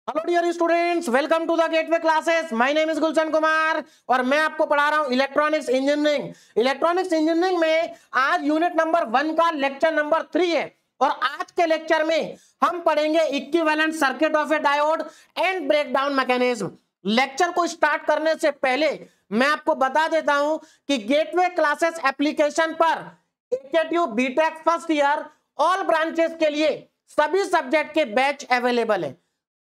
Hello dear students, welcome to the gateway classes. My name is Gulshan Kumar और मैं आपको पढ़ा रहा हूं इलेक्ट्रॉनिक्स इंजीनियरिंग। इलेक्ट्रॉनिक्स इंजीनियरिंग में आज यूनिट नंबर 1 का लेक्चर नंबर 3 है और आज के लेक्चर में हम पढ़ेंगे equivalent circuit of a diode and breakdown mechanism. Lecture को स्टार्ट करने से पहले मैं आपको बता देता हूं कि गेटवे क्लासेस एप्लीकेशन पर AKTU BTech first year all branches के लिए सभी सब्जेक्ट के बैच अवेलेबल है।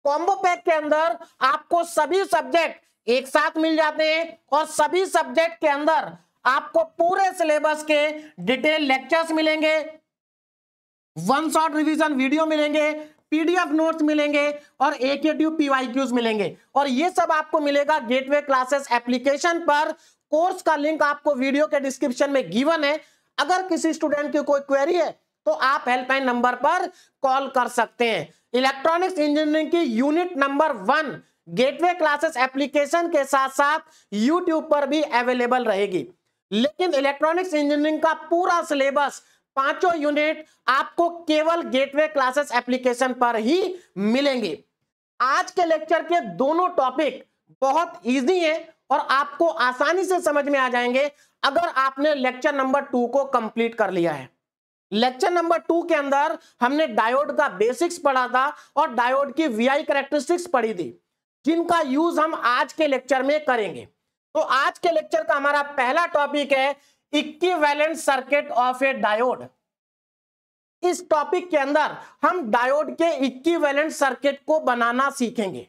कॉम्बो पैक के अंदर आपको सभी सब्जेक्ट एक साथ मिल जाते हैं और सभी सब्जेक्ट के अंदर आपको पूरे सिलेबस के डिटेल लेक्चर्स मिलेंगे, वन शॉट रिवीजन वीडियो मिलेंगे, पीडीएफ नोट्स मिलेंगे और एकेटीयू पीवाईक्यूज मिलेंगे। और ये सब आपको मिलेगा गेटवे क्लासेस एप्लीकेशन पर। कोर्स का लिंक आपको वीडियो के डिस्क्रिप्शन में गिवन है। अगर किसी स्टूडेंट की कोई क्वेरी है तो आप हेल्पलाइन नंबर पर कॉल कर सकते हैं। इलेक्ट्रॉनिक्स इंजीनियरिंग की unit number 1 gateway classes application के साथ साथ यूट्यूब पर भी अवेलेबल रहेगी। लेकिन इलेक्ट्रॉनिक्स इंजीनियरिंग का पूरा सिलेबस पांचों यूनिट आपको केवल गेटवे क्लासेस एप्लीकेशन पर ही मिलेंगे। आज के लेक्चर के दोनों टॉपिक बहुत इजी हैं और आपको आसानी से समझ में आ जाएंगे अगर आपने लेक्चर नंबर 2 को कंप्लीट कर लिया है। लेक्चर नंबर 2 के अंदर हमने डायोड का बेसिक्स पढ़ा था और डायोड की वीआई कैरेक्टरिस्टिक्स पढ़ी थी, जिनका यूज हम आज के लेक्चर में करेंगे। तो आज के लेक्चर का हमारा पहला टॉपिक है equivalent circuit of a diode. इस टॉपिक के अंदर हम डायोड के इक्विवेलेंट सर्किट को बनाना सीखेंगे।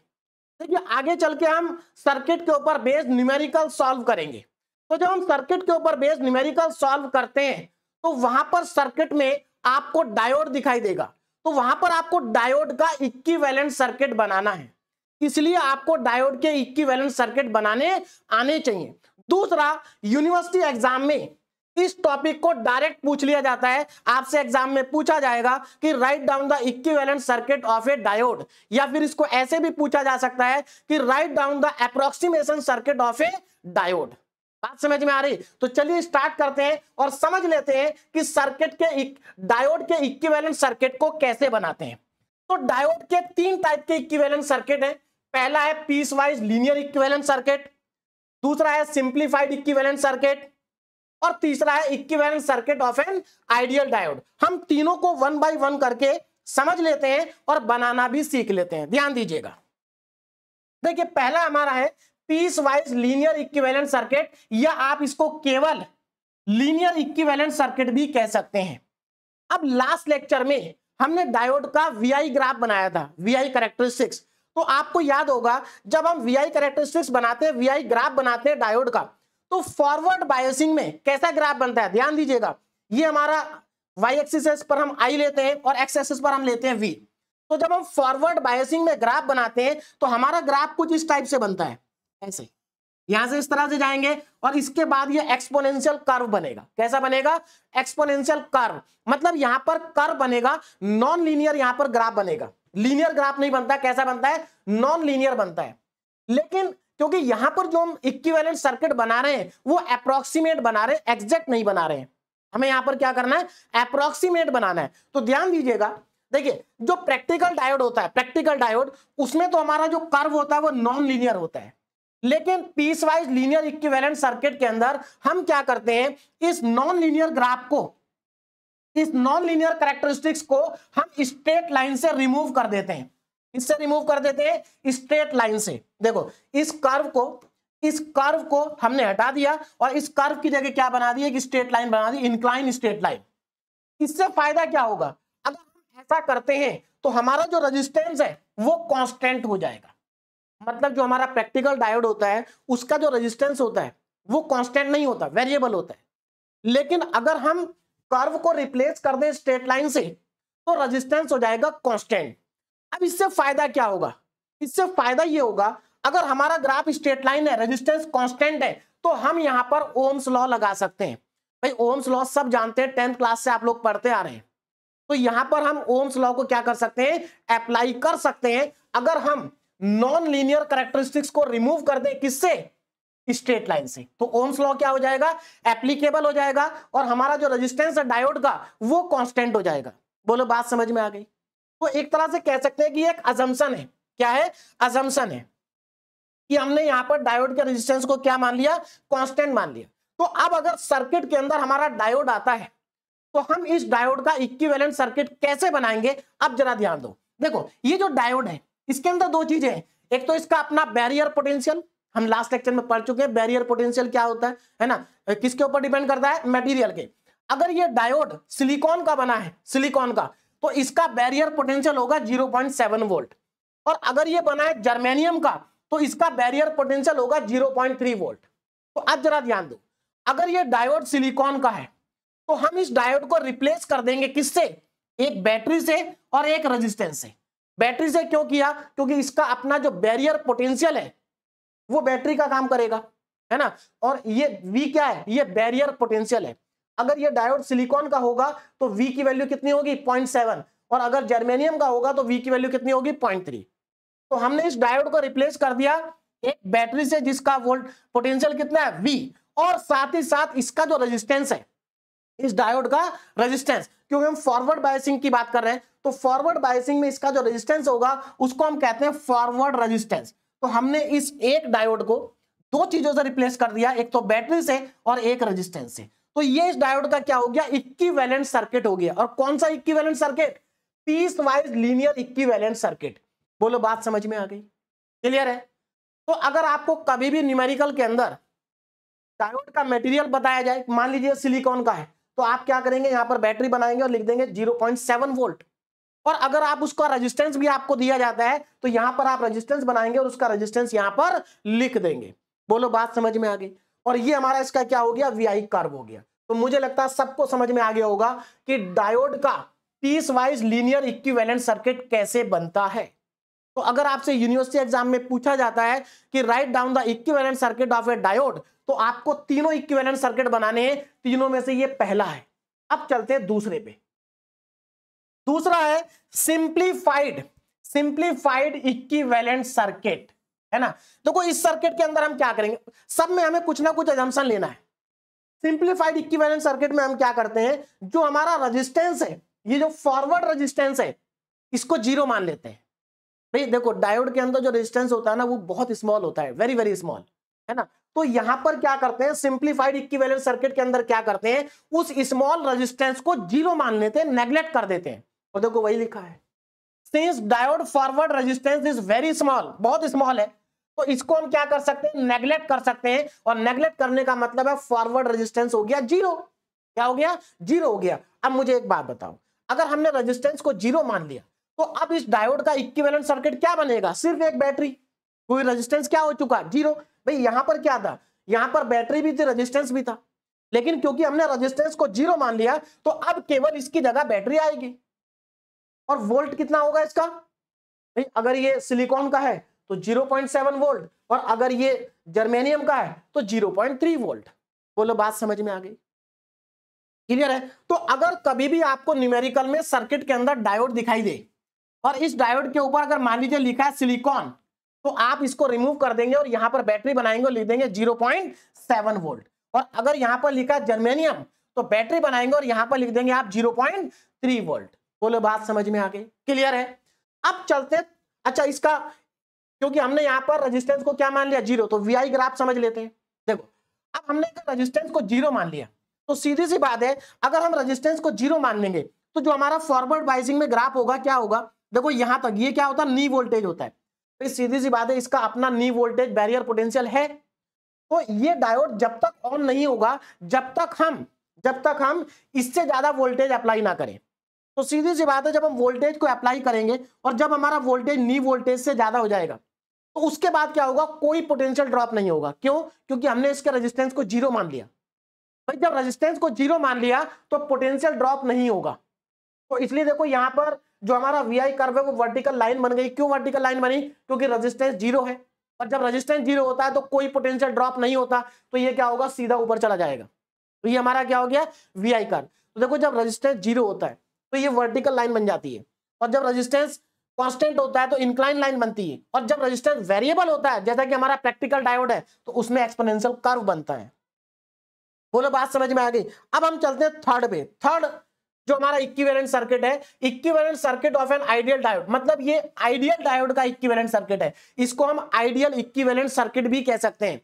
देखिए, आगे चल के हम सर्किट के ऊपर बेस्ड न्यूमेरिकल सॉल्व करेंगे। तो जब हम सर्किट के ऊपर बेस्ड न्यूमेरिकल सॉल्व करते हैं तो वहां पर सर्किट में आपको डायोड दिखाई देगा, तो वहां पर आपको डायोड का इक्विवेलेंट सर्किट बनाना है। इसलिए आपको डायोड के इक्विवेलेंट सर्किट बनाने आने चाहिए। दूसरा, यूनिवर्सिटी एग्जाम में इस टॉपिक को डायरेक्ट पूछ लिया जाता है। आपसे एग्जाम में पूछा जाएगा कि write down the equivalent circuit of a diode, या फिर इसको ऐसे भी पूछा जा सकता है कि write down the approximation circuit of a diode. बात समझ में आ रही? तो चलिए स्टार्ट करते हैं और समझ लेते हैं कि सर्किट के डायोड के इक्विवेलेंट सर्किट को कैसे बनाते हैं। तो डायोड के 3 टाइप के इक्विवेलेंट सर्किट हैं। पहला है piecewise linear equivalent circuit, दूसरा है सिंप्लीफाइड इक्विवेलेंट सर्किट और तीसरा है equivalent circuit of an ideal diode. हम तीनों को 1 बाय 1 करके समझ लेते हैं और बनाना भी सीख लेते हैं। ध्यान दीजिएगा। देखिए, पहला हमारा है piecewise linear equivalent circuit, या आप इसको केवल लीनियर इक्विवेलेंट सर्किट भी कह सकते हैं। अब लास्ट लेक्चर में हमने डायोड का वीआई ग्राफ बनाया था, वीआई कैरेक्टरिस्टिक्स। तो आपको याद होगा जब हम वीआई कैरेक्टरिस्टिक्स बनाते हैं, वीआई ग्राफ बनाते हैं डायोड का, तो फॉरवर्ड बायसिंग में कैसा ग्राफ बनता है? ध्यान दीजिएगा। ये हमारा वाई एक्सिस पर हम आई लेते हैं और एक्स एक्सिस पर हम लेते हैं वी। तो जब हम फॉरवर्ड बायसिंग में ग्राफ बनाते हैं तो हमारा ग्राफ कुछ इस टाइप से बनता है, ऐसे यहां से इस तरह से जाएंगे और इसके बाद ये एक्सपोनेंशियल कर्व बनेगा। कैसा बनेगा? Exponential curve. मतलब यहां पर कर्व बनेगा, नॉन लीनियर यहां पर ग्राफ बनेगा। लीनियर ग्राफ नहीं बनता। कैसा बनता है? नॉन लीनियर बनता है। लेकिन क्योंकि यहां पर जो हम इक्विवेलेंट सर्किट बना रहे हैं वो अप्रोक्सीमेट बना रहे हैं, एग्जैक्ट नहीं बना रहे हैं। हमें यहां पर क्या करना है? अप्रोक्सीमेट बनाना है। तो ध्यान दीजिएगा। देखिए, जो प्रैक्टिकल डायोड होता है, प्रैक्टिकल डायोड, उसमें तो हमारा जो कर्व होता है वो नॉन लीनियर होता है। लेकिन piecewise linear equivalent circuit के अंदर हम क्या करते हैं? इस नॉन लीनियर ग्राफ को, इस नॉन लीनियर कैरेक्टरिस्टिक्स को हम स्ट्रेट लाइन से रिमूव कर देते हैं। इससे रिमूव कर देते हैं स्ट्रेट लाइन से। देखो, इस कर्व को हमने हटा दिया और इस कर्व की जगह क्या बना दी? एक स्ट्रेट लाइन बना दी, इंक्लाइन स्ट्रेट लाइन। इससे फायदा क्या होगा? अगर हम ऐसा करते हैं तो हमारा जो रेजिस्टेंस है वो कांस्टेंट हो जाएगा। मतलब जो हमारा प्रैक्टिकल डायोड होता है उसका जो रेजिस्टेंस होता है वो कांस्टेंट नहीं होता, वेरिएबल होता है। लेकिन अगर हम कर्व को रिप्लेस कर दें स्ट्रेट लाइन से तो रेजिस्टेंस हो जाएगा कांस्टेंट। अब इससे फायदा क्या होगा? इससे फायदा ये होगा, अगर हमारा ग्राफ स्ट्रेट लाइन है, रेजिस्टेंस कांस्टेंट है, तो हम यहां पर ओम्स लॉ लगा सकते हैं। भाई, ओम्स लॉ सब जानते हैं, 10th क्लास से आप लोग पढ़ते आ रहे हैं। तो यहां पर हम ओम्स लॉ को क्या कर सकते हैं? अप्लाई कर सकते हैं। अगर हम नॉन लीनियर कैरेक्टरिस्टिक्स को रिमूव कर दें, किससे? स्ट्रेट लाइन से, तो ओम्स लॉ क्या हो जाएगा? एप्लीकेबल हो जाएगा और हमारा जो रेजिस्टेंस है डायोड का वो कांस्टेंट हो जाएगा। बोलो, बात समझ में आ गई? तो एक तरह से कह सकते हैं कि एक अजम्पशन है क्या है, अजम्पशन है कि हमने यहां पर डायोड के रेजिस्टेंस को क्या मान लिया, कांस्टेंट मान लिया। तो अब अगर सर्किट के अंदर हमारा डायोड आता है तो हम इस डायोड का इक्विवेलेंट सर्किट कैसे बनाएंगे, अब जरा ध्यान दो। देखो ये जो डायोड है इसके अंदर दो चीजें हैं, एक तो इसका अपना बैरियर पोटेंशियल, हम लास्ट लेक्चर में पढ़ चुके हैं बैरियर पोटेंशियल क्या होता है ना, किसके ऊपर डिपेंड करता है, मटेरियल के। अगर ये डायोड सिलिकॉन का बना है, सिलिकॉन का, तो इसका बैरियर पोटेंशियल होगा 0.7 वोल्ट, और अगर ये बना है जर्मेनियम का तो इसका बैरियर पोटेंशियल होगा 0.3 वोल्ट। तो अब जरा ध्यान दो, अगर ये डायोड सिलिकॉन का है तो हम इस डायोड को रिप्लेस कर देंगे किससे, एक बैटरी से और एक रेजिस्टेंस से। बैटरी से क्यों किया, क्योंकि इसका अपना जो बैरियर पोटेंशियल है वो बैटरी का काम करेगा, है ना, और ये V क्या है, ये बैरियर पोटेंशियल है। अगर ये डायोड सिलिकॉन का होगा तो V की वैल्यू कितनी होगी, 0.7, और अगर जर्मेनियम का होगा तो V की वैल्यू कितनी होगी, 0.3। तो हमने इस डायोड को रिप्लेस कर दिया एक बैटरी से जिसका वोल्ट पोटेंशियल कितना है, V, और साथ ही साथ इसका जो रेजिस्टेंस है, इस डायोड का रेजिस्टेंस, क्योंकि हम फॉरवर्ड बायसिंग की बात कर रहे हैं तो फॉरवर्ड बायसिंग में इसका जो रेजिस्टेंस होगा उसको हम कहते हैं फॉरवर्ड रेजिस्टेंस। तो हमने इस एक डायोड को दो चीजों से रिप्लेस कर दिया, एक तो बैटरी से और एक रेजिस्टेंस से। तो ये इस डायोड का क्या हो गया, इक्विवेलेंट सर्किट हो गया। और कौन सा equivalent circuit, piecewise linear equivalent circuit. बोलो बात समझ में आ गई, क्लियर है। तो अगर आपको कभी भी न्यूमेरिकल के अंदर डायोड का मटेरियल बताया जाए, मान लीजिए सिलिकॉन का है, तो आप क्या करेंगे, यहां पर बैटरी बनाएंगे और लिख देंगे 0.7 वोल्ट। और अगर आप उसका रेजिस्टेंस भी आपको दिया जाता है तो यहां पर आप रेजिस्टेंस बनाएंगे और उसका रेजिस्टेंस यहां पर लिख देंगे। बोलो बात समझ में आ गई। और ये हमारा इसका क्या हो गया, VI कर्व हो गया। तो मुझे लगता है सबको समझ में आ गया होगा कि डायोड का piecewise linear equivalent circuit कैसे बनता है। तो अगर आपसे यूनिवर्सिटी एग्जाम में पूछा जाता है कि write down the equivalent circuit of a diode, तो आपको तीनों इक्विवेलेंट सर्किट बनाने हैं, तीनों में से ये पहला है। अब चलते हैं दूसरे पे। दूसरा है सिंप्लीफाइड इक्विवेलेंट सर्किट, है ना। देखो इस सर्किट के अंदर हम क्या करेंगे, सब में हमें कुछ ना कुछ अजम्पशन लेना है। सिंप्लीफाइड इक्विवेलेंट सर्किट में हम क्या करते हैं, जो हमारा रेजिस्टेंस है, ये जो फॉरवर्ड रेजिस्टेंस है, इसको 0 मान लेते हैं। भाई देखो डायोड के अंदर जो रेजिस्टेंस होता है ना वो बहुत स्मॉल होता है, वेरी वेरी स्मॉल, है ना। तो यहां पर क्या करते हैं, सिंप्लीफाइड इक्विवेलेंट सर्किट के अंदर क्या करते हैं, उस स्मॉल रेजिस्टेंस को 0 मान लेते हैं, नेग्लेक्ट कर देते हैं। और देखो वही लिखा है, since diode forward resistance is very small, बहुत स्मॉल है, तो इसको हम क्या कर सकते हैं, नेग्लेक्ट कर सकते हैं। और नेग्लेक्ट करने का मतलब है फॉरवर्ड रेजिस्टेंस हो गया 0। क्या हो गया, 0 हो गया। अब मुझे एक बात बताओ, अगर हमने रेजिस्टेंस को 0 मान लिया तो अब इस डायोड का इक्विवेलेंट सर्किट क्या बनेगा, सिर्फ एक बैटरी, कोई रेजिस्टेंस क्या हो चुका, 0। भाई यहां पर क्या था, यहां पर बैटरी भी थी, रेजिस्टेंस भी था, लेकिन क्योंकि हमने रेजिस्टेंस को 0 मान लिया तो अब केवल इसकी जगह बैटरी आएगी। और वोल्ट कितना होगा इसका, भाई अगर ये सिलिकॉन का है तो 0.7 वोल्ट, और अगर ये जर्मेनियम का है तो 0.3 वोल्ट। बोलो बात समझ में आ गई, क्लियर है। तो अगर कभी भी आपको न्यूमेरिकल में सर्किट के अंदर डायोड दिखाई दे और इस डायोड के ऊपर अगर मान लीजिए लिखा है सिलिकॉन, तो आप इसको रिमूव कर देंगे और यहां पर बैटरी बनाएंगे और लिख देंगे 0.7 वोल्ट। और अगर यहां पर लिखा है जर्मेनियम तो बैटरी बनाएंगे और यहां पर लिख देंगे आप 0.3 वोल्ट। बोलो बात समझ में आ गई, क्लियर है। अब चलते, अच्छा इसका, क्योंकि हमने यहां पर रेजिस्टेंस को क्या मान लिया, 0, तो VI ग्राफ समझ लेते हैं। देखो अब हमने रेजिस्टेंस को 0 मान लिया, तो सीधी सी बात है, अगर हम रेजिस्टेंस को 0 मान लेंगे तो जो हमारा फॉरवर्ड बायसिंग में ग्राफ होगा क्या होगा, देखो यहां तक ये क्या होता है, नी वोल्टेज होता है। तो सीधी सी बात है, इसका अपना नी वोल्टेज बैरियर पोटेंशियल है। तो ये डायोड जब तक ऑन नहीं होगा जब तक हम इससे ज्यादा वोल्टेज अप्लाई ना करें। तो सीधी सी बात है, जब हम वोल्टेज को अप्लाई करेंगे और जब हमारा वोल्टेज नी वोल्टेज से ज्यादा हो जाएगा तो उसके बाद क्या होगा, कोई पोटेंशियल ड्रॉप नहीं होगा। क्यों, क्योंकि हमने इसके रेजिस्टेंस को 0 मान लिया। भाई जब रेजिस्टेंस को 0 मान लिया तो पोटेंशियल ड्रॉप नहीं होगा। तो इसलिए देखो यहां पर जो हमारा VI कर्व है वो वर्टिकल लाइन बन गई। क्यों वर्टिकल लाइन बनी, क्योंकि रेजिस्टेंस 0 है, और जब रेजिस्टेंस 0 होता है तो कोई पोटेंशियल ड्रॉप नहीं होता, तो ये क्या होगा, सीधा ऊपर चला जाएगा। तो ये हमारा क्या हो गया, VI कर्व। तो देखो जब रेजिस्टेंस 0 होता है तो ये वर्टिकल लाइन बन जाती है, और जब रेजिस्टेंस कांस्टेंट होता है तो इंक्लाइन लाइन बनती है, और जब रेजिस्टेंस वेरिएबल होता है जैसा कि हमारा प्रैक्टिकल डायोड है तो उसमें एक्सपोनेंशियल कर्व बनता है। बोलो बात समझ में आ गई। अब हम चलते हैं थर्ड पे। थर्ड जो हमारा इक्विवेलेंट सर्किट है, equivalent circuit of an ideal diode, मतलब ये आइडियल डायोड का इक्विवेलेंट सर्किट है, इसको हम आइडियल इक्विवेलेंट सर्किट भी कह सकते हैं।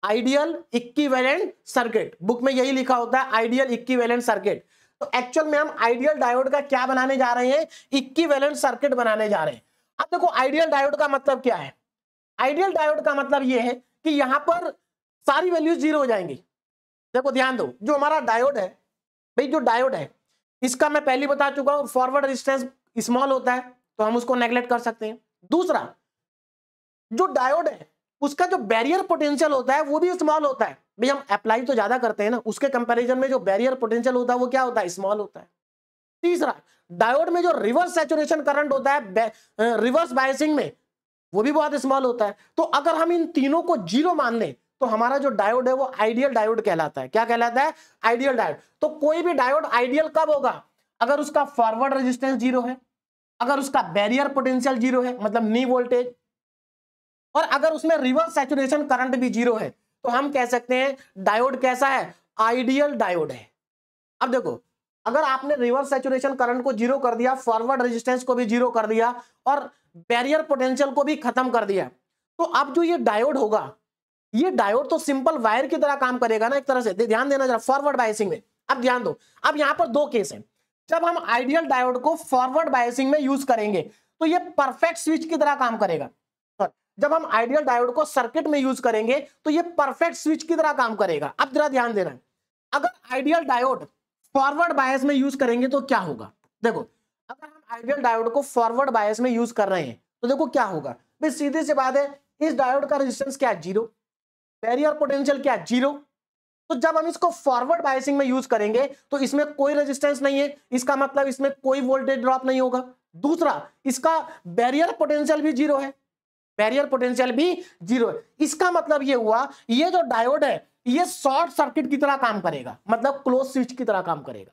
आइडियल इक्विवेलेंट सर्किट, बुक में यही लिखा होता है आइडियल इक्विवेलेंट सर्किट। तो एक्चुअल में हम आइडियल डायोड का क्या बनाने जा रहे हैं, इक्विवेलेंट सर्किट बनाने जा रहे हैं। अब देखो आइडियल डायोड का मतलब क्या है, आइडियल डायोड का मतलब ये है कि यहां पर सारी वैल्यूज जीरो हो जाएंगी। देखो ध्यान दो, जो हमारा डायोड है भाई, जो डायोड है इसका मैं पहले बता चुका हूं फॉरवर्ड रेजिस्टेंस स्मॉल होता है, तो हम उसको नेग्लेक्ट कर सकते हैं। दूसरा, जो डायोड है उसका जो बैरियर पोटेंशियल होता है वो भी स्मॉल होता है। भाई हम अप्लाई तो ज्यादा करते हैं ना, उसके कंपैरिजन में जो बैरियर पोटेंशियल होता है वो क्या होता है, स्मॉल होता है। तीसरा, डायोड में जो रिवर्स सैचुरेशन करंट होता है रिवर्स बायसिंग में, वो भी बहुत स्मॉल होता है। तो अगर हम इन तीनों को जीरो मान लें तो हमारा जो डायोड है वो आइडियल डायोड कहलाता है। क्या कहलाता है, आइडियल डायोड। तो कोई भी डायोड आइडियल कब होगा, अगर उसका फॉरवर्ड रेजिस्टेंस जीरो है, अगर उसका बैरियर पोटेंशियल जीरो है मतलब नी वोल्टेज, और अगर उसमें रिवर्स सैचुरेशन करंट भी जीरो है, तो हम कह सकते हैं डायोड कैसा है, आइडियल डायोड है। अब देखो, अगर आपने रिवर्स सैचुरेशन करंट को जीरो कर दिया, फॉरवर्ड रेजिस्टेंस को भी जीरो कर दिया और बैरियर पोटेंशियल को भी खत्म कर दिया, तो अब जो ये डायोड होगा, ये डायोड तो सिंपल वायर की तरह काम करेगा ना एक तरह से। ध्यान देना जरा फॉरवर्ड बायसिंग में। अब ध्यान दो, अब यहां पर दो केस हैं। जब हम आइडियल डायोड को फॉरवर्ड बायसिंग में यूज करेंगे तो ये परफेक्ट स्विच की तरह काम करेगा। जब हम आइडियल डायोड को सर्किट में यूज करेंगे तो ये परफेक्ट स्विच की तरह काम करेगा। अब जरा ध्यान देना, अगर आइडियल डायोड फॉरवर्ड बायस में यूज करेंगे तो क्या होगा। देखो, अगर हम आइडियल डायोड को फॉरवर्ड बायस में यूज कर रहे हैं तो देखो क्या होगा भाई, सीधी सी बात है, इस डायोड का रेजिस्टेंस क्या है, जीरो, बैरियर पोटेंशियल क्या है, जीरो। तो जब हम इसको फॉरवर्ड बायसिंग में यूज करेंगे तो इसमें कोई रेजिस्टेंस नहीं है, इसका मतलब इसमें कोई वोल्टेज ड्रॉप नहीं होगा। दूसरा, इसका बैरियर पोटेंशियल भी जीरो है, बैरियर पोटेंशियल भी जीरो है। इसका मतलब ये हुआ, ये जो डायोड है ये शॉर्ट सर्किट की तरह काम करेगा, मतलब क्लोज स्विच की तरह काम करेगा।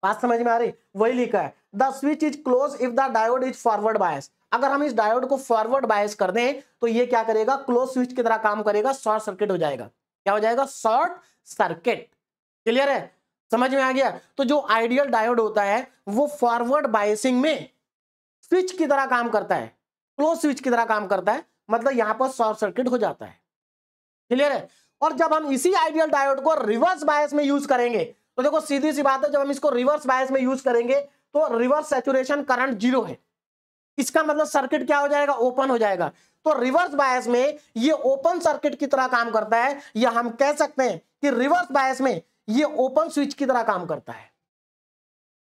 बात समझ में आ रही, वही लिखा है, the switch is close if the diode is forward bias. अगर हम इस डायोड को फॉरवर्ड बायस कर दें तो ये क्या करेगा, क्लोज स्विच की तरह काम करेगा, शॉर्ट सर्किट हो जाएगा। क्या हो जाएगा, शॉर्ट सर्किट। क्लियर है, समझ में आ गया। तो जो आइडियल डायोड होता है वो फॉरवर्ड बायसिंग में स्विच की तरह काम करता है, क्लोज स्विच की तरह काम करता है, मतलब यहां पर शॉर्ट सर्किट हो जाता है। क्लियर है। और जब हम इसी आइडियल डायोड को रिवर्स बायस में यूज करेंगे तो देखो सीधी सी बात है, जब हम इसको रिवर्स बायस में यूज करेंगे तो रिवर्स सैचुरेशन करंट जीरो है, इसका मतलब सर्किट क्या हो जाएगा, ओपन हो जाएगा। तो रिवर्स बायस में ये ओपन सर्किट की तरह काम करता है, या हम कह सकते हैं कि रिवर्स बायस में ये ओपन स्विच की तरह काम करता है।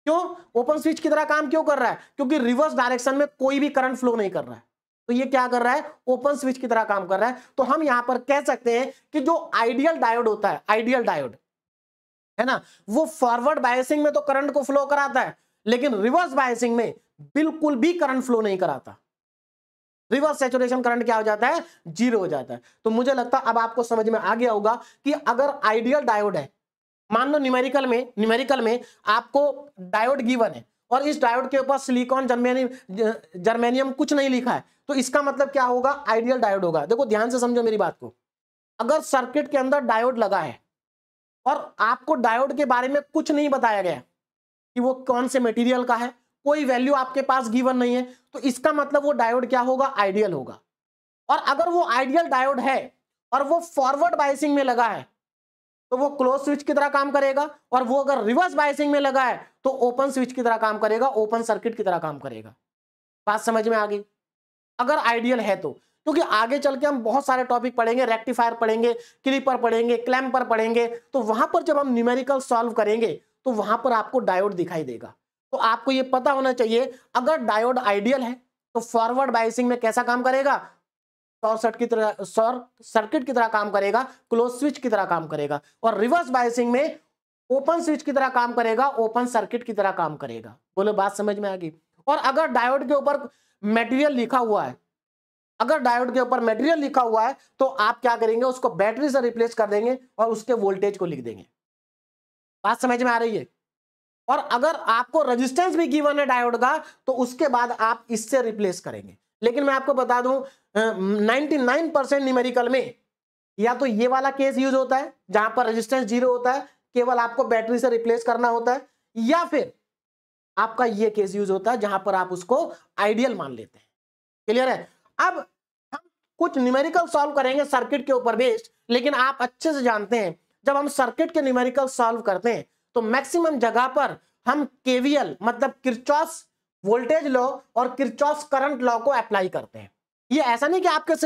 क्यों ओपन स्विच की तरह काम क्यों कर रहा है, क्योंकि रिवर्स डायरेक्शन में कोई भी करंट फ्लो नहीं कर रहा है, तो ये क्या कर रहा है, ओपन स्विच की तरह काम कर रहा है। तो हम यहां पर कह सकते हैं कि जो आइडियल डायोड होता है, आइडियल डायोड है ना, वो फॉरवर्ड बायसिंग में तो करंट को फ्लो कराता है, लेकिन रिवर्स बायसिंग में बिल्कुल भी करंट फ्लो नहीं कराता। रिवर्स सैचुरेशन करंट क्या हो जाता है, जीरो हो जाता है। तो मुझे लगता है अब आपको समझ में आ गया होगा कि अगर आइडियल डायोड है, मान लो न्यूमेरिकल में आपको डायोड गिवन है और इस डायोड के ऊपर सिलिकॉन जर्मेनियम कुछ नहीं लिखा है, तो इसका मतलब क्या होगा, आइडियल डायोड होगा। देखो ध्यान से समझो मेरी बात को, अगर सर्किट के अंदर डायोड लगा है और आपको डायोड के बारे में कुछ नहीं बताया गया कि वो कौन से मटेरियल का है, कोई वैल्यू आपके पास गिवन नहीं है, तो इसका मतलब वो डायोड क्या होगा, आइडियल होगा। और अगर वो आइडियल डायोड है और वो फॉरवर्ड बायसिंग में लगा है तो वो क्लोज स्विच की तरह काम करेगा, और वो अगर रिवर्स बायसिंग में लगा है तो ओपन स्विच की तरह काम करेगा, ओपन सर्किट की तरह काम करेगा। बात समझ में आ गई, अगर आइडियल है तो। क्योंकि आगे चल के हम बहुत सारे टॉपिक पढ़ेंगे, रेक्टिफायर पढ़ेंगे, क्लिपर पढ़ेंगे, क्लैम्पर पढ़ेंगे, तो वहां पर जब हम न्यूमेरिकल सॉल्व करेंगे तो वहां पर आपको डायोड दिखाई देगा। तो आपको ये पता होना चाहिए, अगर डायोड आइडियल है तो फॉरवर्ड बायसिंग में कैसा काम करेगा, शॉर्ट सर्किट की तरह काम करेगा, क्लोज स्विच की तरह काम करेगा, और रिवर्स बायसिंग में ओपन स्विच की तरह काम करेगा, ओपन सर्किट की तरह काम करेगा। बोलो बात समझ में आ गई। और अगर डायोड के ऊपर मटेरियल लिखा हुआ है, अगर डायोड के ऊपर मटेरियल लिखा हुआ है तो आप क्या करेंगे, उसको बैटरी से रिप्लेस कर देंगे और उसके वोल्टेज को लिख देंगे। बात समझ में आ रही है। और अगर आपको रेजिस्टेंस भी गिवन है डायोड का तो उसके बाद आप इससे रिप्लेस करेंगे। लेकिन मैं आपको बता दूं 99% न्यूमेरिकल में या तो ये वाला केस यूज होता है जहां पर रेजिस्टेंस जीरो होता है, केवल आपको बैटरी से रिप्लेस करना होता है, या फिर आपका ये केस यूज होता है जहां पर आप उसको आइडियल मान लेते हैं। क्लियर है? अब हम कुछ न्यूमेरिकल सॉल्व करेंगे सर्किट के ऊपर बेस्ड, लेकिन आप अच्छे से जानते हैं जब हम सर्किट के न्यूमेरिकल सॉल्व करते हैं तो मैक्सिमम जगह पर हम केवीएल मतलब किरचॉफ वोल्टेज लॉ और किरचॉफ करंट लॉ को अप्लाई करते हैं। ये ऐसा नहीं कि आपके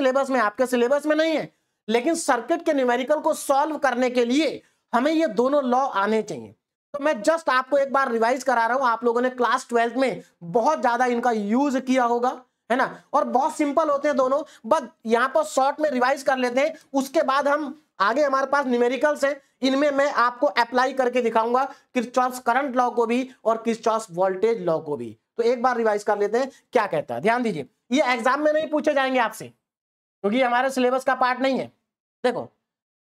सिलेबस में नहीं है, लेकिन सर्किट के न्यूमेरिकल को सॉल्व करने के लिए हमें ये दोनों लॉ आने चाहिए। तो मैं जस्ट आपको एक बार रिवाइज करा रहा हूं, आप लोगों ने क्लास 12th में बहुत ज्यादा इनका यूज किया होगा, है ना, और बहुत सिंपल होते हैं दोनों, बस यहां पर शॉर्ट में रिवाइज कर लेते हैं, उसके बाद हम आगे हमारे पास न्यूमेरिकल्स हैं, इनमें मैं आपको अप्लाई करके दिखाऊंगा किरचॉफ करंट लॉ को भी और किरचॉफ वोल्टेज लॉ को भी। तो एक बार रिवाइज कर लेते हैं क्या कहता है, ध्यान दीजिए। ये एग्जाम में नहीं पूछे जाएंगे आपसे क्योंकि हमारे सिलेबस का पार्ट नहीं है। देखो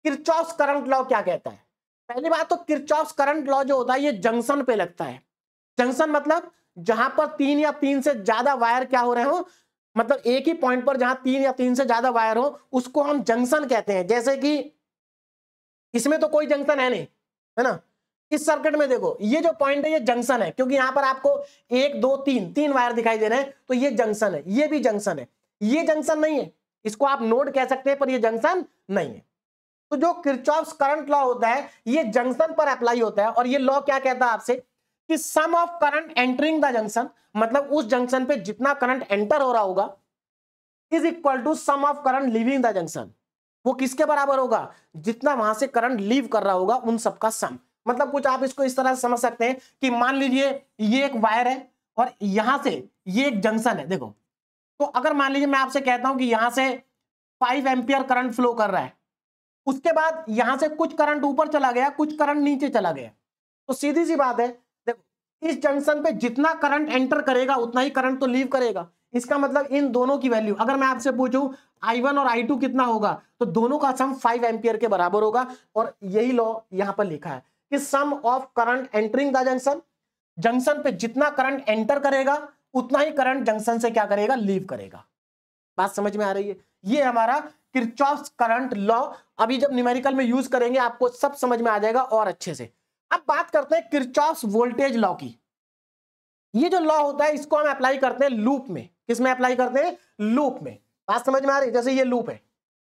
किरचॉफ करंट लॉ क्या कहता है। पहली बात तो किरचॉफ करंट लॉ जो होता है ये जंक्शन पे लगता है। जंक्शन मतलब जहां पर 3 या 3 से ज्यादा वायर क्या हो रहे हो, मतलब एक ही पॉइंट पर जहां 3 या 3 से ज्यादा वायर हो उसको हम जंक्शन कहते हैं। जैसे कि इसमें तो कोई जंक्शन है नहीं, है ना, इस सर्किट में देखो ये जो पॉइंट है ये जंक्शन है क्योंकि यहां पर आपको 1 2 3 वायर दिखाई दे रहे हैं, तो ये जंक्शन है, ये भी जंक्शन है, ये जंक्शन नहीं है, इसको आप नोड कह सकते हैं पर ये जंक्शन नहीं है। तो जो किरचॉफ करंट लॉ होता है ये जंक्शन पर अप्लाई होता है। और ये लॉ क्या कहता है आपसे कि sum of current entering the junction, मतलब उस जंक्शन पे जितना करंट एंटर हो रहा होगा is equal to sum of current leaving the junction. वो किसके बराबर होगा, जितना वहां से करंट लीव कर रहा होगा उन सबका सम। मतलब कुछ आप इसको इस तरह से समझ सकते हैं कि मान लीजिए ये एक वायर है और यहां से ये एक जंक्शन है। देखो तो अगर मान लीजिए मैं आपसे कहता हूं कि यहां से 5 एम्पियर करंट फ्लो कर रहा है, उसके बाद यहां से कुछ करंट ऊपर चला गया, कुछ करंट नीचे चला गया, तो सीधी सी बात है देखो इस जंक्शन पे जितना करंट एंटर करेगा उतना ही करंट तो लीव करेगा। इसका मतलब इन दोनों की वैल्यू अगर मैं आपसे पूछूं I1 और I2 कितना होगा तो दोनों का सम 5 एम्पियर के बराबर होगा। और यही लॉ यहां पर लिखा है कि sum of current entering the junction, junction पे जितना करंट एंटर करेगा उतना ही करंट जंक्शन से क्या करेगा, लीव करेगा। बात समझ में आ रही है? ये हमारा किरचॉफ करंट लॉ। अभी जब न्यूमेरिकल में यूज करेंगे आपको सब समझ में आ जाएगा और अच्छे से। अब बात करते हैं किरचॉफ वोल्टेज लॉ की। ये जो लॉ होता है इसको हम अप्लाई करते हैं लूप में। किसमें अप्लाई करते हैं, लूप में। बात समझ में आ रही है? जैसे ये लूप है,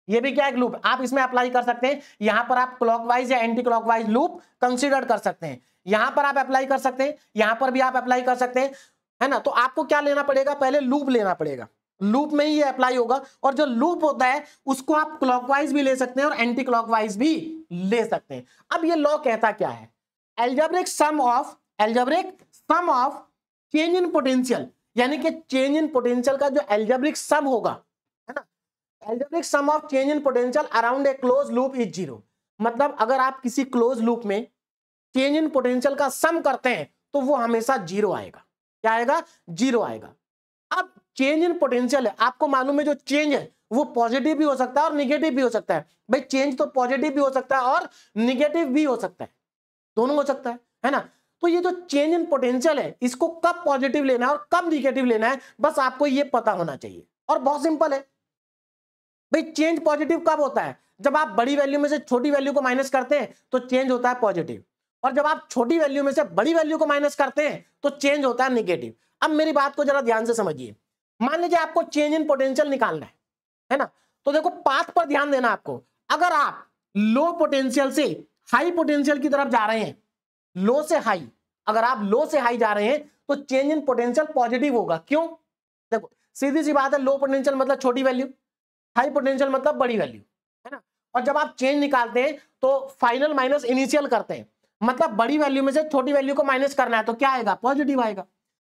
ये भी क्या एक लूप है, आप इसमें अप्लाई कर सकते हैं। यहां पर आप क्लॉकवाइज या एंटी क्लॉकवाइज लूप कंसीडर कर सकते हैं, यहां पर आप अप्लाई कर सकते हैं, यहां पर भी आप अप्लाई कर सकते हैं, है ना। तो आपको क्या लेना पड़ेगा, पहले लूप लेना पड़ेगा, लूप में ही ये अप्लाई होगा। और जो लूप होता है उसको आप क्लॉकवाइज भी ले सकते हैं और एंटी क्लॉकवाइज भी ले सकते हैं। अब ये लॉ कहता क्या है, algebraic sum of change in potential, यानी कि चेंज इन पोटेंशियल का जो एल्जेब्रिक सम होगा, है ना, algebraic sum of change in potential around a close loop is zero. मतलब अगर आप किसी क्लोज लूप में चेंज इन पोटेंशियल का सम करते हैं तो वो हमेशा जीरो आएगा। क्या आएगा, जीरो आएगा। अब चेंज इन पोटेंशियल है, आपको मालूम है जो चेंज है वो पॉजिटिव भी हो सकता है और निगेटिव भी हो सकता है। भाई चेंज तो पॉजिटिव भी हो सकता है और निगेटिव भी हो सकता है, दोनों हो सकता है ना। तो ये जो चेंज इन पोटेंशियल है इसको कब पॉजिटिव लेना है और कब निगेटिव लेना है बस आपको ये पता होना चाहिए। और बहुत सिंपल है भाई, चेंज पॉजिटिव कब होता है, जब आप बड़ी वैल्यू में से छोटी वैल्यू को माइनस करते हैं तो चेंज होता है पॉजिटिव, और जब आप छोटी वैल्यू में से बड़ी वैल्यू को माइनस करते हैं तो चेंज होता है निगेटिव। अब मेरी बात को जरा ध्यान से समझिए, मान लीजिए आपको चेंज इन पोटेंशियल निकालना है ना, तो देखो पाथ पर ध्यान देना आपको। अगर आप लो पोटेंशियल से हाई पोटेंशियल की तरफ जा रहे हैं, लो से हाई, अगर आप लो से हाई जा रहे हैं तो चेंज इन पोटेंशियल पॉजिटिव होगा। क्यों, देखो सीधी सी बात है, लो पोटेंशियल मतलब छोटी वैल्यू, हाई पोटेंशियल मतलब बड़ी वैल्यू, है ना। और जब आप चेंज निकालते हैं तो फाइनल माइनस इनिशियल करते हैं, मतलब बड़ी वैल्यू में से छोटी वैल्यू को माइनस करना है तो क्या आएगा, पॉजिटिव आएगा।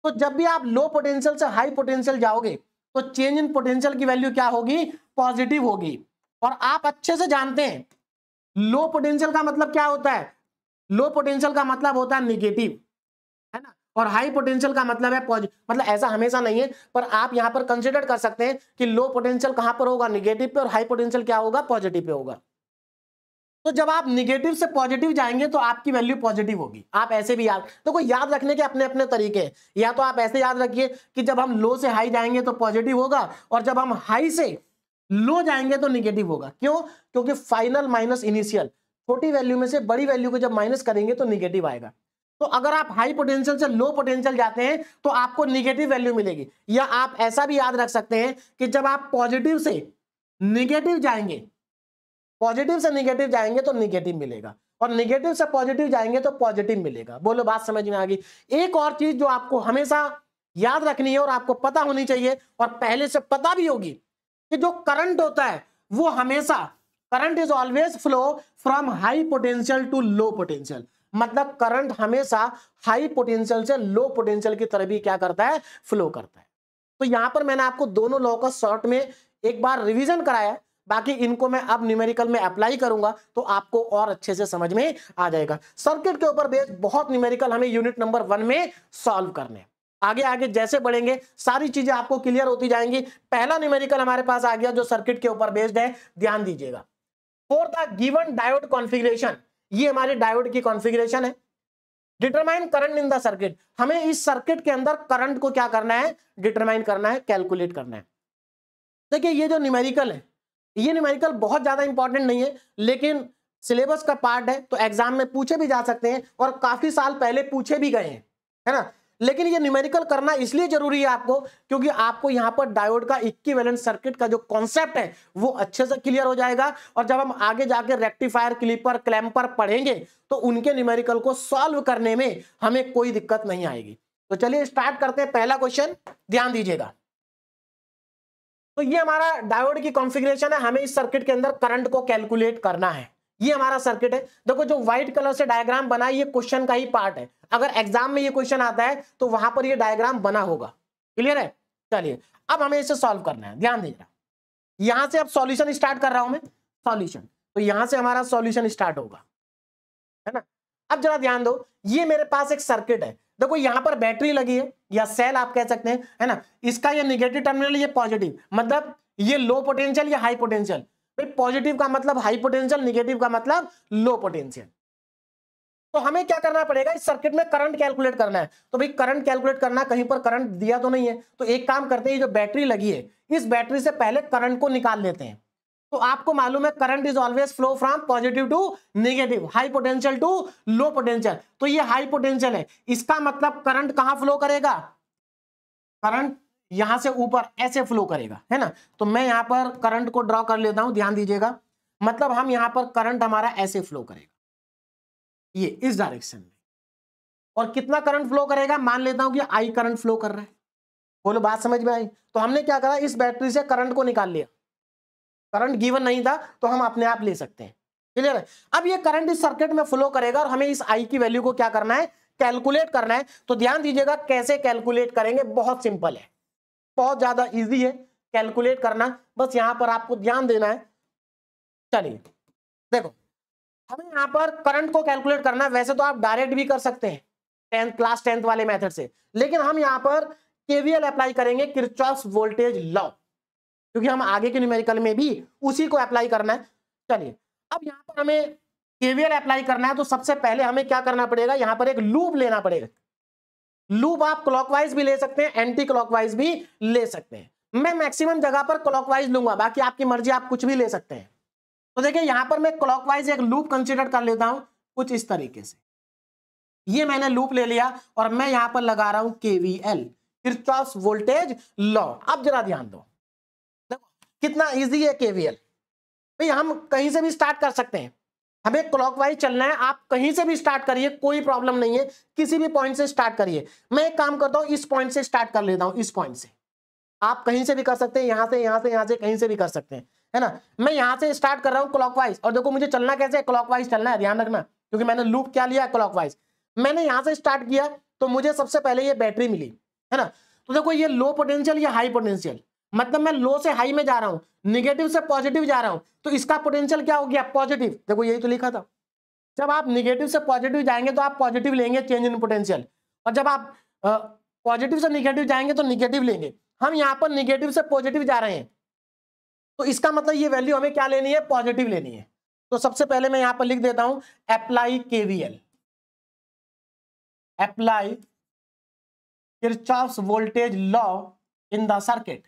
तो जब भी आप लो पोटेंशियल से हाई पोटेंशियल जाओगे तो चेंज इन पोटेंशियल की वैल्यू क्या होगी, पॉजिटिव होगी। और आप अच्छे से जानते हैं लो पोटेंशियल का मतलब क्या होता है, लो पोटेंशियल का मतलब होता है निगेटिव, है ना, और हाई पोटेंशियल का मतलब है पॉजिटिव। मतलब ऐसा हमेशा नहीं है, पर आप यहां पर कंसीडर कर सकते हैं कि लो पोटेंशियल कहां पर होगा, निगेटिव पे, और हाई पोटेंशियल क्या होगा, पॉजिटिव पे होगा। तो जब आप निगेटिव से पॉजिटिव जाएंगे तो आपकी वैल्यू पॉजिटिव होगी। आप ऐसे भी याद, तो कोई याद रखने के अपने अपने तरीके हैं। या तो आप ऐसे याद रखिए कि जब हम लो से हाई जाएंगे तो पॉजिटिव होगा, और जब हम हाई से लो जाएंगे तो निगेटिव होगा। क्यों, क्योंकि फाइनल माइनस इनिशियल, छोटी वैल्यू में से बड़ी वैल्यू को जब माइनस करेंगे तो निगेटिव आएगा। तो अगर आप हाई पोटेंशियल से लो पोटेंशियल जाते हैं तो आपको निगेटिव वैल्यू मिलेगी। या आप ऐसा भी याद रख सकते हैं कि जब आप पॉजिटिव से निगेटिव जाएंगे, पॉजिटिव से निगेटिव जाएंगे तो निगेटिव मिलेगा, और निगेटिव से पॉजिटिव जाएंगे तो पॉजिटिव मिलेगा। बोलो बात समझ में आ गई। एक और चीज जो आपको हमेशा याद रखनी है और आपको पता होनी चाहिए और पहले से पता भी होगी कि जो करंट होता है वो हमेशा, current is always flow from high potential to low potential. मतलब करंट हमेशा हाई पोटेंशियल से लो पोटेंशियल की तरफ भी क्या करता है, फ्लो करता है। तो यहां पर मैंने आपको दोनों लॉ का शॉर्ट में एक बार रिवीजन कराया है, बाकी इनको मैं अब न्यूमेरिकल में अप्लाई करूंगा तो आपको और अच्छे से समझ में आ जाएगा। सर्किट के ऊपर बेस्ड बहुत न्यूमेरिकल हमें यूनिट नंबर 1 में सॉल्व करने। आगे आगे जैसे बढ़ेंगे सारी चीजें आपको क्लियर होती जाएंगी। पहला न्यूमेरिकल हमारे पास आ गया जो सर्किट के ऊपर बेस्ड है, ध्यान दीजिएगा। For the given diode configuration, ये हमारे डायोड की कॉन्फ़िगरेशन है। Determine current in the circuit, हमें इस सर्किट के अंदर करंट को क्या करना है, डिटरमाइन करना है, कैलकुलेट करना है। देखिए ये जो न्यूमेरिकल है, ये न्यूमेरिकल बहुत ज्यादा इंपॉर्टेंट नहीं है, लेकिन सिलेबस का पार्ट है तो एग्जाम में पूछे भी जा सकते हैं और काफी साल पहले पूछे भी गए हैं, है ना। लेकिन ये न्यूमेरिकल करना इसलिए जरूरी है आपको क्योंकि आपको यहां पर डायोड का इक्विवेलेंट सर्किट का जो कॉन्सेप्ट है वो अच्छे से क्लियर हो जाएगा, और जब हम आगे जाके रेक्टिफायर, क्लिपर, क्लैंपर पढ़ेंगे तो उनके न्यूमेरिकल को सॉल्व करने में हमें कोई दिक्कत नहीं आएगी। तो चलिए स्टार्ट करते हैं। पहला क्वेश्चन ध्यान दीजिएगा। तो ये हमारा डायोड की कॉन्फ़िगरेशन है, हमें इस सर्किट के अंदर करंट को कैलकुलेट करना है। ये हमारा सर्किट है। देखो जो व्हाइट कलर से डायग्राम बना है ये क्वेश्चन का ही पार्ट है। अगर एग्जाम में ये क्वेश्चन आता है तो वहां पर ये डायग्राम बना होगा। क्लियर है। चलिए अब हमें इसे सॉल्व करना है, ध्यान दीजिएगा। यहां से अब सॉल्यूशन स्टार्ट कर रहा हूं मैं, सॉल्यूशन। तो यहां से हमारा सॉल्यूशन स्टार्ट होगा, है ना। अब जरा ध्यान दो, ये मेरे पास एक सर्किट है। देखो यहां पर बैटरी लगी है या सेल आप कह सकते हैं, है ना। इसका ये निगेटिव टर्मिनल, ये पॉजिटिव, मतलब ये लो पोटेंशियल, ये हाई पोटेंशियल। भाई पॉजिटिव का मतलब हाई पोटेंशियल, निगेटिव का मतलब लो पोटेंशियल। तो हमें क्या करना पड़ेगा, इस सर्किट में करंट कैलकुलेट करना है। तो भाई करंट कैलकुलेट करना, कहीं पर करंट दिया तो नहीं है, तो एक काम करते हैं, जो बैटरी लगी है इस बैटरी से पहले करंट को निकाल लेते हैं। तो आपको मालूम है current is always flow from positive to negative, high potential to low potential. तो ये हाई पोटेंशियल है, इसका मतलब करंट कहां फ्लो करेगा, करंट यहां से ऊपर ऐसे फ्लो करेगा, है ना। तो मैं यहां पर करंट को ड्रॉ कर लेता हूं, ध्यान दीजिएगा। मतलब हम यहां पर करंट हमारा ऐसे फ्लो करेगा, ये इस डायरेक्शन में। और कितना करंट फ्लो करेगा, मान लेता हूं कि आई करंट फ्लो कर रहा है। बोलो बात समझ में आई। तो हमने क्या करा, इस बैटरी से करंट को निकाल लिया। करंट गिवन नहीं था तो हम अपने आप ले सकते हैं। क्लियर है। अब ये करंट इस सर्किट में फ्लो करेगा और हमें इस आई की वैल्यू को क्या करना है, कैलकुलेट करना है। तो ध्यान दीजिएगा कैसे कैलकुलेट करेंगे, बहुत सिंपल है, बहुत ज्यादा इजी है कैलकुलेट करना, बस यहां पर आपको ध्यान देना है। चलिए देखो, हमें यहां पर करंट को कैलकुलेट करना है। वैसे तो आप डायरेक्ट भी कर सकते हैं क्लास 10th वाले मेथड से, लेकिन हम यहां पर केवीएल अप्लाई करेंगे, किरचॉफ्स वोल्टेज लॉ, क्योंकि हम आगे के न्यूमेरिकल में भी उसी को अप्लाई करना है। चलिए अब यहां पर हमें केवीएल अप्लाई करना है, तो सबसे पहले हमें क्या करना पड़ेगा, यहां पर एक लूप लेना पड़ेगा। लूप आप क्लॉकवाइज भी ले सकते हैं, एंटी क्लॉकवाइज भी ले सकते हैं। मैं मैक्सिमम जगह पर क्लॉकवाइज लूंगा, बाकी आपकी मर्जी, आप कुछ भी ले सकते हैं। तो देखिए यहां पर मैं क्लॉकवाइज एक लूप कंसीडर कर लेता हूं कुछ इस तरीके से। ये मैंने लूप ले लिया और मैं यहां पर लगा रहा हूं केवीएल, किरचॉफ्स वोल्टेज लॉ। अब जरा ध्यान दो, देखो कितना इजी है केवीएल। भाई हम कहीं से भी स्टार्ट कर सकते हैं, हमें क्लॉकवाइज चलना है, आप कहीं से भी स्टार्ट करिए, कोई प्रॉब्लम नहीं है, किसी भी पॉइंट से स्टार्ट करिए। मैं एक काम करता हूं, इस पॉइंट से स्टार्ट कर लेता हूं, इस पॉइंट से। आप कहीं से भी कर सकते हैं, यहां से, यहां से, यहां से, कहीं से भी कर सकते हैं, है ना। मैं यहां से स्टार्ट कर रहा हूं क्लॉकवाइज, और देखो मुझे चलना कैसे है, क्लॉकवाइज चलना है, ध्यान रखना, क्योंकि मैंने लूप क्या लिया, क्लॉकवाइज। मैंने यहां से स्टार्ट किया तो मुझे सबसे पहले ये बैटरी मिली, है ना। तो देखो ये लो पोटेंशियल, ये हाई पोटेंशियल, मतलब मैं लो से हाई में जा रहा हूं, निगेटिव से पॉजिटिव जा रहा हूं, तो इसका पोटेंशियल क्या हो गया, पॉजिटिव। देखो यही तो लिखा था, जब आप निगेटिव से पॉजिटिव जाएंगे तो आप पॉजिटिव लेंगे, चेंज इन पोटेंशियल, और जब आप पॉजिटिव से निगेटिव जाएंगे तो निगेटिव लेंगे। हम यहां पर निगेटिव से पॉजिटिव जा रहे हैं, तो इसका मतलब ये वैल्यू हमें क्या लेनी है, पॉजिटिव लेनी है। तो सबसे पहले मैं यहां पर लिख देता हूं apply KVL, apply Kirchhoff's voltage law in the circuit.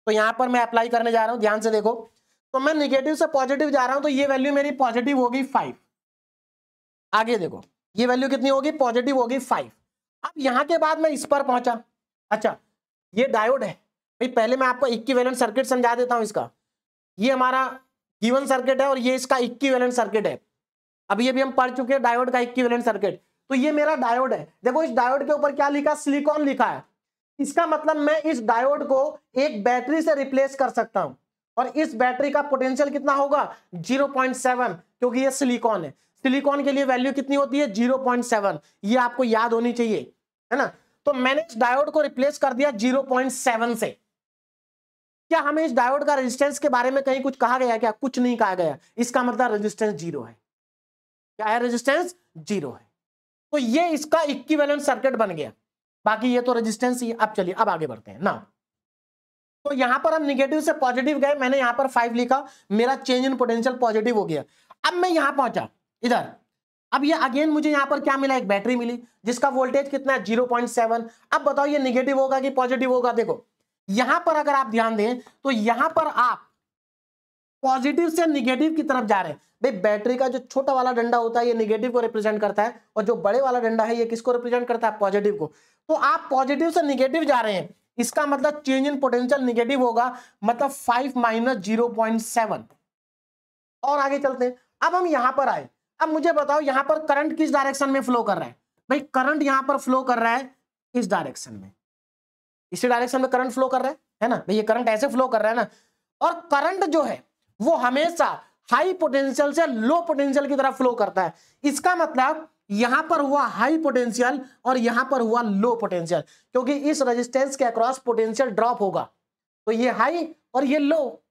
तो यहां पर मैं अप्लाई करने जा रहा हूं, ध्यान से देखो। तो मैं निगेटिव से पॉजिटिव जा रहा हूं, तो ये वैल्यू मेरी पॉजिटिव होगी 5। आगे देखो, ये वैल्यू कितनी होगी, पॉजिटिव होगी 5। अब यहां के बाद मैं इस पर पहुंचा, अच्छा ये डायोड है भाई, पहले मैं आपको इक्विवेलेंट सर्किट समझा देता हूं इसका। ये हमारा गिवन सर्किट है और ये इसका इक्विवेलेंट सर्किट है। अब ये भी हम पढ़ चुके हैं डायोड का इक्विवेलेंट सर्किट। तो ये मेरा डायोड है, देखो इस डायोड के ऊपर क्या लिखा, सिलिकॉन लिखा है। इसका मतलब मैं इस डायोड को एक बैटरी से रिप्लेस कर सकता हूं और इस बैटरी का पोटेंशियल कितना होगा 0.7, क्योंकि ये सिलिकॉन है। सिलिकॉन के लिए वैल्यू कितनी होती है 0.7, ये आपको याद होनी चाहिए, है ना। तो मैंने इस डायोड को रिप्लेस कर दिया 0.7 से। क्या हमें इस डायोड का रेजिस्टेंस के बारे में कहीं कुछ कहा गया क्या, कुछ नहीं कहा गया। इसका मतलब रेजिस्टेंस 0 है। क्या है, रेजिस्टेंस 0 है। तो ये इसका इक्विवेलेंट सर्किट बन गया। बाकी ये तो रेजिस्टेंस ही है। अब चलिए अब आगे बढ़ते हैं ना। तो यहां पर हम निगेटिव से पॉजिटिव गए, मैंने यहां पर 5 लिखा, मेरा चेंज इन पोटेंशियल पॉजिटिव हो गया। अब मैं यहां पहुंचा इधर, अब ये अगेन मुझे यहां पर क्या मिला, एक बैटरी मिली जिसका वोल्टेज कितना है 0.7। अब बताओ ये निगेटिव होगा कि पॉजिटिव होगा। देखो यहां पर अगर आप ध्यान दें तो यहां पर आप पॉजिटिव से निगेटिव की तरफ जा रहे हैं। भाई बैटरी का जो छोटा वाला डंडा होता है ये निगेटिव को रिप्रेजेंट करता है और जो बड़े वाला डंडा है ये किसको रिप्रेजेंट करता है, पॉजिटिव को। तो आप पॉजिटिव से निगेटिव जा रहे हैं, इसका मतलब चेंज इन पोटेंशियल निगेटिव होगा, मतलब 5 माइनस 0.7। और आगे चलते हैं। अब हम यहां पर आए, अब मुझे बताओ यहां पर करंट किस डायरेक्शन में फ्लो कर रहा है। भाई करंट यहां पर फ्लो कर रहा है इस डायरेक्शन में, इसी डायरेक्शन में करंट फ्लो कर रहा है ना। भाई ये करंट ऐसे फ्लो कर रहा है ना। और करंट जो है वो हमेशा हाई पोटेंशियल से लो पोटेंशियल की तरफ फ्लो करता है। इसका मतलब यहां पर हुआ हाई पोटेंशियल और यहां पर हुआ लो पोटेंशियल, क्योंकि इस रेजिस्टेंस के अक्रॉस पोटेंशियल ड्रॉप होगा। तो ये हाई और ये लो,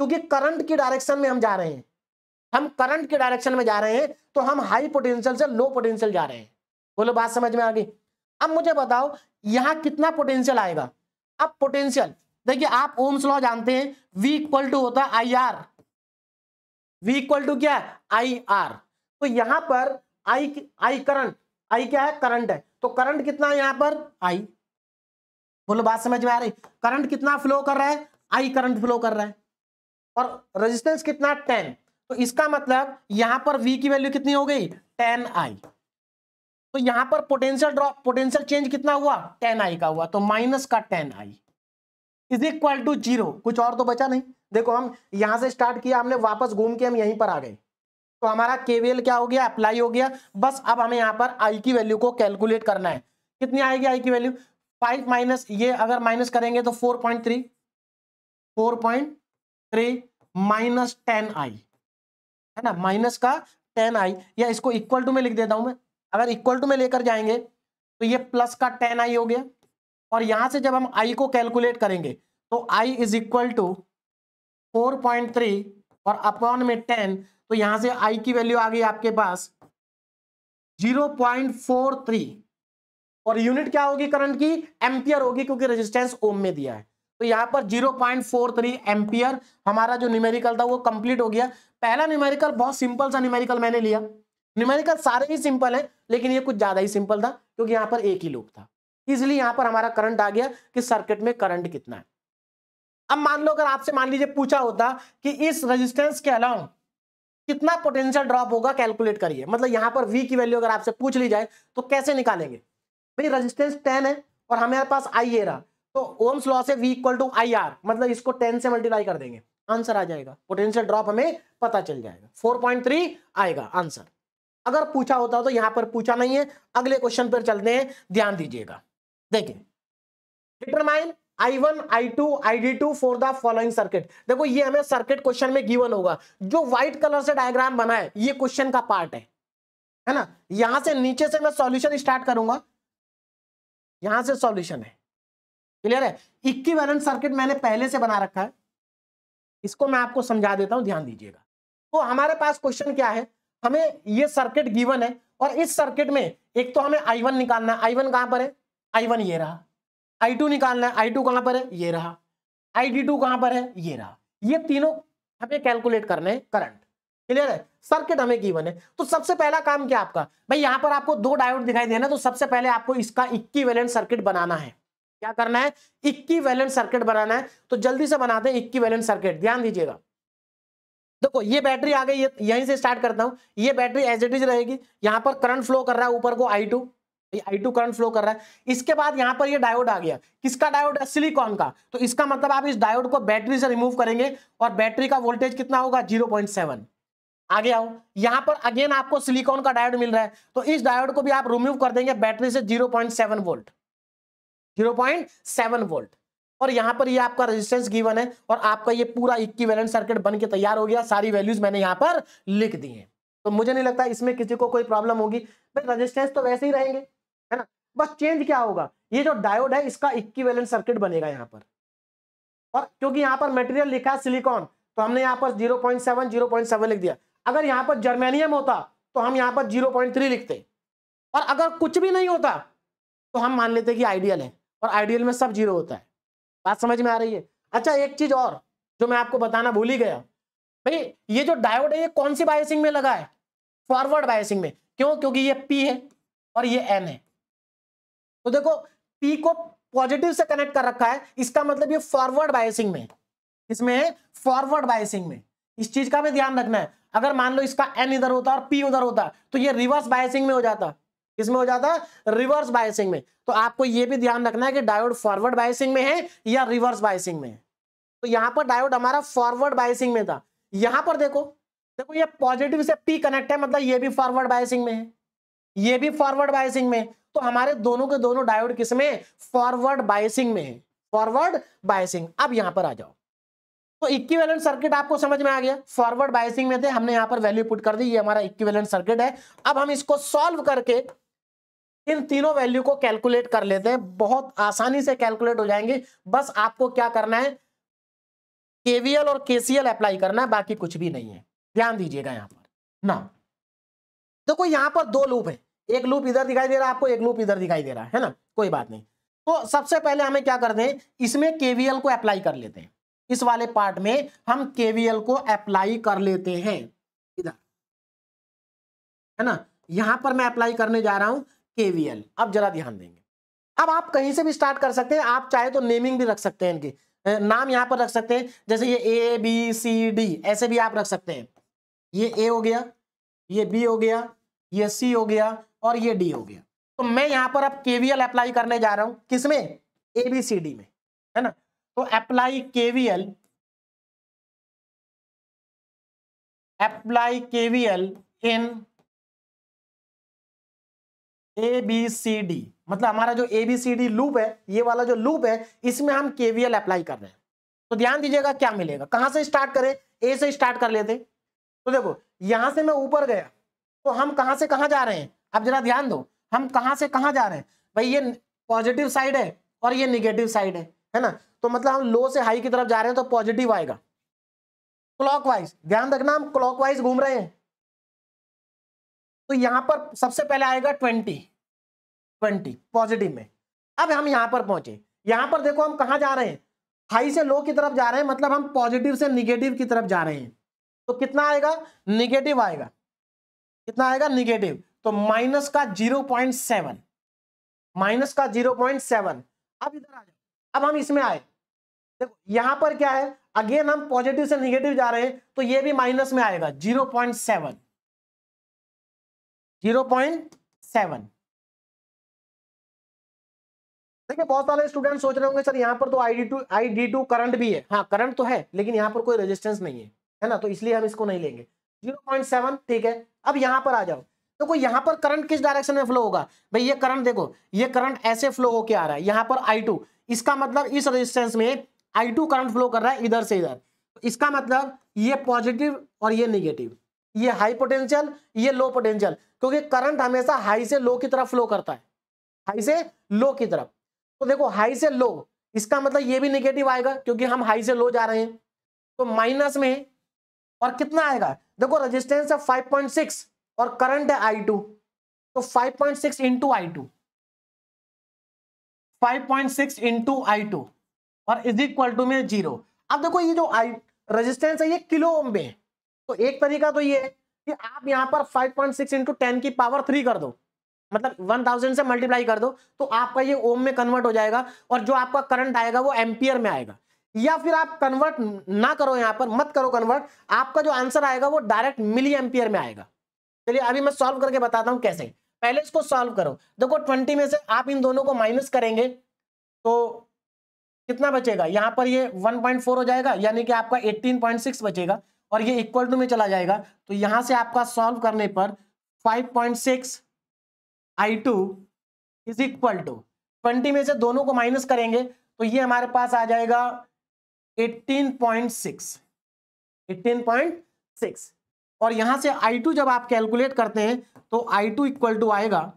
क्योंकि करंट की डायरेक्शन में हम जा रहे हैं, हम करंट के डायरेक्शन में जा रहे हैं, तो हम हाई पोटेंशियल से लो पोटेंशियल जा रहे हैं। बोलो बात समझ में आ गई। अब मुझे बताओ यहां कितना पोटेंशियल आएगा। अब पोटेंशियल देखिए, आप ओम्स लॉ जानते हैं, V इक्वल टू होता है IR। V इक्वल टू क्या है, IR। तो यहां पर I करंट, I क्या है, करंट है। तो करंट कितना है यहां पर, I। बोलो बात समझ में आ रही। करंट कितना फ्लो कर रहा है, I करंट फ्लो कर रहा है। और रेजिस्टेंस कितना 10। तो इसका मतलब यहां पर V की वैल्यू कितनी हो गई 10I। तो यहां पर पोटेंशियल ड्रॉप, पोटेंशियल चेंज कितना हुआ 10I का हुआ, तो माइनस का 10I इज इक्वल टू 0। कुछ और तो बचा नहीं। देखो हम यहां से स्टार्ट किया, हमने वापस घूम के हम यहीं पर आ गए, तो हमारा केवीएल क्या हो गया, अप्लाई हो गया। बस अब हमें यहां पर I की वैल्यू को कैलकुलेट करना है। कितनी आएगी I की वैल्यू, 5 माइनस ये अगर माइनस करेंगे तो 4.3 माइनस 10I है ना, माइनस का 10I, या इसको इक्वल टू में लिख देता हूं मैं। अगर इक्वल टू में लेकर जाएंगे तो ये प्लस का 10I हो गया। और यहां से जब हम I को कैलकुलेट करेंगे तो I इज इक्वल टू 4.3 और अपॉन में 10, तो यहां से I की वैल्यू आ गई आपके पास 0.43। और यूनिट क्या होगी करंट की, एम्पियर होगी, क्योंकि रेजिस्टेंस ओम में दिया है। तो यहां पर 0.43 एम्पियर हमारा जो न्यूमेरिकल था वो कंप्लीट हो गया। पहला न्यूमेरिकल बहुत सिंपल सा न्यूमेरिकल मैंने लिया। न्यूमेरिकल सारे ही सिंपल है, लेकिन ये कुछ ज्यादा ही सिंपल था क्योंकि यहां पर एक ही लूप था, इसलिए यहां पर हमारा करंट आ गया कि सर्किट में करंट कितना है। अब मान लो अगर आपसे मान लीजिए पूछा होता कि इस रेजिस्टेंस के अलावा कितना पोटेंशियल ड्रॉप होगा, कैलकुलेट करिए। मतलब यहां पर V की वैल्यू अगर आपसे पूछ ली जाए तो कैसे निकालेंगे। भाई रेजिस्टेंस 10 है और हमारे पास I ये रहा, तो ओम्स लॉ से V इक्वल टू IR, मतलब इसको 10 से मल्टीप्लाई कर देंगे, आंसर आ जाएगा। पोटेंशियल ड्रॉप हमें पता चल जाएगा, 4.3 आएगा आंसर। अगर पूछा होता तो यहां पर पूछा नहीं है। अगले क्वेश्चन पर चलते हैं, ध्यान दीजिएगा। देखिए, determine I1 I2 ID2 for the following circuit. देखो ये हमें सर्किट क्वेश्चन में गिवन होगा। जो व्हाइट कलर से डायग्राम बना है ये क्वेश्चन का पार्ट है ना। यहां से नीचे से मैं सॉल्यूशन स्टार्ट करूंगा, यहां से सॉल्यूशन है, क्लियर है। इक्विवेलेंट सर्किट मैंने पहले से बना रखा है, इसको मैं आपको समझा देता हूं, ध्यान दीजिएगा। तो हमारे पास क्वेश्चन क्या है, हमें ये सर्किट गिवन है और इस सर्किट में एक तो हमें I1 निकालना है। I1 कहां पर है, I1 ये रहा। I2 निकालना है, I2 कहां पर है, ये रहा। ID2 कहां पर है, ये रहा। ये तीनों हमें कैलकुलेट करने हैं करंट, क्लियर है। सर्किट हमें गिवन है, तो सबसे पहला काम क्या आपका, भाई यहां पर आपको 2 डायोड दिखाई देना, तो सबसे पहले आपको इसका इक्विवेलेंट सर्किट बनाना है। क्या करना है, इक्विवेलेंट सर्किट बनाना है। तो जल्दी से बनाते हैं इक्विवेलेंट सर्किट, ध्यान दीजिएगा। देखो ये बैटरी आ गई, ये यहीं से स्टार्ट करता हूं, ये बैटरी एज इट इज रहेगी, यहां पर करंट फ्लो कर रहा है ऊपर को I2, I2 करंट फ्लो कर रहा है। इसके बाद यहां पर ये डायोड आ गया, किसका डायोड है? सिलिकॉन का। तो इसका मतलब आप इस डायोड को बैटरी से रिमूव करेंगे और बैटरी का वोल्टेज कितना होगा? 0.7। आगे आओ, यहां पर अगेन आपको सिलिकॉन का डायोड मिल रहा है, तो इस डायोड को भी आप रिमूव कर देंगे बैटरी से 0.7 वोल्ट, 0.7 वोल्ट। और यहां पर ये आपका रेजिस्टेंस गिवन है और आपका ये पूरा इक्विवेलेंट सर्किट बन के तैयार हो गया। सारी वैल्यूज मैंने यहां पर लिख दी हैं, तो मुझे नहीं लगता इसमें किसी को कोई प्रॉब्लम होगी। बट रेजिस्टेंस तो वैसे ही रहेंगे, है ना, बस चेंज क्या होगा, ये जो डायोड है इसका इक्विवेलेंट सर्किट बनेगा यहां पर। और क्योंकि यहां पर मटेरियल लिखा है सिलिकॉन, तो हमने यहां पर 0.7 लिख दिया। अगर यहां पर जर्मेनियम होता तो हम यहां पर 0.3 लिखते, और अगर कुछ भी नहीं होता तो हम मान लेते कि आइडियल है, और आइडियल में सब 0 होता है। बात समझ में आ रही है? अच्छा, एक चीज और जो मैं आपको बताना भूल ही गया, भाई ये जो डायोड है ये कौन सी बायसिंग में लगा है? फॉरवर्ड बायसिंग में। क्यों? क्योंकि ये P है और ये N है। तो देखो P को पॉजिटिव से कनेक्ट कर रखा है, इसका मतलब ये फॉरवर्ड बायसिंग में, इसमें है फॉरवर्ड बायसिंग में। इस चीज का भी ध्यान रखना है। अगर मान लो इसका N इधर होता और P उधर होता तो ये रिवर्स बायसिंग में हो जाता। किसमें हो जाता? रिवर्स बायसिंग में। तो आपको ये भी ध्यान रखना है कि डायोड फॉरवर्ड बायसिंग में है या रिवर्स बायसिंग में है। तो यहां पर डायोड हमारा फॉरवर्ड बायसिंग में था। यहां पर देखो, देखो ये पॉजिटिव से P कनेक्ट है, मतलब ये भी फॉरवर्ड बायसिंग में है, ये भी फॉरवर्ड बायसिंग में। तो हमारे दोनों के दोनों डायोड किसमें? फॉरवर्ड बायसिंग में है, फॉरवर्ड बायसिंग। अब यहां पर आ जाओ, तो इक्विवेलेंट सर्किट आपको समझ में आ गया। फॉरवर्ड बायसिंग में थे, हमने यहां पर वैल्यू पुट कर दी, ये हमारा इक्विवेलेंट सर्किट है। अब हम इसको सॉल्व करके इन तीनों वैल्यू को कैलकुलेट कर लेते हैं, बहुत आसानी से कैलकुलेट हो जाएंगे। बस आपको क्या करना है? केवीएल और केसीएल अप्लाई करना है, बाकी कुछ भी नहीं है। ध्यान दीजिएगा यहां पर ना, देखो यहां पर दो लूप है, एक लूप इधर दिखाई दे रहा है आपको, एक लूप इधर दिखाई दे रहा है ना, कोई बात नहीं। तो सबसे पहले हमें क्या करते हैं, इसमें केवीएल को अप्लाई कर लेते हैं। इस वाले पार्ट में हम केवीएल को अप्लाई कर लेते हैं, इधर है ना, यहां पर मैं अप्लाई करने जा रहा हूं केवीएल। अब जरा ध्यान देंगे, अब आप कहीं से भी स्टार्ट कर सकते हैं, आप चाहे तो नेमिंग भी रख सकते हैं, इनकी नाम यहां पर रख सकते हैं, जैसे ये ABCD ऐसे भी आप रख सकते हैं। ये A हो गया, ये B हो गया, ये C हो गया और ये D हो गया। तो मैं यहां पर अब केवीएल अप्लाई करने जा रहा हूं, किसमें? ABCD में, है ना। तो अप्लाई केवीएल, अप्लाई केवीएल इन ABCD, मतलब हमारा जो ABCD लूप है, ये वाला जो लूप है, इसमें हम केवीएल अप्लाई कर रहे हैं। तो ध्यान दीजिएगा क्या मिलेगा। कहां से स्टार्ट करें? A से स्टार्ट कर लेते। तो देखो यहां से मैं ऊपर गया, तो हम कहां से कहां जा रहे हैं? अब जरा ध्यान दो, हम कहां से कहां जा रहे हैं? भाई ये पॉजिटिव साइड है और ये निगेटिव साइड है ना। तो मतलब हम लो से हाई की तरफ जा रहे हैं, तो पॉजिटिव आएगा क्लॉकवाइज। ध्यान रखना, हम क्लॉकवाइज घूम रहे हैं। तो यहां पर सबसे पहले आएगा 20 पॉजिटिव में। अब हम यहां पर पहुंचे, यहां पर देखो हम कहां जा रहे हैं? हाई से लो की तरफ जा रहे हैं, मतलब हम पॉजिटिव से निगेटिव की तरफ जा रहे हैं। तो कितना आएगा? निगेटिव आएगा। कितना आएगा? निगेटिव। तो माइनस का 0.7, माइनस का 0.7। अब इधर आ जाओ, अब हम इसमें आए, देखो यहां पर क्या है, अगेन हम पॉजिटिव से निगेटिव जा रहे हैं, तो ये भी माइनस में आएगा 0.7, 0.7। देखिए बहुत सारे स्टूडेंट सोच रहे होंगे सर यहाँ पर तो ID2 करंट भी है। हाँ करंट तो है, लेकिन यहाँ पर कोई रेजिस्टेंस नहीं है ना, तो इसलिए हम इसको नहीं लेंगे। 0.7 ठीक है। अब यहाँ पर आ जाओ, देखो यहाँ पर करंट किस डायरेक्शन में फ्लो होगा? भाई ये करंट देखो, ये करंट ऐसे फ्लो होके आ रहा है, यहाँ पर I2, इसका मतलब इस रेजिस्टेंस में I2 करंट फ्लो कर रहा है इधर से इधर। इसका मतलब ये पॉजिटिव और ये निगेटिव, ये हाई पोटेंशियल, ये लो पोटेंशियल, क्योंकि करंट हमेशा हाई से लो की तरफ फ्लो करता है, हाई से लो की तरफ। तो देखो हाई से लो, इसका मतलब ये भी नेगेटिव आएगा क्योंकि हम हाई से लो जा रहे हैं, तो माइनस में। और कितना आएगा? देखो रेजिस्टेंस है 5.6 और करंट है I2, तो 5.6 इंटू I2, 5.6 इंटू I2 और इज इक्वल टू में 0। अब देखो ये जो रेजिस्टेंस है ये किलो ओम में है, तो एक तरीका तो ये है कि आप यहां पर 5.6 इंटू 10 की पावर 3 कर दो, मतलब 1000 से मल्टीप्लाई कर दो, तो आपका ये ओम में कन्वर्ट हो जाएगा और जो आपका करंट आएगा वो एम्पियर में आएगा। या फिर आप कन्वर्ट ना करो, यहां पर मत करो कन्वर्ट, आपका जो आंसर आएगा वो डायरेक्ट मिली एम्पियर में आएगा। चलिए अभी मैं सॉल्व करके बताता हूं कैसे। पहले इसको सॉल्व करो। देखो 20 में से आप इन दोनों को माइनस करेंगे तो कितना बचेगा, यहां पर ये 1.4 हो जाएगा, यानी कि आपका 18.6 बचेगा, और ये इक्वल टू में चला जाएगा। तो यहां से आपका सॉल्व करने पर 5.6 I2 इज इक्वल टू 20 में से दोनों को माइनस करेंगे तो ये हमारे पास आ जाएगा 18.6 और यहां से I2 जब आप कैलकुलेट करते हैं तो I2 इक्वल टू आएगा,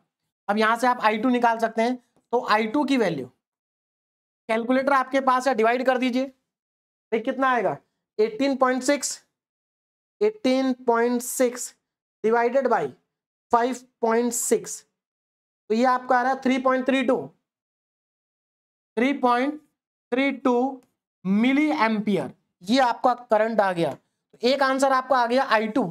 अब यहां से आप I2 निकाल सकते हैं, तो I2 की वैल्यू, कैलकुलेटर आपके पास है, डिवाइड कर दीजिए, तो कितना आएगा 18.6 डिवाइडेड बाई 5.6, तो ये आपका आ रहा है 3.32 मिली एम्पियर, ये आपका करंट आ गया। तो एक आंसर आपका आ गया I2,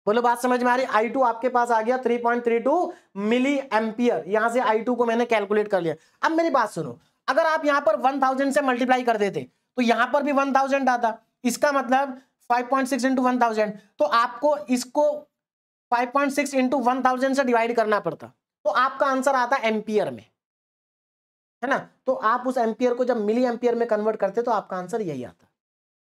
बोलो बात समझ में आ रही, I2 आपके पास आ गया 3.32 मिली एम्पियर, यहां से I2 को मैंने कैलकुलेट कर लिया। अब मेरी बात सुनो, अगर आप यहां पर 1000 से मल्टीप्लाई कर देते तो यहां पर भी 1000 आता, इसका मतलब 5.6 इंटू 1000, तो आपको इसको 5.6 इंटू 1000 से डिवाइड करना पड़ता, तो आपका आंसर आता एम्पियर में, है ना। तो आप उस एम्पियर को जब मिली एम्पियर में कन्वर्ट करते तो आपका आंसर यही आता।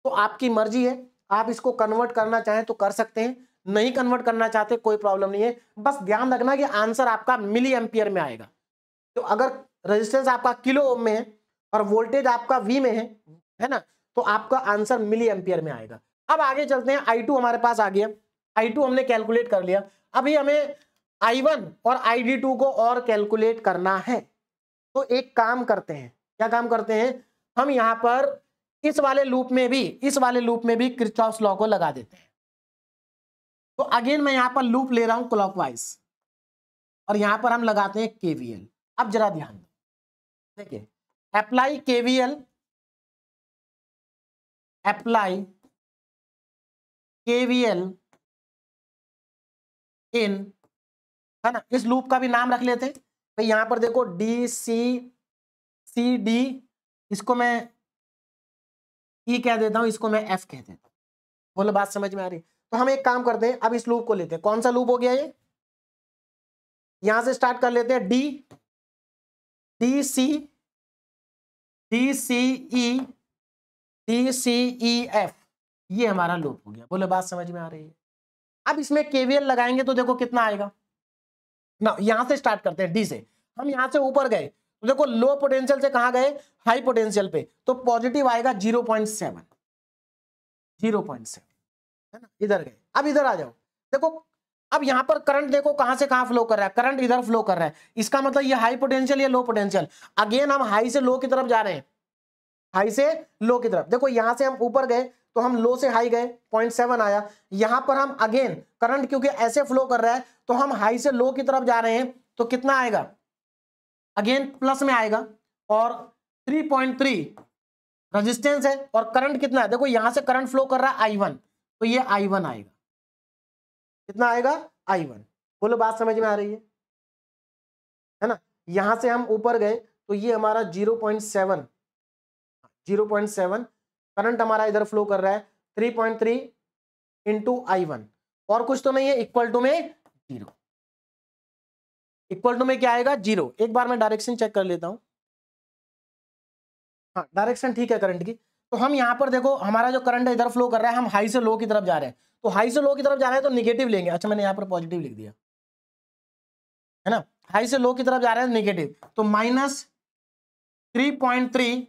तो आपकी मर्जी है, आप इसको कन्वर्ट करना चाहें तो कर सकते हैं, नहीं कन्वर्ट करना चाहते कोई प्रॉब्लम नहीं है, बस ध्यान रखना कि आंसर आपका मिली एम्पियर में आएगा। तो अगर रेजिस्टेंस आपका किलो ओम में है और वोल्टेज आपका V में है ना, तो आपका आंसर मिली एम्पियर में आएगा। अब आगे चलते हैं, I2 हमारे पास आ गया, I2 हमने कैलकुलेट कर लिया, अभी हमें I1 और ID2 को और कैलकुलेट करना है। तो एक काम करते हैं, क्या काम करते हैं, हम यहां पर इस वाले लूप में भी किरचॉफ्स लॉ को लगा देते हैं। तो अगेन मैं यहां पर लूप ले रहा हूं क्लॉकवाइज, और यहां पर हम लगाते हैं KVL। अब जरा ध्यान दो, देखिए अप्लाई KVL इन, है ना, इस लूप का भी नाम रख लेते हैं भाई, यहां पर देखो DCCD, इसको मैं E कह देता हूं, इसको मैं F कह देता हूं, बोलो बात समझ में आ रही। तो हम एक काम करते हैं, अब इस लूप को लेते हैं, कौन सा लूप हो गया ये, यहां से स्टार्ट कर लेते हैं, DCEF, ये हमारा लूप हो गया, बोलो बात समझ में आ रही है। अब इसमें KVL लगाएंगे तो देखो कितना आएगा ना, यहां से स्टार्ट करते हैं D से, हम यहां से ऊपर गए तो देखो लो पोटेंशियल से कहां गए, हाई पोटेंशियल पे, तो पॉजिटिव आएगा 0.7, है ना, इधर गए। अब इधर आ जाओ, देखो अब यहां पर करंट देखो कहां से कहां फ्लो कर रहा है, करंट इधर फ्लो कर रहा है, इसका मतलब ये हाई पोटेंशियल, ये लो पोटेंशियल, अगेन हम हाई से लो की तरफ जा रहे हैं, हाई से लो की तरफ। देखो यहां से हम ऊपर गए तो हम लो से हाई गए, 0.7 आया, यहां पर हम अगेन करंट क्योंकि ऐसे फ्लो कर रहा है तो हम हाई से लो की तरफ जा रहे हैं, तो कितना आएगा, अगेन प्लस में आएगा, और 3.3 रेजिस्टेंस है, और करंट कितना है, देखो यहां से करंट फ्लो कर रहा है I1, तो ये I1 आएगा, कितना आएगा I1, बोलो बात समझ में आ रही है ना। यहां से हम ऊपर गए तो ये हमारा 0.7 करंट हमारा इधर फ्लो कर रहा है, 3.3 इंटू I1, और कुछ तो नहीं है, इक्वल टू में 0, इक्वल टू में क्या आएगा 0। एक बार मैं डायरेक्शन चेक कर लेता हूं, हाँ डायरेक्शन ठीक है करंट की। तो हम यहां पर देखो हमारा जो करंट इधर फ्लो कर रहा है, हम हाई से लो की तरफ जा रहे हैं, तो हाई से लो की तरफ जा रहे हैं तो निगेटिव लेंगे, अच्छा मैंने यहां पर पॉजिटिव लिख दिया, है ना, हाई से लो की तरफ जा रहे हैं नेगेटिव, तो -3.3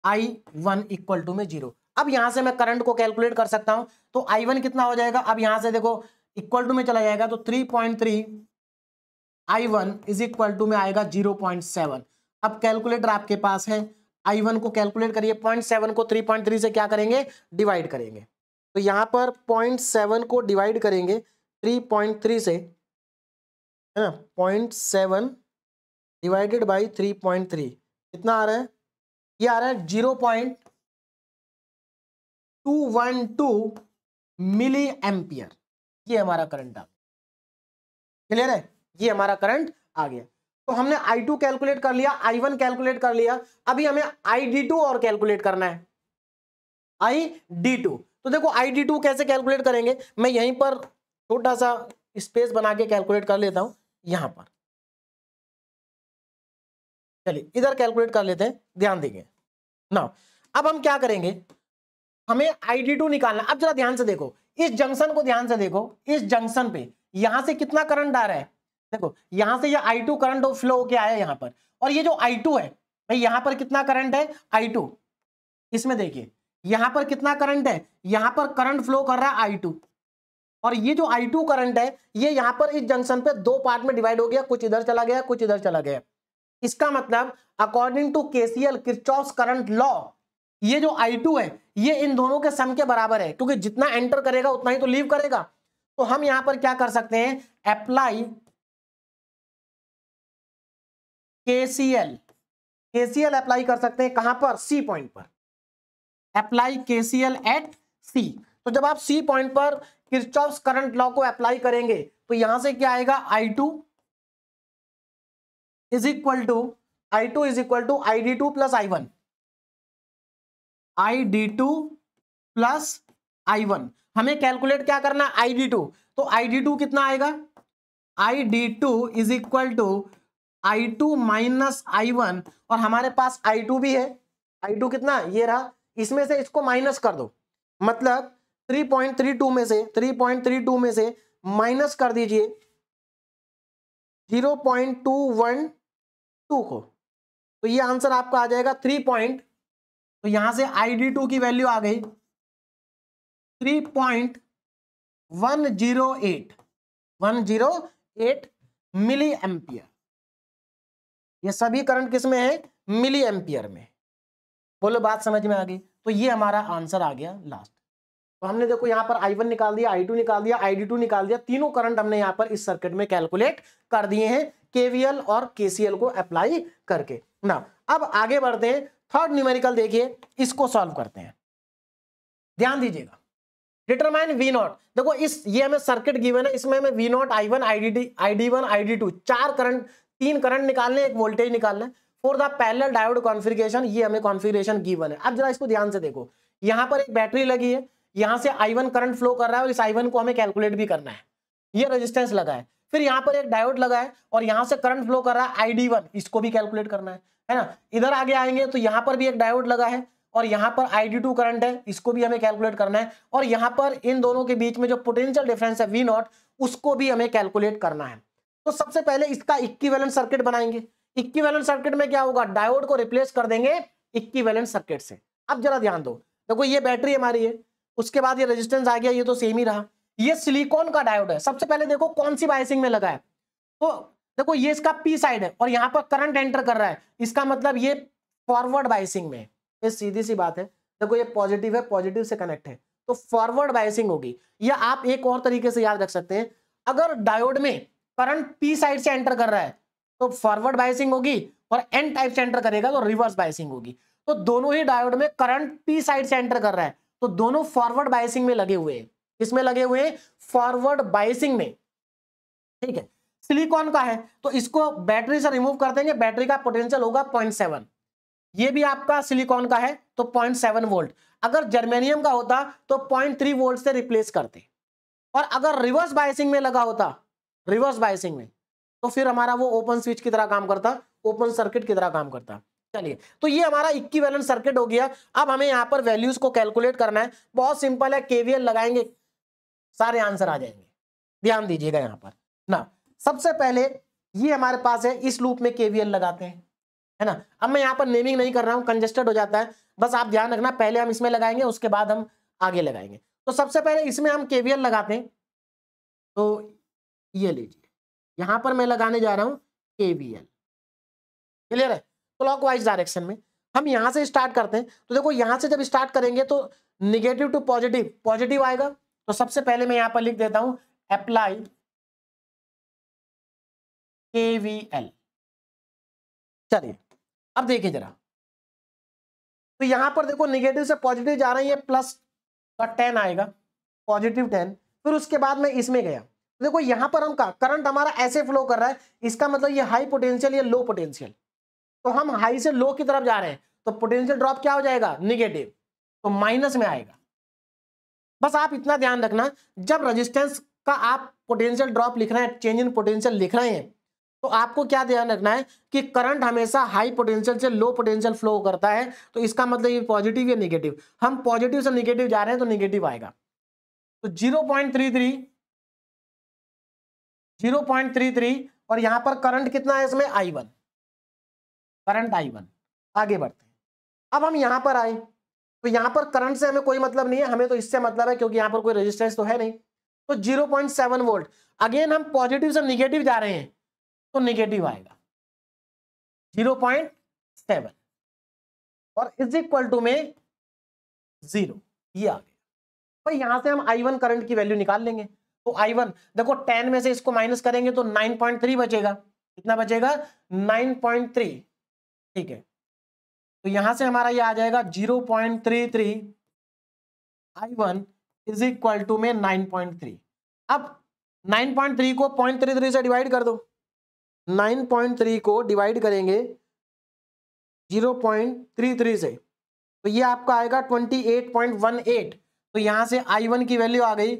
I1 इक्वल टू में 0। अब यहां से मैं करंट को कैलकुलेट कर सकता हूं, तो I1 कितना हो जाएगा, अब यहां से देखो इक्वल टू में चला जाएगा, तो 3.3 I1 इज इक्वल टू में आएगा 0.7। अब कैलकुलेटर आपके पास है, I1 को कैलकुलेट करिए, 0.7 को 3.3 से क्या करेंगे, डिवाइड करेंगे, तो यहां पर 0.7 को डिवाइड करेंगे 3.3 से, है ना, 0.7 डिवाइडेड बाई 3.3 कितना आ रहा है, ये आ रहा है 0.212 मिली एम्पियर, ये हमारा करंट आ गया, क्लियर है, ये हमारा करंट आ गया। तो हमने I2 कैलकुलेट कर लिया, I1 कैलकुलेट कर लिया, अभी हमें ID2 और कैलकुलेट करना है, ID2। तो देखो ID2 कैसे कैलकुलेट करेंगे, मैं यहीं पर छोटा सा स्पेस बना के कैलकुलेट कर लेता हूं, यहां पर चलिए इधर कैलकुलेट कर लेते हैं, ध्यान देंगे ना। अब हम क्या करेंगे, हमें ID2 निकालना। अब जरा ध्यान से देखो, इस जंक्शन को ध्यान से देखो, इस जंक्शन पे यहां से कितना करंट आ रहा है, देखो यहां से ये I2 करंट फ्लो होके आया यहां पर, और ये जो I2 है भाई, यहां पर कितना करंट है I2, इसमें देखिए यहां पर कितना करंट है, यहां पर करंट फ्लो कर रहा है I2, और ये जो I2 करंट है ये यहां पर इस जंक्शन पे दो पार्ट में डिवाइड हो गया, कुछ इधर चला गया, कुछ इधर चला गया। इसका मतलब according to KCL Kirchhoff's current law, ये जो I2 है ये इन दोनों के सम के बराबर है, क्योंकि जितना एंटर करेगा उतना ही तो लीव करेगा। तो हम यहां पर क्या कर सकते हैं, अप्लाई केसीएल अप्लाई कर सकते हैं, कहां पर, सी पॉइंट पर, अप्लाई केसीएल एट सी। तो जब आप सी पॉइंट पर किरचॉफ्स करंट लॉ को अप्लाई करेंगे तो यहां से क्या आएगा, I2 is equal to ID2 plus I1, ID2 plus I1। हमें कैलकुलेट क्या करना, ID2, तो ID2 कितना आएगा, ID2 is equal to I2 minus I1, और हमारे पास I2 भी है, I2 कितना, ये रहा, इसमें से इसको माइनस कर दो, मतलब 3.32 में से माइनस कर दीजिए 0.212 को, तो ये आंसर आपका आ जाएगा 3 तो यहां से ID2 की वैल्यू आ गई 3.108 मिली एम्पियर। ये सभी करंट किस में है, मिली एम्पियर में। बोलो बात समझ में आ गई। तो ये हमारा आंसर आ गया लास्ट। तो हमने देखो यहाँ पर I1 निकाल दिया, I2 निकाल दिया, ID2 निकाल दिया, तीनों करंट हमने यहाँ पर इस सर्किट में कैलकुलेट कर दिए हैं KVL और KCL को अप्लाई करके ना। अब आगे बढ़ते हैं, थर्ड न्यूमेरिकल देखिए, इसको सॉल्व करते हैं, ध्यान दीजिएगा। डिटरमाइन V0, देखो इस ये हमें सर्किट गिवन है, इसमें हमें V0, I1, ID1, ID2 चार करंट, तीन करंट निकालने, एक वोल्टेज निकालना है for the parallel diode configuration. ये हमें कॉन्फ़िगरेशन गिवन है। अब जरा इसको ध्यान से देखो, यहां पर एक बैटरी लगी है, यहां से I1 करंट फ्लो कर रहा है और इस I1 को हमें कैलकुलेट भी करना है। ये रेजिस्टेंस लगा है, फिर यहां पर एक डायोड लगा है और यहां से करंट फ्लो कर रहा है ID1, इसको भी कैलकुलेट करना है ना। इधर आगे आएंगे तो यहां पर भी एक डायोड लगा है और यहां पर ID2 करंट है, इसको भी हमें कैलकुलेट करना है, और यहां पर इन दोनों के बीच में जो पोटेंशियल डिफरेंस है V0, उसको भी हमें कैलकुलेट करना है। तो सबसे पहले इसका इक्विवेलेंट सर्किट बनाएंगे। इक्विवेलेंट सर्किट में क्या होगा, डायोड को रिप्लेस कर देंगे इक्विवेलेंट सर्किट से। अब जरा ध्यान दो, देखो ये बैटरी हमारी है, उसके बाद ये रेजिस्टेंस आ गया, ये तो सेम ही रहा। ये सिलिकॉन का डायोड है। सबसे पहले देखो कौन सी बायसिंग में लगा है, तो देखो ये इसका पी साइड है और यहां पर करंट एंटर कर रहा है, इसका मतलब ये फॉरवर्ड बायसिंग में। ये सीधी सी बात है, देखो ये पॉजिटिव है, पॉजिटिव से कनेक्ट है, तो फॉरवर्ड बायसिंग होगी। या आप एक और तरीके से याद रख सकते हैं, अगर डायोड में करंट पी साइड से एंटर कर रहा है तो फॉरवर्ड बायसिंग होगी, और एन टाइप से एंटर करेगा तो रिवर्स बायसिंग होगी। तो दोनों ही डायोड में करंट पी साइड से एंटर कर रहा है, तो दोनों फॉरवर्ड बायसिंग में लगे हुए हैं। किसमें लगे हुए हैं, फॉरवर्ड बायसिंग में, ठीक है। सिलिकॉन का है तो इसको बैटरी से रिमूव कर देंगे, बैटरी का पोटेंशियल होगा 0.7। ये भी आपका सिलिकॉन का है तो 0.7 वोल्ट। अगर जर्मेनियम का होता तो 0.3 वोल्ट से रिप्लेस करते, और अगर रिवर्स बायसिंग में लगा होता, रिवर्स बायसिंग में, तो फिर हमारा वो ओपन स्विच की तरह काम करता, ओपन सर्किट की तरह काम करता। चलिए, तो ये हमारा इक्विवेलेंट सर्किट हो गया। अब हमें यहाँ पर वैल्यूज को कैलकुलेट करना है, बहुत सिंपल है, केवीएल लगाएंगे सारे आंसर आ जाएंगे। ध्यान दीजिएगा यहाँ पर ना, सबसे पहले ये हमारे पास है, इस लूप में केवीएल लगाते हैं, है ना। अब मैं यहाँ पर नेमिंग नहीं कर रहा हूँ, कंजेस्टेड हो जाता है, बस आप ध्यान रखना, पहले हम इसमें लगाएंगे उसके बाद हम आगे लगाएंगे। तो सबसे पहले इसमें हम केवीएल लगाते हैं, तो ये लीजिए यहां पर मैं लगाने जा रहा हूं केवीएल, क्लियर है। क्लॉकवाइज डायरेक्शन में हम यहां से स्टार्ट करते हैं, तो देखो यहां से जब स्टार्ट करेंगे तो निगेटिव टू पॉजिटिव, पॉजिटिव आएगा। तो सबसे पहले मैं यहां पर लिख देता हूं अप्लाई केवीएल। चलिए अब देखिए जरा, तो यहां पर देखो निगेटिव से पॉजिटिव जा रहे हैं, ये प्लस का 10 आएगा, पॉजिटिव 10। फिर उसके बाद मैं इसमें गया, देखो यहां पर हम का करंट हमारा ऐसे फ्लो कर रहा है, इसका मतलब ये हाई पोटेंशियल, ये लो पोटेंशियल, तो हम हाई से लो की तरफ जा रहे हैं, तो पोटेंशियल ड्रॉप क्या हो जाएगा, निगेटिव, तो माइनस में आएगा। बस आप इतना ध्यान रखना, जब रेजिस्टेंस का आप पोटेंशियल ड्रॉप लिख रहे हैं, चेंज इन पोटेंशियल लिख रहे हैं, तो आपको क्या ध्यान रखना है कि करंट हमेशा हाई पोटेंशियल से लो पोटेंशियल फ्लो करता है, तो इसका मतलब ये पॉजिटिव या नेगेटिव, हम पॉजिटिव से नेगेटिव जा रहे हैं तो नेगेटिव आएगा। तो 0.33 और यहां पर करंट कितना है इसमें, I1, करंट I1। आगे बढ़ते हैं, अब हम यहां पर आए, तो यहां पर करंट से हमें कोई मतलब नहीं है, हमें तो इससे मतलब है क्योंकि यहां पर कोई रेजिस्टेंस तो है नहीं, तो 0.7 वोल्ट। अगेन हम पॉजिटिव से निगेटिव जा रहे हैं तो निगेटिव आएगा 0.7 और इज इक्वल टू में 0, ये आ गया। भाई यहां से हम I1 करंट की वैल्यू निकाल लेंगे, तो I1 देखो 10 में से इसको माइनस करेंगे तो 9.3 बचेगा, कितना बचेगा, 9.3, ठीक है। तो यहां से हमारा ये आ जाएगा 0.33 I1 इज इक्वल टू में 9.3। अब 9.3 को 0.33 से डिवाइड कर दो, 9.3 को डिवाइड करेंगे 0.33 से, तो ये आपका आएगा 28.18। तो यहां से I1 की वैल्यू आ गई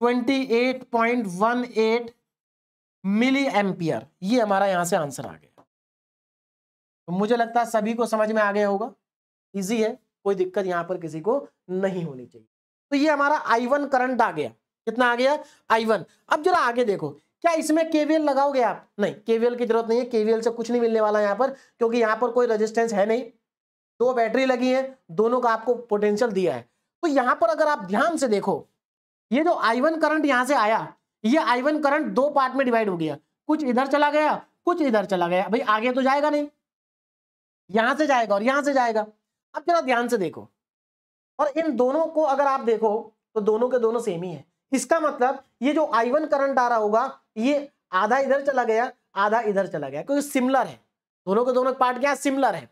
28.18 मिली एम्पियर, ये हमारा यहां से आंसर आ गया। तो मुझे लगता है सभी को समझ में आ गया होगा, इजी है, कोई दिक्कत यहां पर किसी को नहीं होनी चाहिए। तो ये हमारा I1 करंट आ गया, कितना आ गया, I1। अब जरा आगे देखो, क्या इसमें केवीएल लगाओगे आप, नहीं, केवीएल की जरूरत नहीं है, केवीएल से कुछ नहीं मिलने वाला यहां पर, क्योंकि यहां पर कोई रेजिस्टेंस है नहीं, दो बैटरी लगी है, दोनों का आपको पोटेंशियल दिया है। तो यहां पर अगर आप ध्यान से देखो, ये जो I1 करंट यहां से आया, ये I1 करंट दो पार्ट में डिवाइड हो गया, कुछ इधर चला गया, कुछ इधर चला गया। भाई आगे तो जाएगा नहीं, यहां से जाएगा और यहां से जाएगा। अब जरा ध्यान से देखो, और इन दोनों को अगर आप देखो तो दोनों के दोनों सेम ही है, इसका मतलब ये जो I1 करंट आ रहा होगा, ये आधा इधर चला गया, आधा इधर चला गया, क्योंकि सिमिलर है, दोनों के दोनों पार्ट क्या सिमिलर है,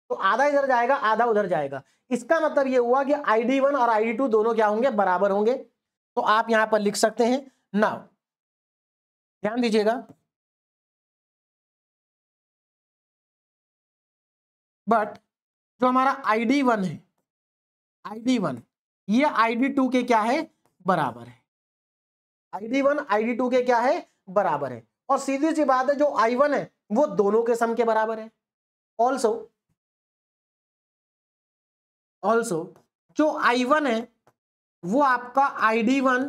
तो आधा इधर जाएगा, आधा उधर जाएगा। इसका मतलब ये हुआ कि ID1 और ID2 दोनों क्या होंगे, बराबर होंगे। तो आप यहां पर लिख सकते हैं, नाउ ध्यान दीजिएगा, बट जो हमारा ID1 है, ID1 ये ID2 के क्या है, बराबर है, ID1 ID2 के क्या है, बराबर है। और सीधी सी बात है, जो I1 है वो दोनों के सम के बराबर है। ऑल्सो जो I1 है वो आपका ID1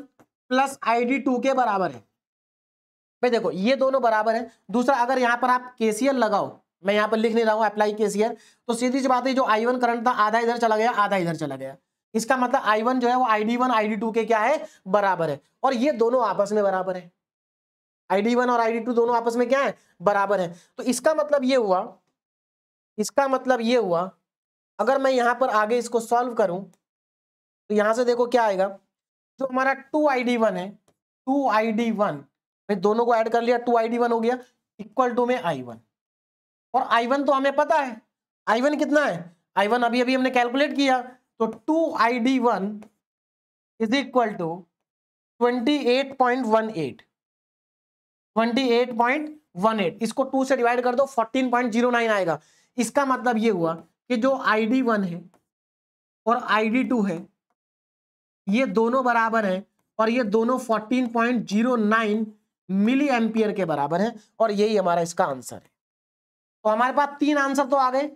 प्लस ID2 के बराबर है। भाई देखो ये दोनों बराबर है। दूसरा, अगर यहां पर आप केसीएल लगाओ, मैं यहां पर लिख नहीं रहा हूं अप्लाई केसीएल, तो सीधी सी बात है, जो I1 करंट था आधा इधर चला गया, आधा इधर चला गया, इसका मतलब I1 जो है वो ID1 ID2 के क्या है, बराबर है। और ये दोनों आपस में बराबर है, ID1 और ID2 दोनों आपस में क्या है, बराबर है। तो इसका मतलब ये हुआ, अगर मैं यहां पर आगे इसको सॉल्व करूं, तो यहां से देखो क्या आएगा, जो हमारा 2ID1 है, 2ID1 में दोनों को ऐड कर लिया, 2ID1 हो गया इक्वल टू में I1। और I1 तो हमें पता है, I1 कितना है, I1 अभी अभी हमने कैलकुलेट किया, तो 2ID1 इज इक्वल टू 28.18, इसको 2 से डिवाइड कर दो, 14.09 आएगा। इसका मतलब ये हुआ कि जो ID1 है और ID2 है, ये दोनों बराबर है, और ये दोनों 14.09 मिली एम्पियर के बराबर है, और यही हमारा इसका आंसर है। तो हमारे पास तीन आंसर तो आ गए,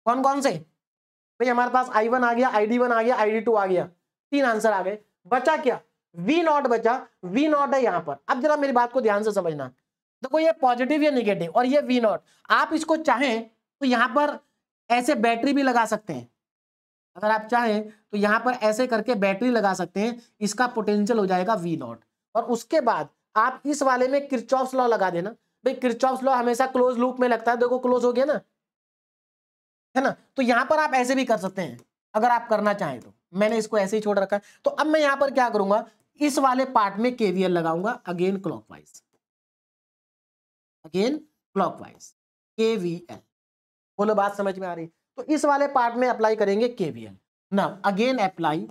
कौन कौन से, भाई हमारे पास I1 आ गया, ID1 आ गया, ID2 आ गया, तीन आंसर आ गए। बचा क्या, V0 बचा, V0 है यहां पर। अब जरा मेरी बात को ध्यान से समझना, देखो ये पॉजिटिव या निगेटिव, और ये V0, आप इसको चाहें तो यहां पर ऐसे बैटरी भी लगा सकते हैं, अगर आप चाहें तो यहां पर ऐसे करके बैटरी लगा सकते हैं, इसका पोटेंशियल हो जाएगा V0। और उसके बाद आप इस वाले में किरचॉफ्स लॉ लगा देना। भाई किरचॉफ्स लॉ हमेशा क्लोज लूप में लगता है, देखो क्लोज हो गया ना, है ना। तो यहां पर आप ऐसे भी कर सकते हैं अगर आप करना चाहें तो, मैंने इसको ऐसे ही छोड़ रखा है। तो अब मैं यहां पर क्या करूंगा, इस वाले पार्ट में केवीएल लगाऊंगा, अगेन क्लॉकवाइज केवीएल। बोलो बात समझ में आ रही, तो इस वाले पार्ट में अप्लाई करेंगे KVL. Now again apply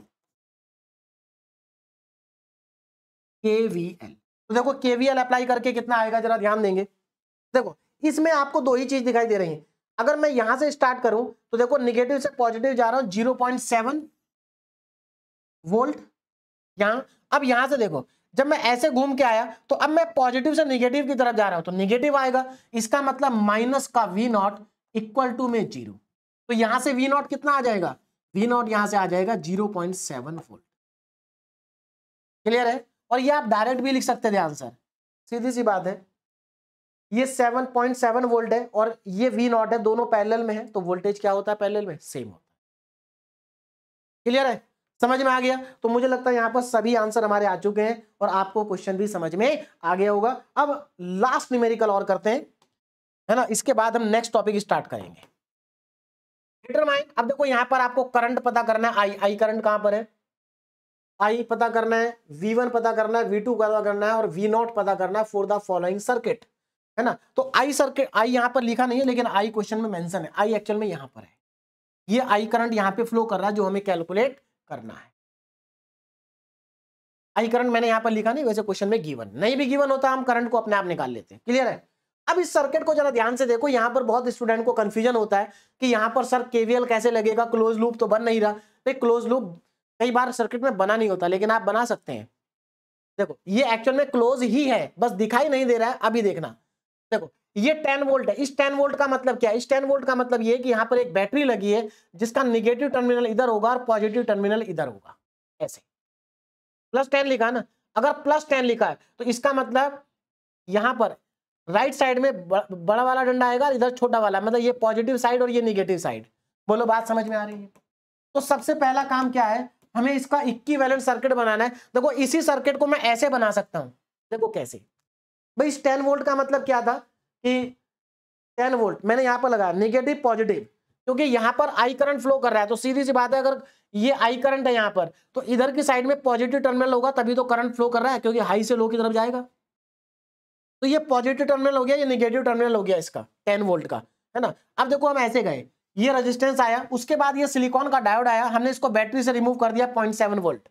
KVL। तो देखो KVL अप्लाई करके कितना आएगा जरा ध्यान देंगे। देखो इसमें आपको दो ही चीज दिखाई दे रही है। अगर मैं यहां से स्टार्ट करूं तो देखो निगेटिव से पॉजिटिव जा रहा हूं 0.7 वोल्ट यहां। अब यहां से देखो जब मैं ऐसे घूम के आया तो अब मैं पॉजिटिव से निगेटिव की तरफ जा रहा हूं तो निगेटिव आएगा। इसका मतलब माइनस का V नॉट इक्वल टू में 0। तो यहां से V नॉट कितना आ जाएगा, V नॉट यहां से आ जाएगा 0.7 वोल्ट। क्लियर है। और ये आप डायरेक्ट भी लिख सकते थे आंसर, सीधी सी बात है। ये 7.7 वोल्ट है और ये V नॉट है, दोनों पैरेलल में है तो वोल्टेज क्या होता है पैरेलल में, सेम होता है। क्लियर है, समझ में आ गया। तो मुझे लगता है यहां पर सभी आंसर हमारे आ चुके हैं और आपको क्वेश्चन भी समझ में आ गया होगा। अब लास्ट न्यूमेरिकल और करते हैं, है ना, इसके बाद हम नेक्स्ट टॉपिक स्टार्ट करेंगे। डिटरमाइन। अब देखो यहां पर आपको करंट पता करना है, आई करंट कहां पर है, आई पता करना है, V1 पता करना है, V2 पता करना है और V नॉट पता करना है फॉर द फॉलोइंग सर्किट, है ना। तो आई सर्किट, आई यहां पर लिखा नहीं है लेकिन आई क्वेश्चन में मेंशन है, आई एक्चुअल में यहां पर है। ये आई करंट यहां पे फ्लो कर रहा है जो हमें कैलकुलेट करना है। आई करंट मैंने यहां पर लिखा नहीं, वैसे क्वेश्चन में गिवन नहीं भी गिवन होता हम करंट को अपने आप निकाल लेते हैं। क्लियर है। अब इस सर्किट को जरा ध्यान से देखो, यहां पर बहुत स्टूडेंट को कंफ्यूजन होता है कि यहां पर सर केवीएल कैसे लगेगा, क्लोज लूप तो बन नहीं रहा। तो क्लोज लूप कई बार सर्किट में बना नहीं होता लेकिन आप बना सकते हैं। देखो ये एक्चुअल में क्लोज ही है, बस दिखाई नहीं दे रहा है। अभी देखना, देखो ये 10 वोल्ट है। इस 10 वोल्ट का मतलब क्या है, इस 10 वोल्ट का मतलब ये कि यहां पर एक बैटरी लगी है जिसका निगेटिव टर्मिनल इधर होगा और पॉजिटिव टर्मिनल इधर होगा। ऐसे +10 लिखा ना, अगर +10 लिखा है तो इसका मतलब यहां पर राइट साइड में बड़ा वाला डंडा आएगा, इधर छोटा वाला, मतलब ये पॉजिटिव साइड और ये निगेटिव साइड। बोलो बात समझ में आ रही है। तो सबसे पहला काम क्या है, हमें इसका इक्विवेलेंट सर्किट बनाना है। देखो इसी सर्किट को मैं ऐसे बना सकता हूं, देखो कैसे भाई। इस 10 वोल्ट का मतलब क्या था कि 10 वोल्ट मैंने यहां पर लगाया निगेटिव पॉजिटिव, क्योंकि यहां पर आई करंट फ्लो कर रहा है। तो सीधी सी बात है, अगर ये आई करंट है यहां पर तो इधर की साइड में पॉजिटिव टर्मिनल होगा तभी तो करंट फ्लो कर रहा है, क्योंकि हाई से लो की तरफ जाएगा। तो ये पॉजिटिव टर्मिनल हो गया, ये निगेटिव टर्मिनल हो गया इसका 10 वोल्ट का, है ना। अब देखो हम ऐसे गए, ये रेजिस्टेंस आया, उसके बाद ये सिलिकॉन का डायोड आया, हमने इसको बैटरी से रिमूव कर दिया 0.7 वोल्ट।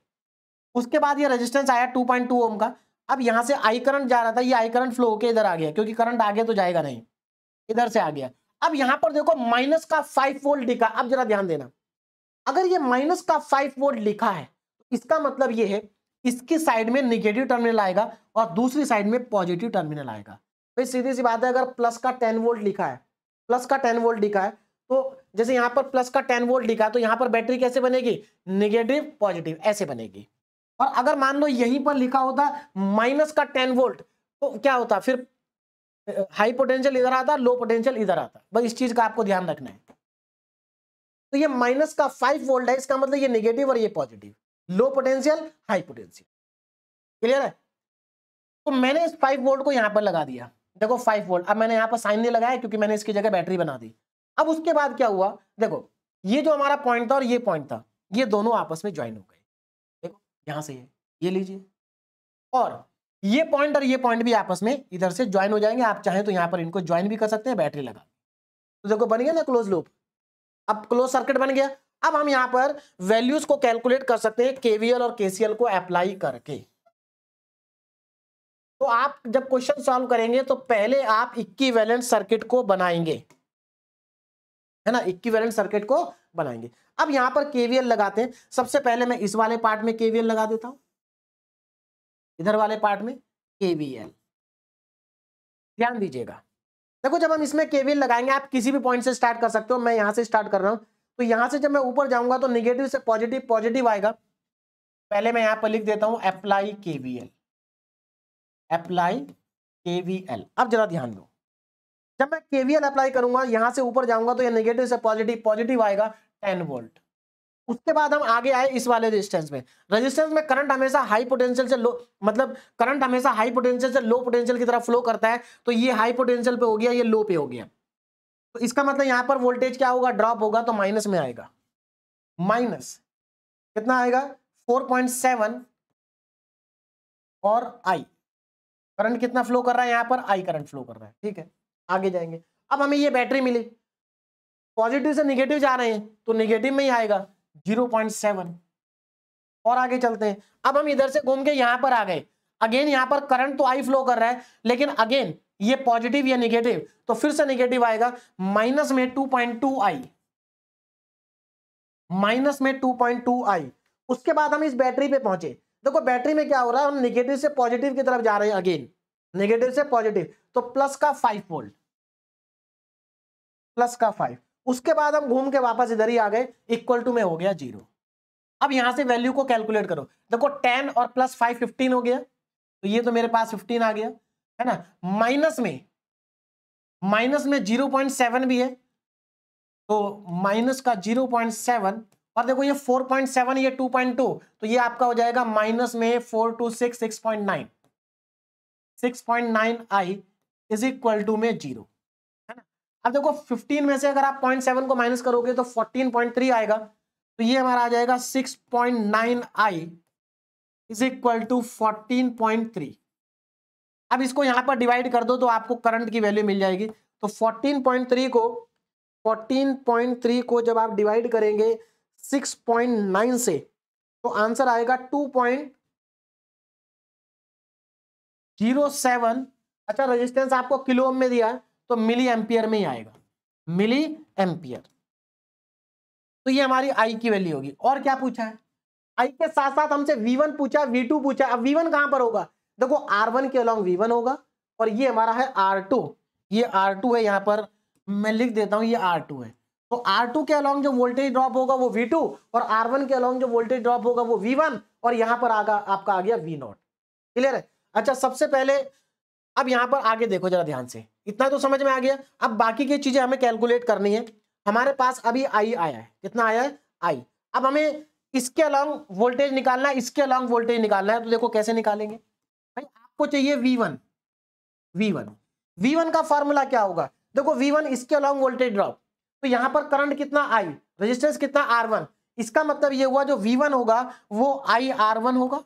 उसके बाद ये रेजिस्टेंस आया 2.2 ओम का। अब यहां से आई करंट जा रहा था, ये आई करंट फ्लो होके इधर आ गया, क्योंकि करंट आगे तो जाएगा नहीं, इधर से आ गया। अब यहां पर देखो माइनस का 5 वोल्ट लिखा। अब जरा ध्यान देना, अगर ये माइनस का 5 वोल्ट लिखा है तो इसका मतलब ये है इसकी साइड में निगेटिव टर्मिनल आएगा और दूसरी साइड में पॉजिटिव टर्मिनल आएगा। भाई सीधी सी बात है, अगर प्लस का 10 वोल्ट लिखा है, प्लस का 10 वोल्ट लिखा है, तो जैसे यहां पर प्लस का 10 वोल्ट लिखा है तो यहां पर बैटरी कैसे बनेगी, निगेटिव पॉजिटिव ऐसे बनेगी। और अगर मान लो यहीं पर लिखा होता माइनस का 10 वोल्ट तो क्या होता, फिर हाई पोटेंशियल इधर आता, लो पोटेंशियल इधर आता। बस इस चीज का आपको ध्यान रखना है। तो ये माइनस का 5 वोल्ट है, इसका मतलब ये नेगेटिव और ये positive, low potential high potential. Clear है। तो मैंने इस 5 वोल्ट को यहां पर लगा दिया, देखो 5 वोल्ट। अब मैंने यहां पर साइन नहीं लगाया क्योंकि मैंने इसकी जगह बैटरी बना दी। अब उसके बाद क्या हुआ, देखो ये जो हमारा पॉइंट था और ये पॉइंट था, ये दोनों आपस में ज्वाइन हो गए। देखो यहां से ये लीजिए, और ये पॉइंट और ये पॉइंट भी आपस में इधर से ज्वाइन हो जाएंगे। आप चाहें तो यहां पर इनको ज्वाइन भी कर सकते हैं बैटरी लगा। तो देखो बन गया ना क्लोज लूप, अब क्लोज सर्किट बन गया। अब हम यहां पर वैल्यूज को कैलकुलेट कर सकते हैं केवीएल और केसीएल को अप्लाई करके। तो आप जब क्वेश्चन सॉल्व करेंगे तो पहले आप इक्विवेलेंट सर्किट को बनाएंगे, है ना, इक्विवेलेंट सर्किट को बनाएंगे। अब यहां पर केवीएल लगाते हैं। सबसे पहले मैं इस वाले पार्ट में केवीएल लगा देता हूं, इधर वाले पार्ट में केवीएल। ध्यान दीजिएगा, देखो जब हम इसमें केवीएल लगाएंगे, आप किसी भी पॉइंट से स्टार्ट कर सकते हो। मैं यहां से स्टार्ट कर रहा हूं, तो यहां से जब मैं ऊपर जाऊंगा तो निगेटिव से पॉजिटिव, पॉजिटिव आएगा। पहले मैं यहां पर लिख देता हूं अप्लाई केवीएल, अप्लाई केवीएल। अब जरा ध्यान दो, जब मैं केवीएल अप्लाई करूंगा यहां से ऊपर जाऊंगा तो ये नेगेटिव से पॉजिटिव, पॉजिटिव आएगा 10 वोल्ट। उसके बाद हम आगे आए इस वाले रेजिस्टेंस में। रेजिस्टेंस में करंट हमेशा हाई पोटेंशियल से लो, मतलब करंट हमेशा हाई पोटेंशियल से लो पोटेंशियल की तरफ फ्लो करता है। तो ये हाई पोटेंशियल पे हो गया, ये लो पे हो गया। तो इसका मतलब यहां पर वोल्टेज क्या होगा, ड्रॉप होगा, तो माइनस में आएगा। माइनस कितना आएगा 4.7, और आई करंट कितना फ्लो कर रहा है, यहां पर आई करंट फ्लो कर रहा है। ठीक है, आगे जाएंगे। अब हमें ये बैटरी मिली, पॉजिटिव से निगेटिव जा रहे हैं तो निगेटिव में ही आएगा 0.7। और आगे चलते हैं। अब हम इधर से घूम के यहां पर आ गए। अगेन यहाँ पर करंट तो आई फ्लो कर रहा है, लेकिन अगेन ये पॉजिटिव या निगेटिव, तो फिर से निगेटिव आएगा, माइनस में 2.2 आई, माइनस में 2.2 आई। उसके बाद हम इस बैटरी पे पहुंचे। देखो बैटरी में क्या हो रहा है, हम निगेटिव से पॉजिटिव की तरफ जा रहे हैं, अगेन नेगेटिव से पॉजिटिव, तो प्लस का 5 वोल्ट, प्लस का 5। उसके बाद हम घूम के वापस इधर ही आ गए, इक्वल टू में हो गया 0। अब यहां से वैल्यू को कैलकुलेट करो। देखो 10 और प्लस 5 15 हो गया, तो ये तो मेरे पास 15 आ गया है ना। माइनस में 0.7 भी है, तो माइनस का 0.7, और देखो ये 4.7, ये 2.2, तो ये आपका हो जाएगा माइनस में 4 to 6 6.9, 6.9 I is equal to में 0 है ना। अब देखो 15 में से अगर आप 0.7 को माइनस करोगे तो 14.3 आएगा, तो ये हमारा आ जाएगा 6.9 आई इज इक्वल टू 14.3। अब इसको यहां पर डिवाइड कर दो तो आपको करंट की वैल्यू मिल जाएगी। तो 14.3 को जब आप डिवाइड करेंगे 6.9 से, तो आंसर आएगा 2.07। अच्छा रेजिस्टेंस आपको किलो ओम में दिया है, तो मिली एम्पियर में ही आएगा, मिली एम्पियर। तो ये हमारी आई की वैल्यू होगी। और क्या पूछा है, आई के साथ साथ हमसे V1 पूछा, V2 पूछा। अब V1 कहां पर होगा, देखो R1 के अलॉन्ग V1 होगा, और ये हमारा है R2, ये R2 है, यहां पर मैं लिख देता हूं ये R2 है। तो R2 के अलॉन्ग जो वोल्टेज ड्रॉप होगा वो V2, और R1 के अलॉन्ग जो वोल्टेज ड्रॉप होगा वो V1, और यहां पर आपका आ गया V0। क्लियर है। अच्छा सबसे पहले अब यहां पर आगे देखो जरा ध्यान से, इतना तो समझ में आ गया। अब बाकी की चीजें हमें कैलकुलेट करनी है। हमारे पास अभी आई आया है, कितना आया है आई। अब हमें इसके अलॉन्ग वोल्टेज निकालना है, इसके अलॉन्ग वोल्टेज निकालना है, तो देखो कैसे निकालेंगे भाई। आपको चाहिए V1, V1 का फॉर्मूला क्या होगा, देखो V1 इसके अलॉन्ग वोल्टेज ड्रॉप, तो यहां पर करंट कितना आई, रेजिस्टेंस कितना R1, इसका मतलब ये हुआ जो V1 होगा वो IR1 होगा।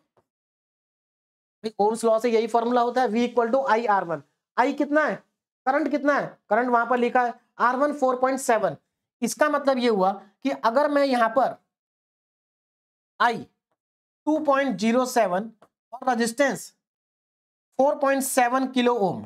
ओम्स लॉ से यही फॉर्मूला होता है, V इक्वल टू IR1। आई कितना है, करंट कितना है, करंट वहां पर लिखा है R1 4.7। इसका मतलब ये हुआ कि अगर मैं यहां पर I 2.07 और रेजिस्टेंस 4.7 किलो ओम,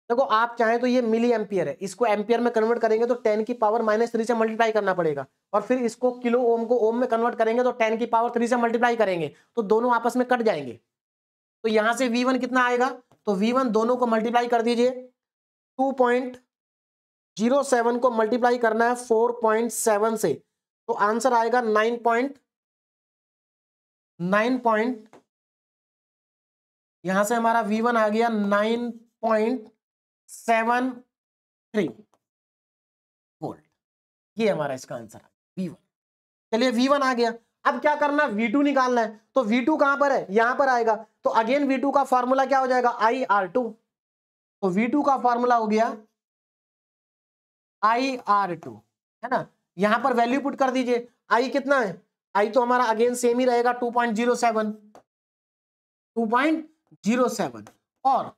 देखो आप चाहें तो ये मिली एम्पियर है, इसको एम्पियर में कन्वर्ट करेंगे तो 10 की पावर -3 से मल्टीप्लाई करना पड़ेगा, और फिर इसको किलो ओम को ओम में कन्वर्ट करेंगे तो 10 की पावर 3 से मल्टीप्लाई करेंगे, तो दोनों आपस में कट जाएंगे। तो यहां से V1 कितना आएगा, तो V1 दोनों को मल्टीप्लाई कर दीजिए, 2.07 को मल्टीप्लाई करना है 4.7 से, तो आंसर आएगा 9. यहां से हमारा V1 आ गया 9.73 वोल्ट। ये हमारा इसका आंसर है V1। चलिए V1 आ गया, अब क्या करना है, V2 निकालना है। तो V2 कहां पर है, यहां पर आएगा, तो अगेन V2 का फॉर्मूला क्या हो जाएगा, IR2। तो V2 का फॉर्मूला हो गया IR2 है ना। यहां पर वैल्यू पुट कर दीजिए, I कितना है, I तो हमारा अगेन सेम ही रहेगा 2.07, और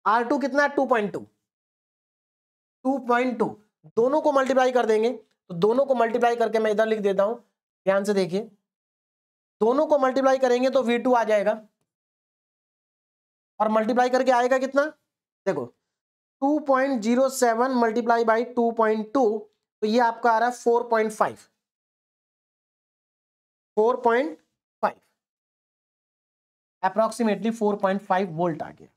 R2 कितना है 2.2, दोनों को मल्टीप्लाई कर देंगे, तो दोनों को मल्टीप्लाई करके मैं इधर लिख देता हूं, ध्यान से देखिए, दोनों को मल्टीप्लाई करेंगे तो V2 आ जाएगा, और मल्टीप्लाई करके आएगा कितना, देखो 2.07 मल्टीप्लाई बाई 2.2, तो ये आपका आ रहा है 4.5, अप्रोक्सीमेटली 4.5 वोल्ट आ गया।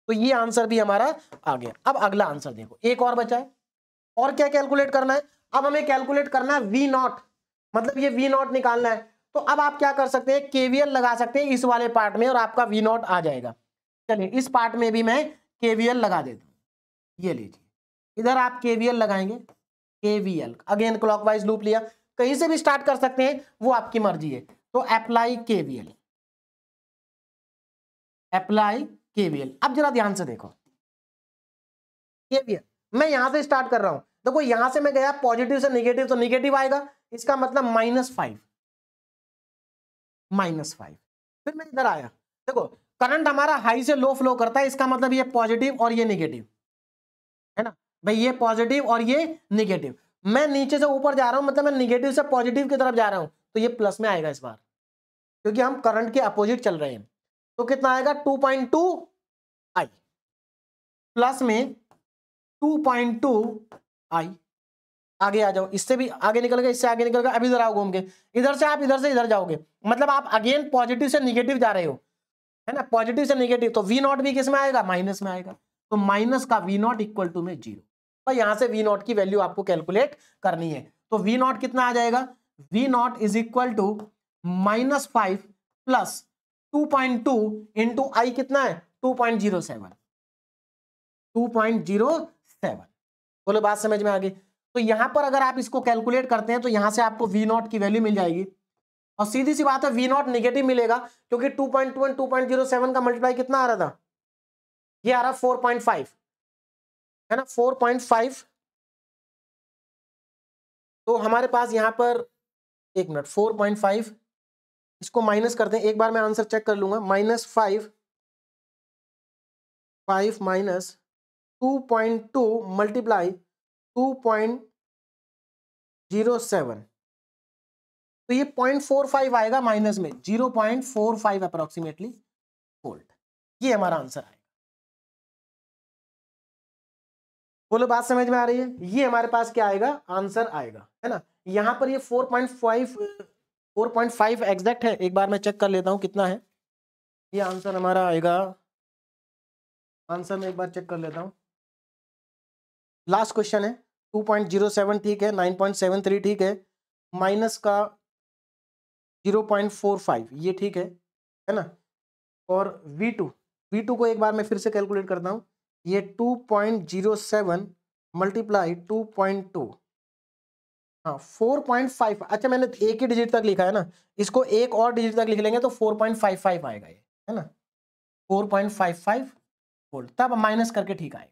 तो ये आंसर भी हमारा आ गया। अब अगला आंसर देखो, एक और बचा है, और क्या कैलकुलेट करना है, अब हमें कैलकुलेट करना है V0, मतलब ये V0 निकालना है। तो अब आप क्या कर सकते हैं, KVL लगा सकते हैं इस वाले पार्ट में, और आपका V0 आ जाएगा। चलिए इस पार्ट में भी मैं KVL लगा देता हूं, ये लीजिए, इधर आप KVL लगाएंगे, KVL अगेन क्लॉकवाइज लूप लिया, कहीं से भी स्टार्ट कर सकते हैं, वो आपकी मर्जी है। तो अप्लाई KVL। अब जरा ध्यान से देखो, KVL मैं यहां से स्टार्ट कर रहा हूं, देखो यहां से मैं गया पॉजिटिव से निगेटिव, तो निगेटिव आएगा, इसका मतलब -5, फिर मैं इधर आया, देखो करंट हमारा हाई से लो फ्लो करता है, इसका मतलब ये पॉजिटिव और ये निगेटिव है ना भाई, ये पॉजिटिव और ये निगेटिव। मैं नीचे से ऊपर जा रहा हूं, मतलब मैं निगेटिव से पॉजिटिव की तरफ जा रहा हूं, तो ये प्लस में आएगा इस बार, क्योंकि हम करंट के अपोजिट चल रहे हैं। तो कितना आएगा 2.2 आई प्लस में 2.2 आई। आगे आ जाओ, इससे भी आगे निकल गए, इससे आगे निकल गए, अभी इधर आओ घूम के, इधर से आप इधर से इधर जाओगे, मतलब आप अगेन पॉजिटिव से निगेटिव जा रहे हो, है ना, पॉजिटिव से निगेटिव, तो वी नॉट भी किस में आएगा, माइनस में आएगा। तो माइनस का वी नॉट इक्वल टू में 0। तो यहां से वी नॉट की वैल्यू आपको कैलकुलेट करनी है। तो वी नॉट कितना आ जाएगा, V naught is equal to -5 plus 2.2 into I कितना है 2.07। 2.07 बोले बात समझ में आ गई। तो यहां पर अगर आप इसको कैलकुलेट करते हैं तो यहां से आपको वी नॉट की वैल्यू मिल जाएगी, और सीधी सी बात है वी नॉट निगेटिव मिलेगा, क्योंकि 2.2 और 2.07 का मल्टीप्लाई कितना आ रहा था, ये आ रहा 4.5, है ना, 4.5। तो हमारे पास यहां पर एक मिनट 4.5, इसको माइनस करते हैं, एक बार मैं आंसर चेक कर लूंगा। -5 माइनस 2.2 मल्टीप्लाई 2.07, तो ये 0.45 आएगा माइनस में, 0.45 अप्रोक्सीमेटली वोल्ट, ये हमारा आंसर आएगा। बोलो बात समझ में आ रही है, ये हमारे पास क्या आएगा, आंसर आएगा, है ना। यहां पर ये 4.5 एग्जैक्ट है, एक बार मैं चेक कर लेता हूं कितना है ये आंसर हमारा आएगा। आंसर में एक बार चेक कर लेता हूं, लास्ट क्वेश्चन है 2.07 ठीक है, 9.73 ठीक है, माइनस का 0.45 ये ठीक है ना, और V2 को एक बार मैं फिर से कैलकुलेट करता हूं, ये 2.07 मल्टीप्लाई 2.2, हाँ 4.5, अच्छा मैंने एक ही डिजिट तक लिखा है ना, इसको एक और डिजिट तक लिख लेंगे तो 4.55 आएगा ये, है ना, 4.55 वोल्ट, तब माइनस करके ठीक आएगा।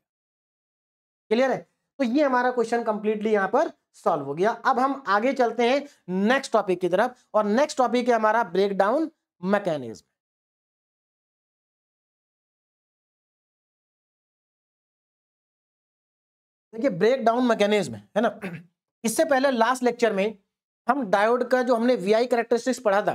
क्लियर है। तो ये हमारा क्वेश्चन कंप्लीटली यहां पर सॉल्व हो गया। अब हम आगे चलते हैं नेक्स्ट टॉपिक की तरफ, और नेक्स्ट टॉपिक है हमारा ब्रेकडाउन मैकेनिज्म। देखिए ब्रेकडाउन मैकेनिज्म है ना, इससे पहले लास्ट लेक्चर में हम डायोड का जो हमने वीआई कैरेक्टरिस्टिक्स पढ़ा था,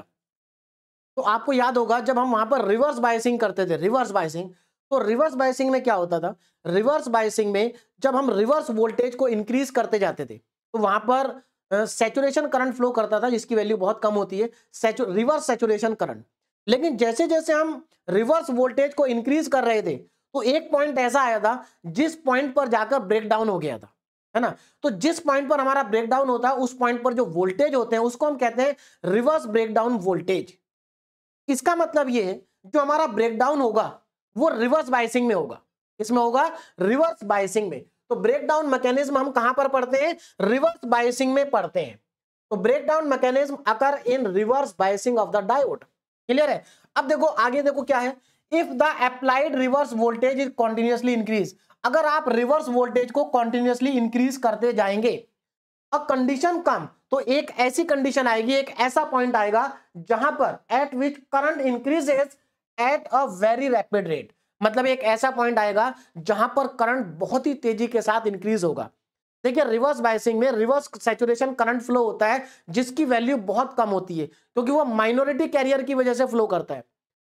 तो आपको याद होगा जब हम वहां पर रिवर्स बायसिंग करते थे, रिवर्स बायसिंग, तो रिवर्स बायसिंग में क्या होता था, रिवर्स बायसिंग में जब हम रिवर्स वोल्टेज को इंक्रीज करते जाते थे तो वहां पर सैचुरेशन करंट फ्लो करता था जिसकी वैल्यू बहुत कम होती है, रिवर्स सैचुरेशन करंट। लेकिन जैसे जैसे हम रिवर्स वोल्टेज को इंक्रीज कर रहे थे तो एक पॉइंट ऐसा आया था जिस पॉइंट पर जाकर ब्रेकडाउन हो गया था, है ना। तो जिस पॉइंट पर हमारा ब्रेकडाउन होता है उस पॉइंट पर जो वोल्टेज होते हैं उसको हम कहते हैं रिवर्स ब्रेकडाउन वोल्टेज। इसका मतलब ये है जो हमारा ब्रेकडाउन होगा वो रिवर्स बायसिंग में होगा, इसमें होगा रिवर्स बायसिंग में। तो ब्रेकडाउन मैकेनिज्म हम कहां पर पढ़ते हैं, रिवर्स बायसिंग में पढ़ते हैं। तो breakdown mechanism occur in reverse biasing of the diode. Clear है। अब देखो आगे देखो क्या है, if the applied reverse voltage is continuously increase, अगर आप रिवर्स वोल्टेज को कॉन्टिन्यूअसली इंक्रीज करते जाएंगे, अ कंडीशन कम, तो एक ऐसी कंडीशन आएगी, एक ऐसा पॉइंट आएगा जहां पर eight which current increases at a very rapid rate, मतलब एक ऐसा पॉइंट आएगा जहां पर करंट बहुत ही तेजी के साथ इंक्रीज होगा। देखिए रिवर्स बायसिंग में रिवर्स सैचुरेशन करंट फ्लो होता है जिसकी वैल्यू बहुत कम होती है क्योंकि वो माइनॉरिटी कैरियर की वजह से फ्लो करता है।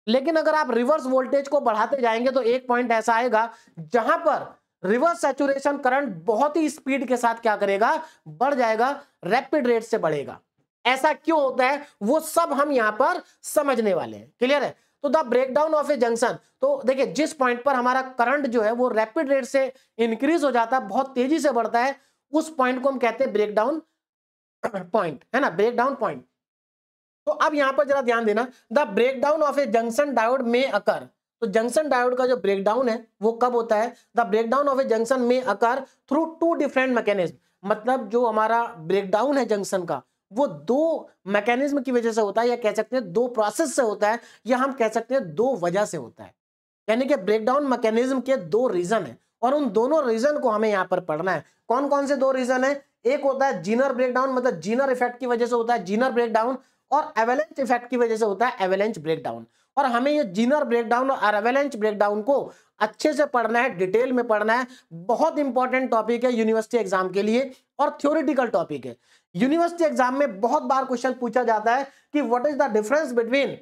लेकिन अगर आप रिवर्स वोल्टेज को बढ़ाते जाएंगे तो एक पॉइंट ऐसा आएगा जहां पर रिवर्स सैचुरेशन करंट बहुत ही स्पीड के साथ क्या करेगा, बढ़ जाएगा, रैपिड रेट से बढ़ेगा। ऐसा क्यों होता है वो सब हम यहां पर समझने वाले हैं। क्लियर है। तो the breakdown of a junction, तो देखिए जिस पॉइंट पर हमारा करंट जो है वो रैपिड रेट से इंक्रीज हो जाता है, बहुत तेजी से बढ़ता है, उस पॉइंट को हम कहते हैं ब्रेकडाउन पॉइंट, है ना, ब्रेकडाउन पॉइंट। तो अब यहां पर जरा ध्यान देना, the breakdown of a junction diode में अकर, तो जंक्शन डायोड का जो ब्रेकडाउन है वो कब होता है, the breakdown of a junction में occur through two different mechanism, मतलब जो हमारा ब्रेकडाउन है जंक्शन का वो दो मैकेनिज्म की वजह से होता है, या कह सकते हैं दो प्रोसेस से होता है, या हम कह सकते हैं दो वजह से होता है। यानी कि ब्रेकडाउन मैकेनिज्म के दो रीजन है और उन दोनों रीजन को हमें यहां पर पढ़ना है। कौन कौन से दो रीजन है, एक होता है जीनर ब्रेकडाउन, मतलब जीनर इफेक्ट की वजह से होता है जीनर ब्रेकडाउन, और एवेलेंच इफेक्ट की वजह से होता है एवेलेंच ब्रेकडाउन। और हमें ये जीनर ब्रेकडाउन और एवेलेंच ब्रेकडाउन को अच्छे से पढ़ना है, डिटेल में पढ़ना है। बहुत इंपॉर्टेंट टॉपिक है यूनिवर्सिटी एग्जाम के लिए और थ्योरेटिकल टॉपिक है। यूनिवर्सिटी एग्जाम में बहुत बार क्वेश्चन पूछा जाता है कि what is the difference between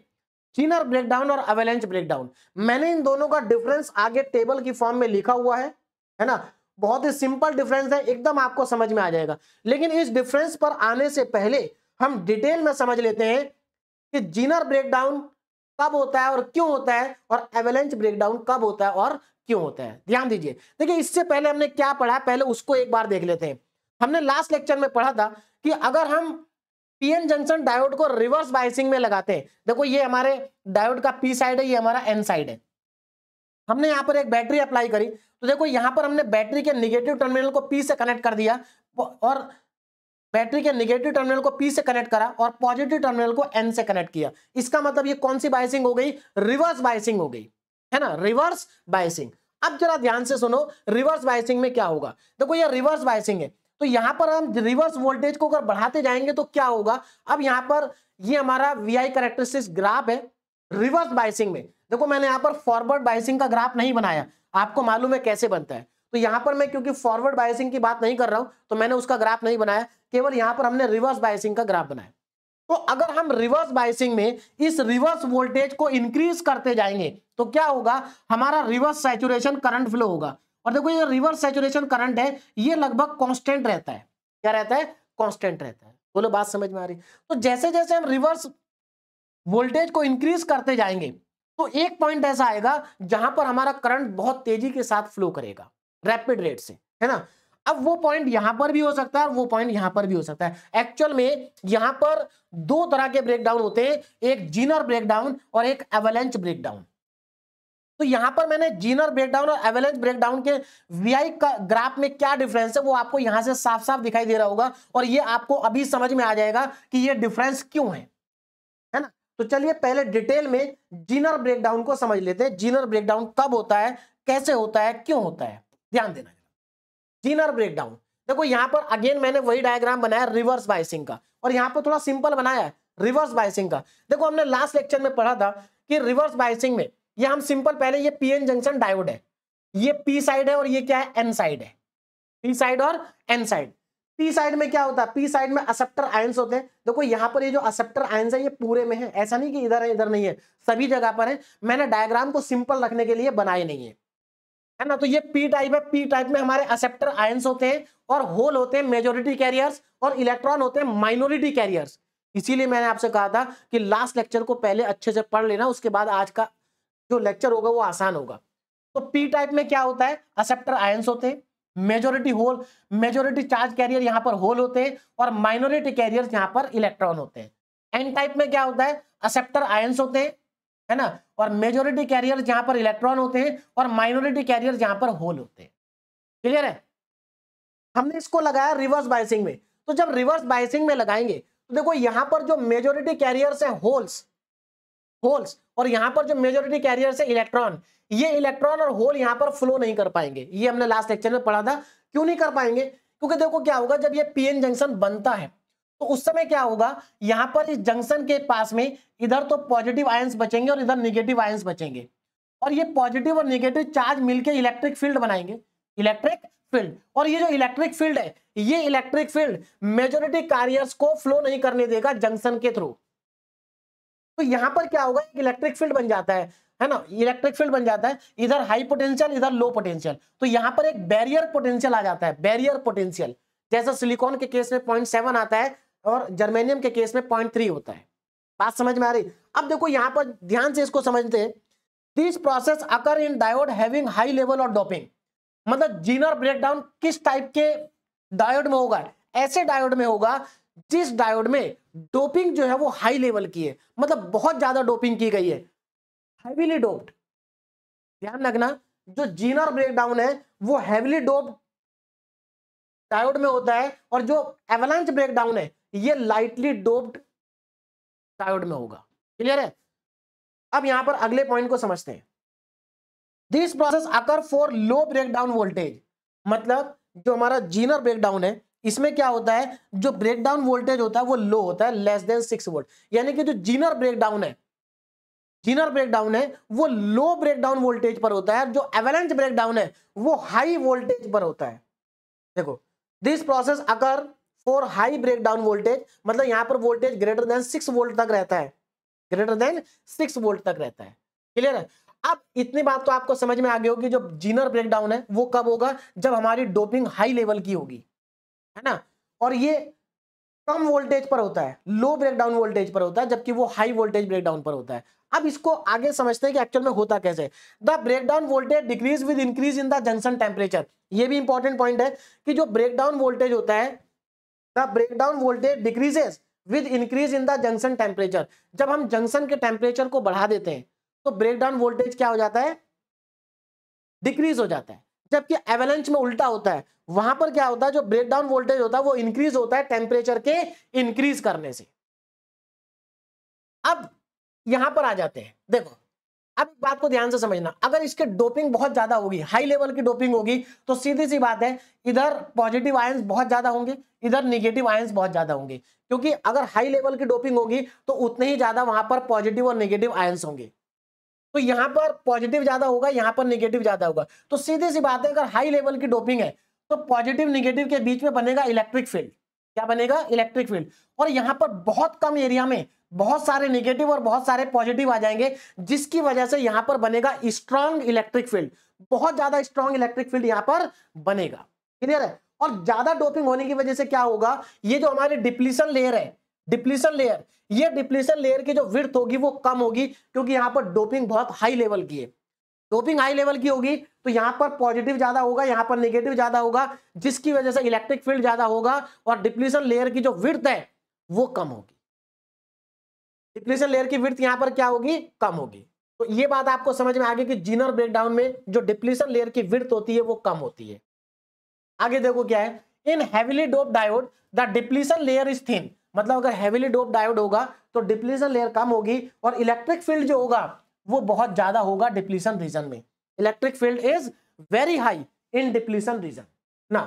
Zener breakdown और एवेलेंच ब्रेकडाउन। मैंने इन दोनों का डिफरेंस आगे टेबल की फॉर्म में लिखा हुआ है ना। बहुत ही सिंपल डिफरेंस है, एकदम आपको समझ में आ जाएगा। लेकिन इस डिफरेंस पर आने से पहले हम डिटेल में समझ लेते हैं कि जीनर ब्रेकडाउन कब होता है और क्यों होता है, और एवेलेंच ब्रेकडाउन कब होता है और क्यों होता है। ध्यान दीजिए, देखिए इससे पहले हमने क्या पढ़ा है, पहले उसको एक बार देख लेते हैं। हमने लास्ट लेक्चर में पढ़ा था कि अगर हम पीएन जंक्शन डायोड को रिवर्स बायसिंग में लगाते हैं, देखो ये हमारे डायोड का पी साइड है, ये हमारा एन साइड है। हमने यहाँ पर एक बैटरी अप्लाई करी, तो देखो यहाँ पर हमने बैटरी के निगेटिव टर्मिनल को पी से कनेक्ट कर दिया और बैटरी के निगेटिव टर्मिनल को पी से कनेक्ट करा और पॉजिटिव टर्मिनल को एन से कनेक्ट किया। इसका मतलब ये कौन सी बायसिंग हो गई, रिवर्स बायसिंग हो गई, है ना, रिवर्स बायसिंग। अब जरा ध्यान से सुनो, रिवर्स बायसिंग में क्या होगा। देखो ये रिवर्स बायसिंग है, तो यहां पर हम रिवर्स वोल्टेज को अगर बढ़ाते जाएंगे तो क्या होगा। अब यहां पर ये हमारा वीआई कैरेक्टरिस्टिक्स ग्राफ है रिवर्स बायसिंग में। देखो मैंने यहां पर फॉरवर्ड बायसिंग का ग्राफ नहीं बनाया, आपको मालूम है कैसे बनता है। तो यहां पर मैं क्योंकि फॉरवर्ड बायसिंग की बात नहीं कर रहा हूं तो मैंने उसका ग्राफ नहीं बनाया, केवल यहां पर हमने रिवर्स बायसिंग का ग्राफ बनाया। तो अगर हम रिवर्स बायसिंग में इस रिवर्स वोल्टेज को इंक्रीज करते जाएंगे तो क्या होगा, हमारा रिवर्स सैचुरेशन करंट फ्लो होगा। और देखो ये रिवर्स सैचुरेशन करंट है, ये लगभग कांस्टेंट रहता है। क्या रहता है, कांस्टेंट रहता है। बोलो बात समझ में आ रही। तो जैसे जैसे हम रिवर्स वोल्टेज को इंक्रीज करते जाएंगे तो एक पॉइंट ऐसा आएगा जहां पर हमारा करंट बहुत तेजी के साथ फ्लो करेगा, रैपिड रेट से, है ना। अब वो पॉइंट यहां पर भी हो सकता है और वो पॉइंट यहां पर भी हो सकता है। एक्चुअल में यहां पर दो तरह के ब्रेकडाउन होते हैं, एक जीनर ब्रेकडाउन और एक एवेलेंच ब्रेकडाउन। तो यहां पर मैंने जीनर ब्रेकडाउन और एवेलेंच ब्रेकडाउन के वीआई का ग्राफ में क्या डिफरेंस है वो आपको यहां से साफ साफ दिखाई दे रहा होगा, और ये आपको अभी समझ में आ जाएगा कि ये डिफरेंस क्यों है ना। तो चलिए पहले डिटेल में जीनर ब्रेकडाउन को समझ लेते हैं। जीनर ब्रेकडाउन कब होता है, कैसे होता है, क्यों होता है, ध्यान देना। जीनर ब्रेकडाउन, देखो यहां पर अगेन मैंने वही डायग्राम बनाया रिवर्स बायसिंग का, और यहां पर थोड़ा सिंपल बनाया है रिवर्स बायसिंग का। देखो हमने लास्ट लेक्चर में पढ़ा था कि रिवर्स बायसिंग में ये हम सिंपल, पहले ये पीएन जंक्शन डायोड है, ये पी साइड है और ये क्या है, एन साइड है। पी साइड और एन साइड। पी साइड में क्या होता है, पी साइड में एक्सेप्टर आयंस होते हैं। देखो यहाँ पर ये जो एक्सेप्टर आयंस है ये पूरे में है, ऐसा नहीं कि इधर है इधर नहीं है, सभी जगह पर है। मैंने डायग्राम को सिंपल रखने के लिए बनाए नहीं है ना। तो ये पी टाइप है, पी टाइप में हमारे एक्सेप्टर आयंस होते हैं और होल होते हैं मेजॉरिटी कैरियर्स, और इलेक्ट्रॉन होते हैं माइनॉरिटी कैरियर्स। इसीलिए मैंने आपसे कहा था कि लास्ट लेक्चर को पहले अच्छे से पढ़ लेना, उसके बाद आज का जो लेक्चर होगा वो आसान होगा। तो पी टाइप में क्या होता है, एक्सेप्टर आयंस होते हैं, majority hole, majority charge carrier यहाँ पर होल होते हैं, और माइनॉरिटी कैरियर्स यहाँ पर इलेक्ट्रॉन होते हैं। एन टाइप में क्या होता है, एक्सेप्टर आयंस होते हैं, है ना, और मेजॉरिटी कैरियर जहां पर इलेक्ट्रॉन होते हैं और माइनॉरिटी कैरियर जहां पर होल होते हैं। क्लियर है। हमने इसको लगाया रिवर्स बायसिंग में। तो जब रिवर्स बायसिंग में लगाएंगे तो देखो यहां पर जो मेजॉरिटी कैरियर्स हैं होल्स, और यहां पर जो मेजॉरिटी कैरियर्स है इलेक्ट्रॉन, ये इलेक्ट्रॉन और होल यहां पर फ्लो नहीं कर पाएंगे। ये हमने लास्ट लेक्चर में पढ़ा था। क्यों नहीं कर पाएंगे, क्योंकि देखो क्या होगा, जब ये पीएन जंक्शन बनता है तो उस समय क्या होगा, यहां पर इस जंक्शन के पास में इधर तो पॉजिटिव आयंस बचेंगे और इधर नेगेटिव आयंस बचेंगे, और ये पॉजिटिव और नेगेटिव चार्ज मिलकर इलेक्ट्रिक फील्ड बनाएंगे, इलेक्ट्रिक फील्ड। और ये जो इलेक्ट्रिक फील्ड है, ये इलेक्ट्रिक फील्ड मेजॉरिटी कैरियर्स को फ्लो नहीं करने देगा जंक्शन के थ्रू। तो यहां पर क्या होगा, एक इलेक्ट्रिक फील्ड बन जाता है ना, इलेक्ट्रिक फील्ड बन जाता है, इधर हाई पोटेंशियल इधर लो पोटेंशियल। तो यहां पर एक बैरियर पोटेंशियल आ जाता है, बैरियर पोटेंशियल, जैसा सिलिकॉन के केस में 0.7 आता है और जर्मेनियम के केस में 0.3 होता है। बात समझ में आ रही। अब देखो यहां पर ध्यान से इसको समझते हैं। This process occur in diode having high level of doping. मतलब जीनर ब्रेकडाउन किस टाइप के डायोड में होगा, ऐसे डायोड में होगा जिस डायोड में डोपिंग जो है वो हाई लेवल की है, मतलब बहुत ज्यादा डोपिंग की गई है, हैवीली डोप्ड। ध्यान रखना, जो जीनर ब्रेकडाउन है वो हैवीली डोप्ड डायोड में होता है, और जो एवलांच ब्रेकडाउन है ये लाइटली डोप्ड डायोड में होगा। क्लियर है। अब यहां पर अगले पॉइंट को समझते हैं। This process occur for low breakdown voltage. मतलब जो हमारा जीनर ब्रेकडाउन है इसमें क्या होता है, जो ब्रेकडाउन वोल्टेज होता है वो लो होता है, लेस देन 6 वोल्ट। यानी कि जो जीनर ब्रेकडाउन है जीनर ब्रेकडाउन है वो लो ब्रेकडाउन वोल्टेज पर होता है, जो एवलांच ब्रेकडाउन है वो हाई वोल्टेज पर होता है। देखो, दिस प्रोसेस अगर फॉर हाई ब्रेकडाउन वोल्टेज, मतलब यहां पर वोल्टेज ग्रेटर देन 6 वोल्ट तक रहता है, ग्रेटर देन 6 वोल्ट तक रहता है। क्लियर है? अब इतनी बात तो आपको समझ में आ गई होगी, जो जीनर ब्रेकडाउन है वो कब होगा, जब हमारी डोपिंग हाई लेवल की होगी, है ना। और ये कम वोल्टेज पर होता है, लो ब्रेकडाउन वोल्टेज पर होता है, जबकि वो हाई वोल्टेज ब्रेकडाउन पर होता है। अब इसको आगे समझते हैं कि एक्चुअल में होता कैसे। The breakdown voltage decrease with increase in the junction temperature. ये भी इंपॉर्टेंट पॉइंट है कि जो ब्रेकडाउन वोल्टेज होता है, the breakdown voltage decreases with increase in the junction temperature. जब हम जंक्शन के टेम्परेचर को बढ़ा देते हैं तो ब्रेकडाउन वोल्टेज क्या हो जाता है, डिक्रीज हो जाता है। जबकि एवलांच में उल्टा होता है, वहां पर क्या होता है, जो ब्रेकडाउन वोल्टेज होता है वो इंक्रीज होता है टेम्परेचर के इंक्रीज करने से। अब यहां पर आ जाते हैं, देखो अब एक बात को ध्यान से समझना, अगर इसके डोपिंग बहुत ज्यादा होगी, हाई लेवल की डोपिंग होगी, तो सीधी सी बात है इधर पॉजिटिव आयंस बहुत ज्यादा होंगे, इधर नेगेटिव आयंस बहुत ज्यादा होंगे। क्योंकि अगर हाई लेवल की डोपिंग होगी तो उतने ही ज्यादा वहां पर पॉजिटिव और नेगेटिव आयंस होंगे। तो यहां पर पॉजिटिव ज्यादा होगा, यहां पर नेगेटिव ज्यादा होगा। तो सीधी सी बात है, अगर हाई लेवल की डोपिंग है तो पॉजिटिव नेगेटिव के बीच में बनेगा इलेक्ट्रिक फील्ड। क्या बनेगा? Electric field. और यहां पर बहुत कम एरिया में बहुत सारे नेगेटिव और बहुत सारे पॉजिटिव आ जाएंगे, जिसकी वजह से यहां पर बनेगा स्ट्रॉन्ग इलेक्ट्रिक फील्ड, बहुत ज्यादा स्ट्रॉन्ग इलेक्ट्रिक फील्ड यहां पर बनेगा। क्लियर है? और ज्यादा डोपिंग होने की वजह से क्या होगा, ये जो हमारी डिप्लीशन लेयर है, डिप्लीशन लेयर, ये डिप्लीशन लेयर की जो विड्थ होगी वो कम होगी, क्योंकि यहां पर डोपिंग बहुत हाई लेवल की है। डोपिंग हाई लेवल की होगी तो यहां पर पॉजिटिव ज्यादा होगा, यहां पर नेगेटिव ज्यादा होगा, जिसकी वजह से इलेक्ट्रिक फील्ड ज्यादा होगा और डिप्लीशन लेयर की जो विड्थ है वो कम होगी। डिप्लीशन लेयर की विड्थ यहां पर क्या होगी? कम होगी। तो ये बात आपको समझ में आ गई कि जीनर ब्रेकडाउन में जो डिप्लीशन लेयर की विड्थ होती है वो कम होती है। आगे देखो क्या है, in heavily dope diode the depletion layer is thin. मतलब अगर हेवीली डोप डायोड होगा तो डिप्लीशन लेयर कम होगी और इलेक्ट्रिक फील्ड जो होगा वो बहुत ज्यादा होगा डिप्लीशन रीजन में। Electric field is very high in depletion region ना।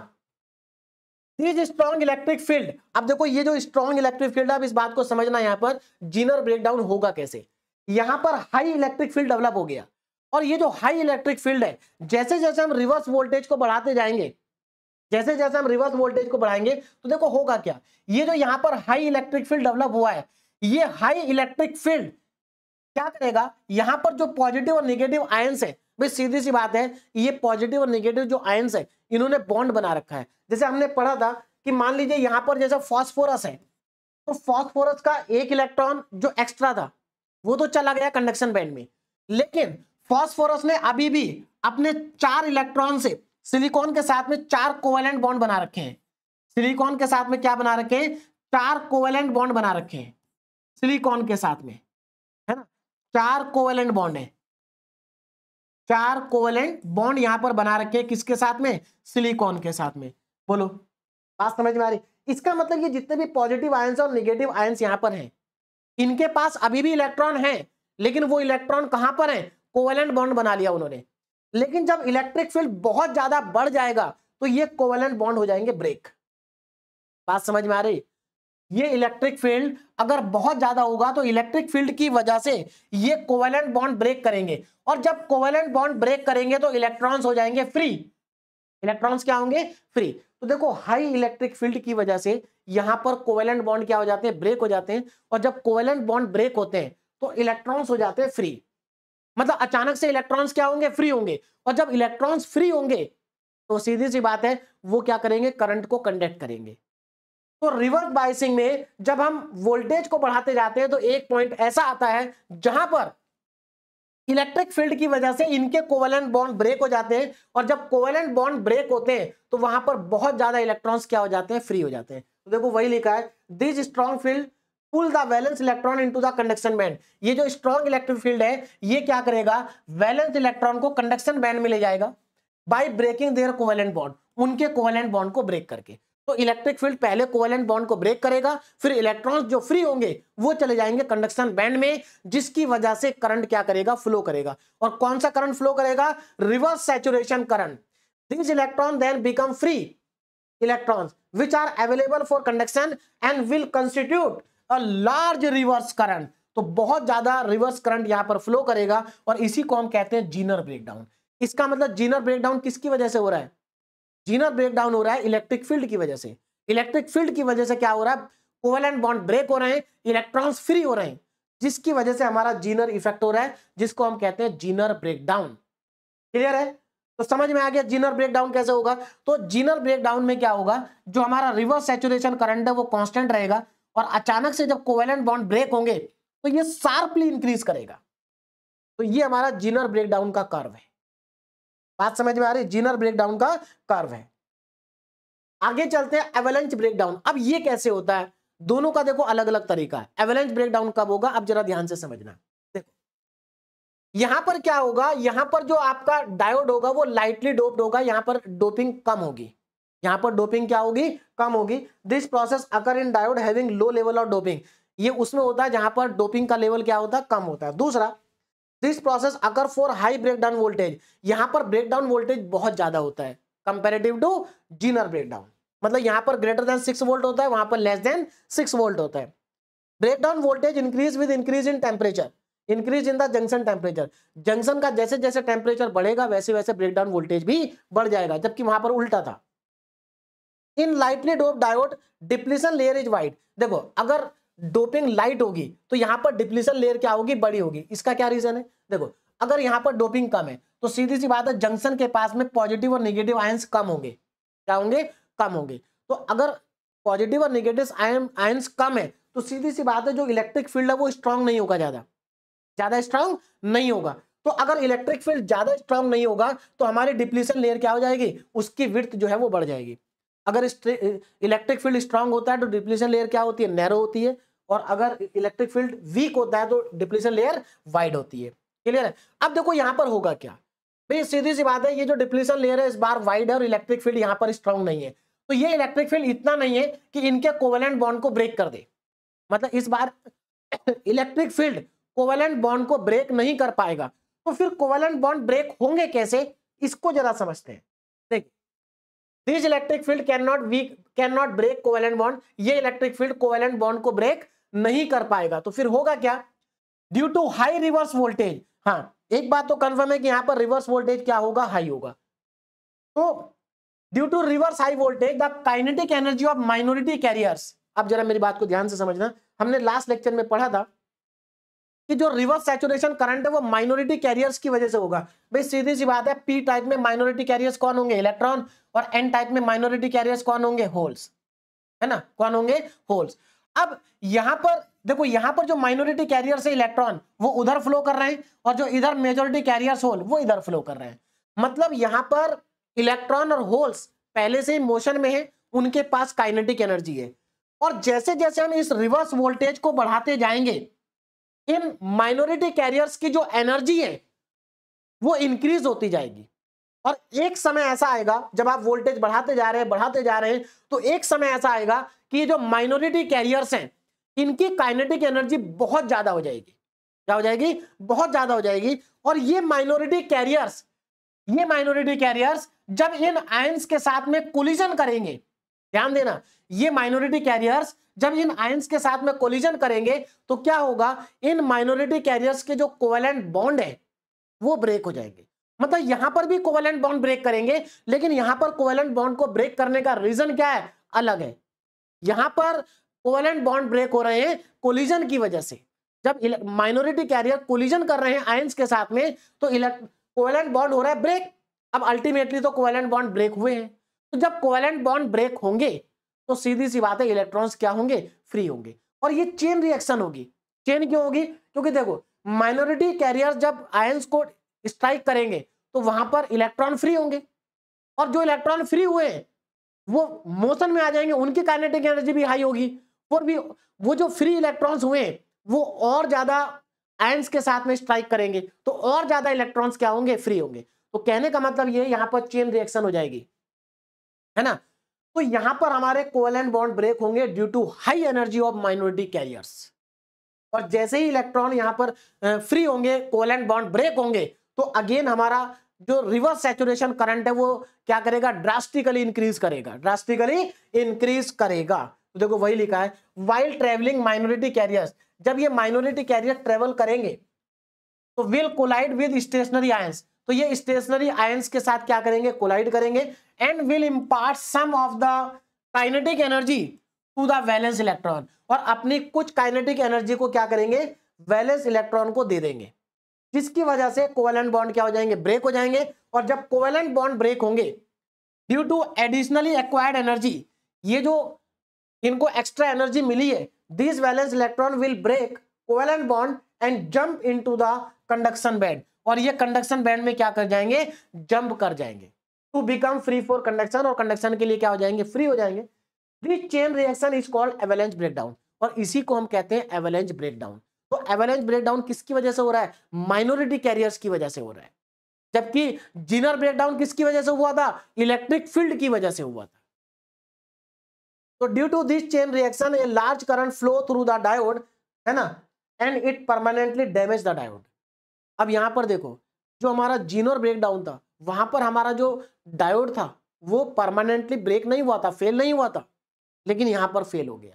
दिस स्ट्रॉन्ग इलेक्ट्रिक फील्ड, अब देखो ये जो स्ट्रॉन्ग इलेक्ट्रिक फील्ड है, अब इस बात को समझना, यहां पर जीनर ब्रेकडाउन होगा कैसे। यहां पर हाई इलेक्ट्रिक फील्ड डेवलप हो गया, और ये जो हाई इलेक्ट्रिक फील्ड है, जैसे जैसे हम रिवर्स वोल्टेज को बढ़ाते जाएंगे, जैसे जैसे हम रिवर्स वोल्टेज को बढ़ाएंगे तो देखो होगा क्या, ये जो यहां पर हाई इलेक्ट्रिक फील्ड डेवलप हुआ है, ये हाई इलेक्ट्रिक फील्ड क्या करेगा, यहां पर जो पॉजिटिव और नेगेटिव आयंस है, भाई सीधी सी बात है, ये पॉजिटिव और नेगेटिव जो आयंस है इन्होंने बॉन्ड बना रखा है। जैसे हमने पढ़ा था कि मान लीजिए यहां पर जैसे फास्फोरस है, तो फास्फोरस का एक इलेक्ट्रॉन जो एक्स्ट्रा था वो तो चला गया कंडक्शन बैंड में, लेकिन फास्फोरस ने अभी भी अपने 4 इलेक्ट्रॉन से सिलिकॉन के साथ में 4 कोवेलेंट बॉन्ड बना रखे हैं। सिलिकॉन के साथ में क्या बना रखे हैं? 4 कोवेलेंट बॉन्ड बना रखे हैं सिलिकॉन के साथ में, है ना। 4 कोवेलेंट बॉन्ड है, 4 कोवेलेंट बॉन्ड यहां पर बना रखे हैं, किसके साथ में? सिलिकॉन के साथ में। बोलो बात समझ में आ रही? इसका मतलब ये जितने भी पॉजिटिव आयंस और नेगेटिव आयंस यहां पर हैं, इनके पास अभी भी इलेक्ट्रॉन है, लेकिन वो इलेक्ट्रॉन कहां पर है? कोवेलेंट बॉन्ड बना लिया उन्होंने। लेकिन जब इलेक्ट्रिक फील्ड बहुत ज्यादा बढ़ जाएगा तो ये कोवेलेंट बॉन्ड हो जाएंगे ब्रेक। बात समझ में आ रही? ये इलेक्ट्रिक फील्ड अगर बहुत ज्यादा होगा तो इलेक्ट्रिक फील्ड की वजह से ये कोवेलेंट बॉन्ड ब्रेक करेंगे, और जब कोवेलेंट बॉन्ड ब्रेक करेंगे तो इलेक्ट्रॉन्स हो जाएंगे फ्री। इलेक्ट्रॉन्स क्या होंगे? फ्री। तो देखो हाई इलेक्ट्रिक फील्ड की वजह से यहां पर कोवेलेंट बॉन्ड क्या हो जाते हैं? ब्रेक हो जाते हैं। और जब कोवेलेंट बॉन्ड ब्रेक होते हैं तो इलेक्ट्रॉन्स हो जाते हैं फ्री। मतलब अचानक से इलेक्ट्रॉन्स क्या होंगे? फ्री होंगे। और जब इलेक्ट्रॉन्स फ्री होंगे तो सीधी सी बात है वो क्या करेंगे? करंट को कंडक्ट करेंगे। तो रिवर्स बायसिंग में जब हम वोल्टेज को बढ़ाते जाते हैं तो एक पॉइंट ऐसा आता है जहां पर इलेक्ट्रिक फील्ड की वजह से इनके कोवेलेंट बॉन्ड ब्रेक हो जाते हैं, और जब कोवेलेंट बॉन्ड ब्रेक होते हैं तो वहां पर बहुत ज्यादा इलेक्ट्रॉन्स क्या हो जाते हैं? फ्री हो जाते हैं। तो देखो वही लिखा है, this strong field pull the valence electron into the conduction band. ये जो स्ट्रॉन्ग इलेक्ट्रिक फील्ड है ये क्या करेगा? वैलेंस इलेक्ट्रॉन को कंडक्शन बैंड में ले जाएगा by breaking their covalent bond, उनके कोवेलेंट बॉन्ड को ब्रेक करके। तो इलेक्ट्रिक फील्ड पहले कोवेलेंट बॉन्ड को ब्रेक करेगा, फिर इलेक्ट्रॉन्स जो फ्री होंगे वो चले जाएंगे कंडक्शन बैंड में, जिसकी वजह से करंट क्या करेगा? फ्लो करेगा। और कौन सा करंट फ्लो करेगा? Reverse saturation current. This electron then become free electrons which are available for conduction and will constitute a large reverse current. तो बहुत ज्यादा रिवर्स करंट यहां पर फ्लो करेगा और इसी को हम कहते हैं जीनर ब्रेकडाउन। इसका मतलब जीनर ब्रेकडाउन किसकी वजह से हो रहा है? जीनर ब्रेकडाउन हो रहा है इलेक्ट्रिक फील्ड की वजह से। इलेक्ट्रिक फील्ड की वजह से क्या हो रहा है? कोवेलेंट बॉन्ड ब्रेक हो रहे हैं, इलेक्ट्रॉन्स फ्री हो रहे हैं, जिसकी वजह से हमारा जीनर इफेक्ट हो रहा है, जिसको हम कहते हैं जीनर ब्रेकडाउन। क्लियर है? तो समझ में आ गया जीनर ब्रेकडाउन कैसे होगा। तो जीनर ब्रेकडाउन में क्या होगा, जो हमारा रिवर्स सैचुरेशन करंट है वो कांस्टेंट रहेगा और अचानक से जब कोवेलेंट बॉन्ड ब्रेक होंगे तो ये शार्पली इंक्रीज करेगा। तो ये हमारा जीनर ब्रेकडाउन का कर्व है। बात समझ में आ रही? जीनर ब्रेकडाउन का कर्व है। आगे चलते हैं एवलांच ब्रेकडाउन। अब ये कैसे होता है? दोनों का देखो अलग अलग तरीका है। एवलांच ब्रेकडाउन कब होगा, अब जरा ध्यान से समझना। देखो यहां पर क्या होगा, यहां पर जो आपका डायोड होगा वो लाइटली डोप्ड होगा, यहां पर डोपिंग कम होगी, यहां पर डोपिंग क्या होगी? कम होगी। This process occur in diode having low level of doping. ये उसमें होता है जहां पर डोपिंग का लेवल क्या होता है? कम होता है। दूसरा, this process occur for high breakdown voltage. यहां पर ब्रेकडाउन वोल्टेज बहुत ज्यादा होता है कंपैरेटिव टू जीनर ब्रेकडाउन। मतलब यहां पर ग्रेटर देन 6 वोल्ट होता है, वहां पर लेस देन 6 वोल्ट होता है। Breakdown voltage increase with increase in temperature, increase in the junction temperature. Junction का जैसे जैसे टेम्परेचर बढ़ेगा वैसे वैसे ब्रेकडाउन वोल्टेज भी बढ़ जाएगा, जबकि वहां पर उल्टा था। In lightly dope diode depletion layer is wide. देखो अगर डोपिंग लाइट होगी तो यहां पर डिप्लीशन लेयर क्या होगी? बड़ी होगी। इसका क्या रीजन है? देखो अगर यहां पर डोपिंग कम है तो सीधी सी बात है जंक्शन के पास में पॉजिटिव और नेगेटिव आयंस कम होंगे। क्या होंगे? कम होंगे। तो अगर पॉजिटिव और नेगेटिव आयंस कम है तो सीधी सी बात है जो इलेक्ट्रिक फील्ड है वो स्ट्रांग नहीं होगा, ज्यादा स्ट्रांग नहीं होगा। तो अगर इलेक्ट्रिक फील्ड ज्यादा स्ट्रांग नहीं होगा तो हमारी डिप्लीशन लेयर क्या हो जाएगी? उसकी विड्थ जो है वो बढ़ जाएगी। अगर इलेक्ट्रिक फील्ड स्ट्रांग होता है तो डिप्लीशन लेयर क्या होती है? नैरो होती है। और अगर इलेक्ट्रिक फील्ड वीक होता है तो डिप्लीशन लेयर वाइड होती है। क्लियर है? अब देखो यहां पर होगा क्या भाई, सीधी सी बात है ये जो डिप्लीशन लेयर है इस बार वाइड है और इलेक्ट्रिक फील्ड यहां पर स्ट्रांग नहीं है। तो ये इलेक्ट्रिक फील्ड इतना नहीं है कि इनके कोवेलेंट बॉन्ड को ब्रेक कर दे। मतलब इस बार इलेक्ट्रिक फील्ड कोवेलेंट बॉन्ड को ब्रेक नहीं कर पाएगा। तो फिर कोवेलेंट बॉन्ड ब्रेक होंगे कैसे, इसको जरा समझते हैं। देखिए this electric field can not break covalent bond. ये इलेक्ट्रिक फील्ड कोवेलेंट बॉन्ड को ब्रेक नहीं कर पाएगा। तो फिर होगा क्या? Due to high reverse voltage. हाँ एक बात तो कंफर्म है कि यहां पर रिवर्स वोल्टेज क्या होगा? हाई होगा। तो due to reverse high voltage the kinetic energy of minority carriers. अब जरा मेरी बात को ध्यान से समझना, हमने लास्ट लेक्चर में पढ़ा था कि जो रिवर्स सैचुरेशन करंट है वो माइनॉरिटी कैरियर्स की वजह से होगा। भाई सीधी सी बात है, पी टाइप में माइनॉरिटी कैरियर्स कौन होंगे? इलेक्ट्रॉन। और एन टाइप में माइनॉरिटी कैरियर्स कौन होंगे? होल्स, है ना? कौन होंगे? होल्स। अब यहां पर देखो, यहां पर जो माइनॉरिटी कैरियर्स है इलेक्ट्रॉन वो उधर फ्लो कर रहे हैं और जो इधर मेजॉरिटी कैरियर्स होल वो इधर फ्लो कर रहे हैं। मतलब यहां पर इलेक्ट्रॉन और होल्स पहले से ही मोशन में है, उनके पास काइनेटिक एनर्जी है। और जैसे जैसे हम इस रिवर्स वोल्टेज को बढ़ाते जाएंगे इन माइनॉरिटी कैरियर्स की जो एनर्जी है वो इंक्रीज होती जाएगी। और एक समय ऐसा आएगा जब आप वोल्टेज बढ़ाते जा रहे हैं तो एक समय ऐसा आएगा कि ये जो माइनॉरिटी कैरियर्स हैं इनकी काइनेटिक एनर्जी बहुत ज्यादा हो जाएगी। क्या हो जाएगी? बहुत ज्यादा हो जाएगी। और ये माइनॉरिटी कैरियर्स जब इन आयंस के साथ में कोलिजन करेंगे, ध्यान देना, ये माइनॉरिटी कैरियर्स जब इन आयंस के साथ में कोलिजन करेंगे तो क्या होगा? इन माइनॉरिटी कैरियर्स के जो कोवेलेंट बॉन्ड है वो ब्रेक हो जाएंगे। मतलब यहां पर भी कोवेलेंट बॉन्ड ब्रेक करेंगे, लेकिन यहां पर कोवेलेंट बॉन्ड को ब्रेक करने का रीजन क्या है? अलग है। यहां पर कोवेलेंट बॉन्ड ब्रेक हो रहे हैं कोलिजन की वजह से। जब माइनॉरिटी कैरियर कोलिजन कर रहे हैं आयंस के साथ में तो कोवेलेंट बॉन्ड हो रहा है ब्रेक। अब अल्टीमेटली तो कोवेलेंट बॉन्ड ब्रेक हुए हैं। तो जब कोवेलेंट बॉन्ड ब्रेक होंगे तो सीधी सी बात है इलेक्ट्रॉन्स क्या होंगे? फ्री होंगे। और ये चेन रिएक्शन होगी। चेन क्यों होगी? क्योंकि देखो माइनॉरिटी कैरियर जब आयंस को स्ट्राइक करेंगे तो वहां पर इलेक्ट्रॉन फ्री होंगे और जो इलेक्ट्रॉन फ्री हुए हैं वो मोशन में आ जाएंगे, उनकी काइनेटिक एनर्जी भी हाई होगी। और भी वो जो फ्री इलेक्ट्रॉन्स हुए हैं वो और ज्यादा आयंस के साथ में स्ट्राइक करेंगे तो और ज्यादा इलेक्ट्रॉन्स क्या होंगे? फ्री होंगे। तो कहने का मतलब ये यहां पर चेन रिएक्शन हो जाएगी, है ना? तो यहां पर हमारे कोवेलेंट बॉन्ड ब्रेक होंगे due to high energy of minority carriers. और जैसे ही इलेक्ट्रॉन यहां पर फ्री होंगे, कोवेलेंट बॉन्ड ब्रेक होंगे, तो अगेन हमारा जो रिवर्स सैचुरेशन करंट है वो क्या करेगा? ड्रास्टिकली इंक्रीज करेगा, तो देखो वही लिखा है, वाइल ट्रेवलिंग माइनॉरिटी कैरियर्स, जब ये माइनॉरिटी कैरियर ट्रेवल करेंगे तो will collide with stationary ions, तो ये स्टेशनरी आयंस के साथ क्या करेंगे, कोलाइड करेंगे, and will impart some of the kinetic energy to the valence electron, और अपनी कुछ काइनेटिक एनर्जी को क्या करेंगे, वैलेंस इलेक्ट्रॉन को दे देंगे, जिसकी वजह से कोवेलेंट बॉन्ड क्या हो जाएंगे, ब्रेक हो जाएंगे। और जब कोवेलेंट बॉन्ड ब्रेक होंगे due to additionally acquired energy, ये जो इनको एक्स्ट्रा एनर्जी मिली है, this valence electron will break covalent bond and jump into the conduction band, और ये कंडक्शन बैंड में क्या कर जाएंगे, जंप कर जाएंगे to become free for conduction, और कंडक्शन के लिए क्या हो जाएंगे, फ्री हो जाएंगे। This chain reaction is called avalanche breakdown, और इसी को हम कहते हैं एवलांच ब्रेकडाउन। तो एवलांच ब्रेकडाउन किसकी वजह से हो रहा है, माइनॉरिटी कैरियर्स की वजह से हो रहा है, जबकि जीनर ब्रेकडाउन किसकी वजह से हुआ था, इलेक्ट्रिक फील्ड की वजह से हुआ था। तो due to this chain reaction a large current flow through the diode, है ना, and it permanently damage the diode. अब यहां पर देखो, जो हमारा जीनर ब्रेकडाउन था, वहां पर हमारा जो डायोड था वो परमानेंटली ब्रेक नहीं हुआ था, फेल नहीं हुआ था, लेकिन यहां पर फेल हो गया।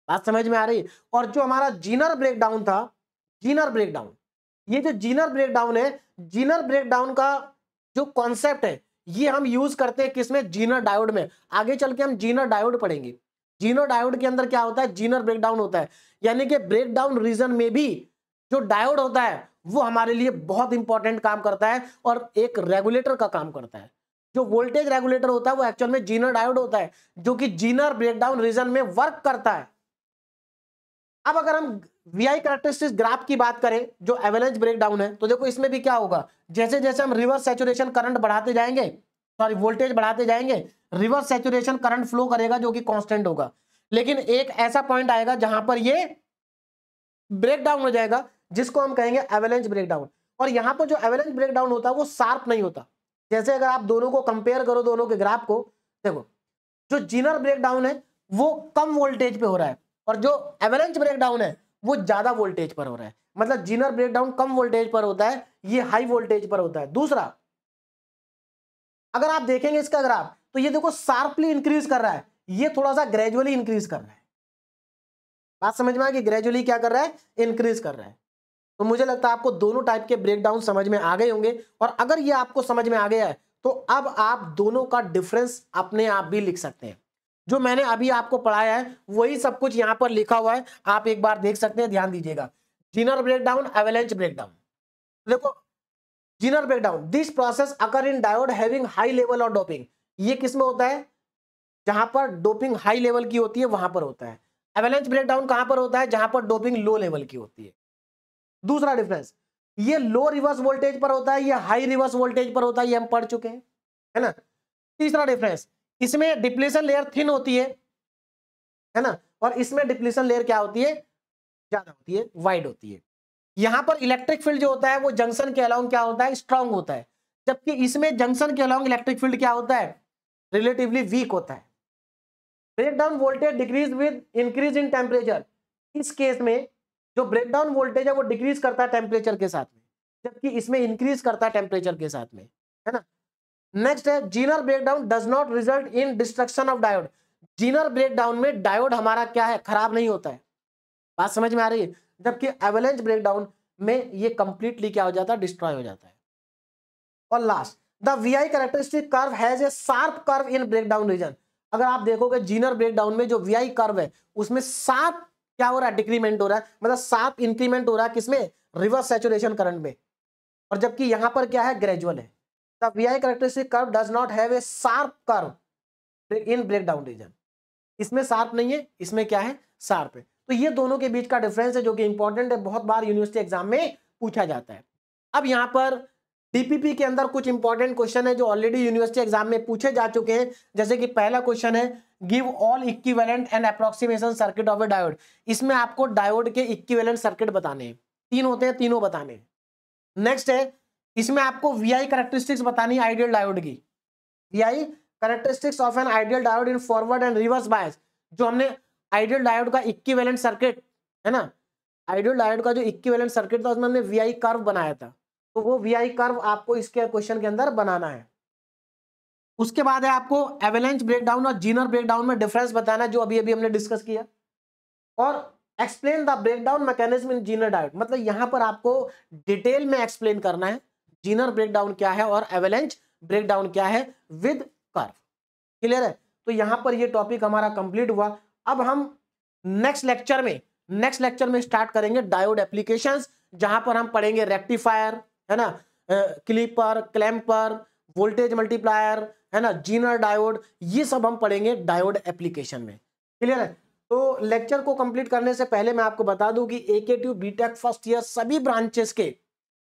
बात समझ में आ रही है। और जो हमारा जीनर ब्रेकडाउन था, जीनर ब्रेकडाउन, ये जो जीनर ब्रेकडाउन है, जीनर ब्रेकडाउन का जो कॉन्सेप्ट है ये हम यूज करते हैं किसमें, जीनर डायोड में। आगे चल के हम जीनर डायोड पढ़ेंगे। जीनर डायोड के अंदर क्या होता है, जीनर ब्रेकडाउन होता है, यानी कि ब्रेकडाउन रीजन में भी जो डायोड होता है वो हमारे लिए बहुत इंपॉर्टेंट काम करता है और एक रेगुलेटर का काम करता है। जो वोल्टेज रेगुलेटर होता है वो एक्चुअल में जीनर डायोड होता है, जो कि जीनर ब्रेकडाउन रीजन में वर्क करता है। अब अगर हम वीआई कैरेक्टरिस्टिक्स ग्राफ की बात करें जो एवलांच ब्रेकडाउन है, तो देखो इसमें भी क्या होगा, जैसे जैसे हम रिवर्स सैचुरेशन करंट बढ़ाते जाएंगे, सॉरी वोल्टेज बढ़ाते जाएंगे, रिवर्स सैचुरेशन करंट फ्लो करेगा जो कि कांस्टेंट होगा, लेकिन एक ऐसा पॉइंट आएगा जहां पर ये ब्रेकडाउन हो जाएगा, जिसको हम कहेंगे एवलांच ब्रेकडाउन। और यहां पर जो एवलांच ब्रेकडाउन होता है वो शार्प नहीं होता। जैसे अगर आप दोनों को कंपेयर करो, दोनों के ग्राफ को देखो, जो जीनर ब्रेकडाउन है वो कम वोल्टेज पे हो रहा है और जो एवलांच ब्रेकडाउन है वो ज्यादा वोल्टेज पर हो रहा है। मतलब जीनर ब्रेकडाउन कम वोल्टेज पर होता है, ये हाई वोल्टेज पर होता है। दूसरा, अगर आप देखेंगे इसका ग्राफ तो ये देखो शार्पली इंक्रीज कर रहा है, ये थोड़ा सा ग्रेजुअली इंक्रीज कर रहा है। बात समझ में आ गई, ग्रेजुअली क्या कर रहा है, इंक्रीज कर रहा है। तो मुझे लगता है आपको दोनों टाइप के ब्रेकडाउन समझ में आ गए होंगे, और अगर ये आपको समझ में आ गया है तो अब आप दोनों का डिफरेंस अपने आप भी लिख सकते हैं। जो मैंने अभी आपको पढ़ाया है वही सब कुछ यहां पर लिखा हुआ है, आप एक बार देख सकते हैं, ध्यान दीजिएगा। Zener breakdown, avalanche breakdown. देखो Zener breakdown, this process occur in diode having high level of doping, ये किसमें होता है, जहां पर डोपिंग हाई लेवल की होती है वहां पर होता है। एवलांच ब्रेकडाउन कहां पर होता है, जहां पर डोपिंग लो लेवल की होती है। दूसरा डिफरेंस, ये लो रिवर्स वोल्टेज पर होता है, ये हाई रिवर्स वोल्टेज पर होता है, ये हम पढ़ चुके हैं, है ना। तीसरा डिफरेंस, इसमें डिप्लीशन लेयर थिन होती है ना, और इसमें डिप्लीशन लेयर क्या होती है, ज्यादा होती है, वाइड होती है। यहां पर इलेक्ट्रिक फील्ड जो होता है वो जंक्शन के अलोंग क्या होता है, स्ट्रांग होता है, जबकि इसमें जंक्शन के अलोंग इलेक्ट्रिक फील्ड क्या होता है, रिलेटिवली वीक होता है। Breakdown voltage decrease with increase in temperature, इस केस में जो ब्रेकडाउन वोल्टेज है वो डिक्रीज करता है टेम्परेचर के साथ में, जबकि इसमें इंक्रीज करता है टेम्परेचर के साथ में, है ना। नेक्स्ट है Zener breakdown does not result in destruction of diode, Zener breakdown में डायोड हमारा क्या है, खराब नहीं होता है। बात समझ में आ रही है, जबकि एवलांच ब्रेकडाउन में ये कंप्लीटली क्या हो जाता है, डिस्ट्रॉय हो जाता है। और last, the VI characteristic curve has a sharp curve in breakdown region, अगर आप देखोगे जीनर ब्रेकडाउन में जो वीआई कर्व है उसमें शार्प क्या हो रहा है, डिक्रीमेंट हो रहा है, मतलब शार्प इंक्रीमेंट हो रहा है किसमें, रिवर्स सैचुरेशन करंट में, और जबकि यहां पर क्या है, ग्रेजुअल है। The VI characteristic curve does not have a sharp curve in breakdown region, इसमें शार्प नहीं है, इसमें क्या है, शार्प है। तो ये दोनों के बीच का डिफरेंस है जो कि इंपॉर्टेंट है, बहुत बार यूनिवर्सिटी एग्जाम में पूछा जाता है। अब यहां पर डीपीपी के अंदर कुछ इंपॉर्टेंट क्वेश्चन है जो ऑलरेडी यूनिवर्सिटी एग्जाम में पूछे जा चुके हैं। जैसे कि पहला क्वेश्चन है, give all equivalent and approximation circuit of a diode, इसमें आपको डायोड के इक्विवेलेंट सर्किट बताने हैं, तीन होते हैं, तीनों बताने हैं। नेक्स्ट है, इसमें आपको वीआई कैरेक्टरिस्टिक्स बतानी है आइडियल डायोड की, VI characteristics of an ideal diode in forward and reverse bias, जो हमने आइडियल डायोड का इक्विवेलेंट सर्किट है ना, आइडियल डायोड का जो इक्विवेलेंट सर्किट था उसमें हमने वीआई कर्व बनाया था, तो वो वीआई कर्व आपको इसके क्वेश्चन के अंदर बनाना है। उसके बाद है आपको एवेलेंच ब्रेकडाउन और जीनर ब्रेकडाउन में डिफरेंस बताना, जो अभी अभी हमने डिस्कस किया, और explain the breakdown mechanism in Zener diode, मतलब यहां पर आपको डिटेल में एक्सप्लेन करना है जीनर ब्रेकडाउन क्या है और एवेलेंच ब्रेकडाउन क्या है विद कर्व। क्लियर है? तो यहां पर ये टॉपिक हमारा कंप्लीट हुआ। अब हम नेक्स्ट लेक्चर में स्टार्ट करेंगे डायोड एप्लीकेशंस, जहां पर हम पढ़ेंगे रेक्टिफायर, है ना, क्लिपर, क्लैंपर, वोल्टेज मल्टीप्लायर, है ना, जीनर डायोड, ये सब हम पढ़ेंगे डायोड एप्लीकेशन में। क्लियर है? तो लेक्चर को कंप्लीट करने से पहले मैं आपको बता दूं कि एके बीटेक फर्स्ट ईयर सभी ब्रांचेस के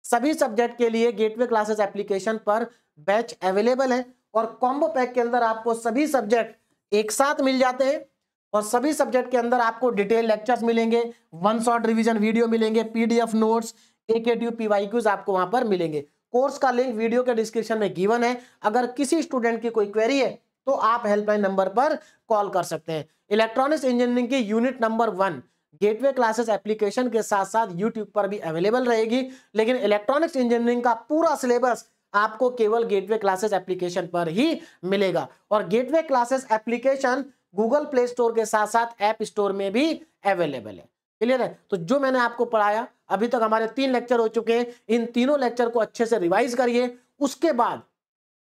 सभी सब्जेक्ट के लिए गेटवे क्लासेस एप्लीकेशन पर बैच अवेलेबल है, और कॉम्बो पैक के अंदर आपको सभी सब्जेक्ट एक साथ मिल जाते हैं, और सभी सब्जेक्ट के अंदर आपको डिटेल लेक्चर्स मिलेंगे, वन शॉट रिवीजन वीडियो मिलेंगे, पीडीएफ नोट्स, एके पीवाईक्यूज आपको वहां पर मिलेंगे। कोर्स का लिंक वीडियो के डिस्क्रिप्शन में गिवन है। अगर किसी स्टूडेंट की कोई क्वेरी है तो आप हेल्पलाइन नंबर पर कॉल कर सकते हैं। इलेक्ट्रॉनिक्स इंजीनियरिंग की unit number 1 gateway classes application के साथ साथ यूट्यूब पर भी अवेलेबल रहेगी, लेकिन इलेक्ट्रॉनिक्स इंजीनियरिंग का पूरा सिलेबस आपको केवल गेटवे क्लासेस एप्लीकेशन पर ही मिलेगा, और gateway classes application Google play store के साथ साथ ऐप स्टोर में भी अवेलेबल है। क्लियर है? तो जो मैंने आपको पढ़ाया, अभी तक हमारे 3 लेक्चर हो चुके हैं, इन तीनों लेक्चर को अच्छे से रिवाइज करिए, उसके बाद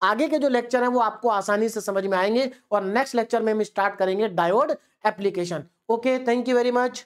आगे के जो लेक्चर हैं वो आपको आसानी से समझ में आएंगे, और नेक्स्ट लेक्चर में हम स्टार्ट करेंगे diode application. Okay, thank you very much.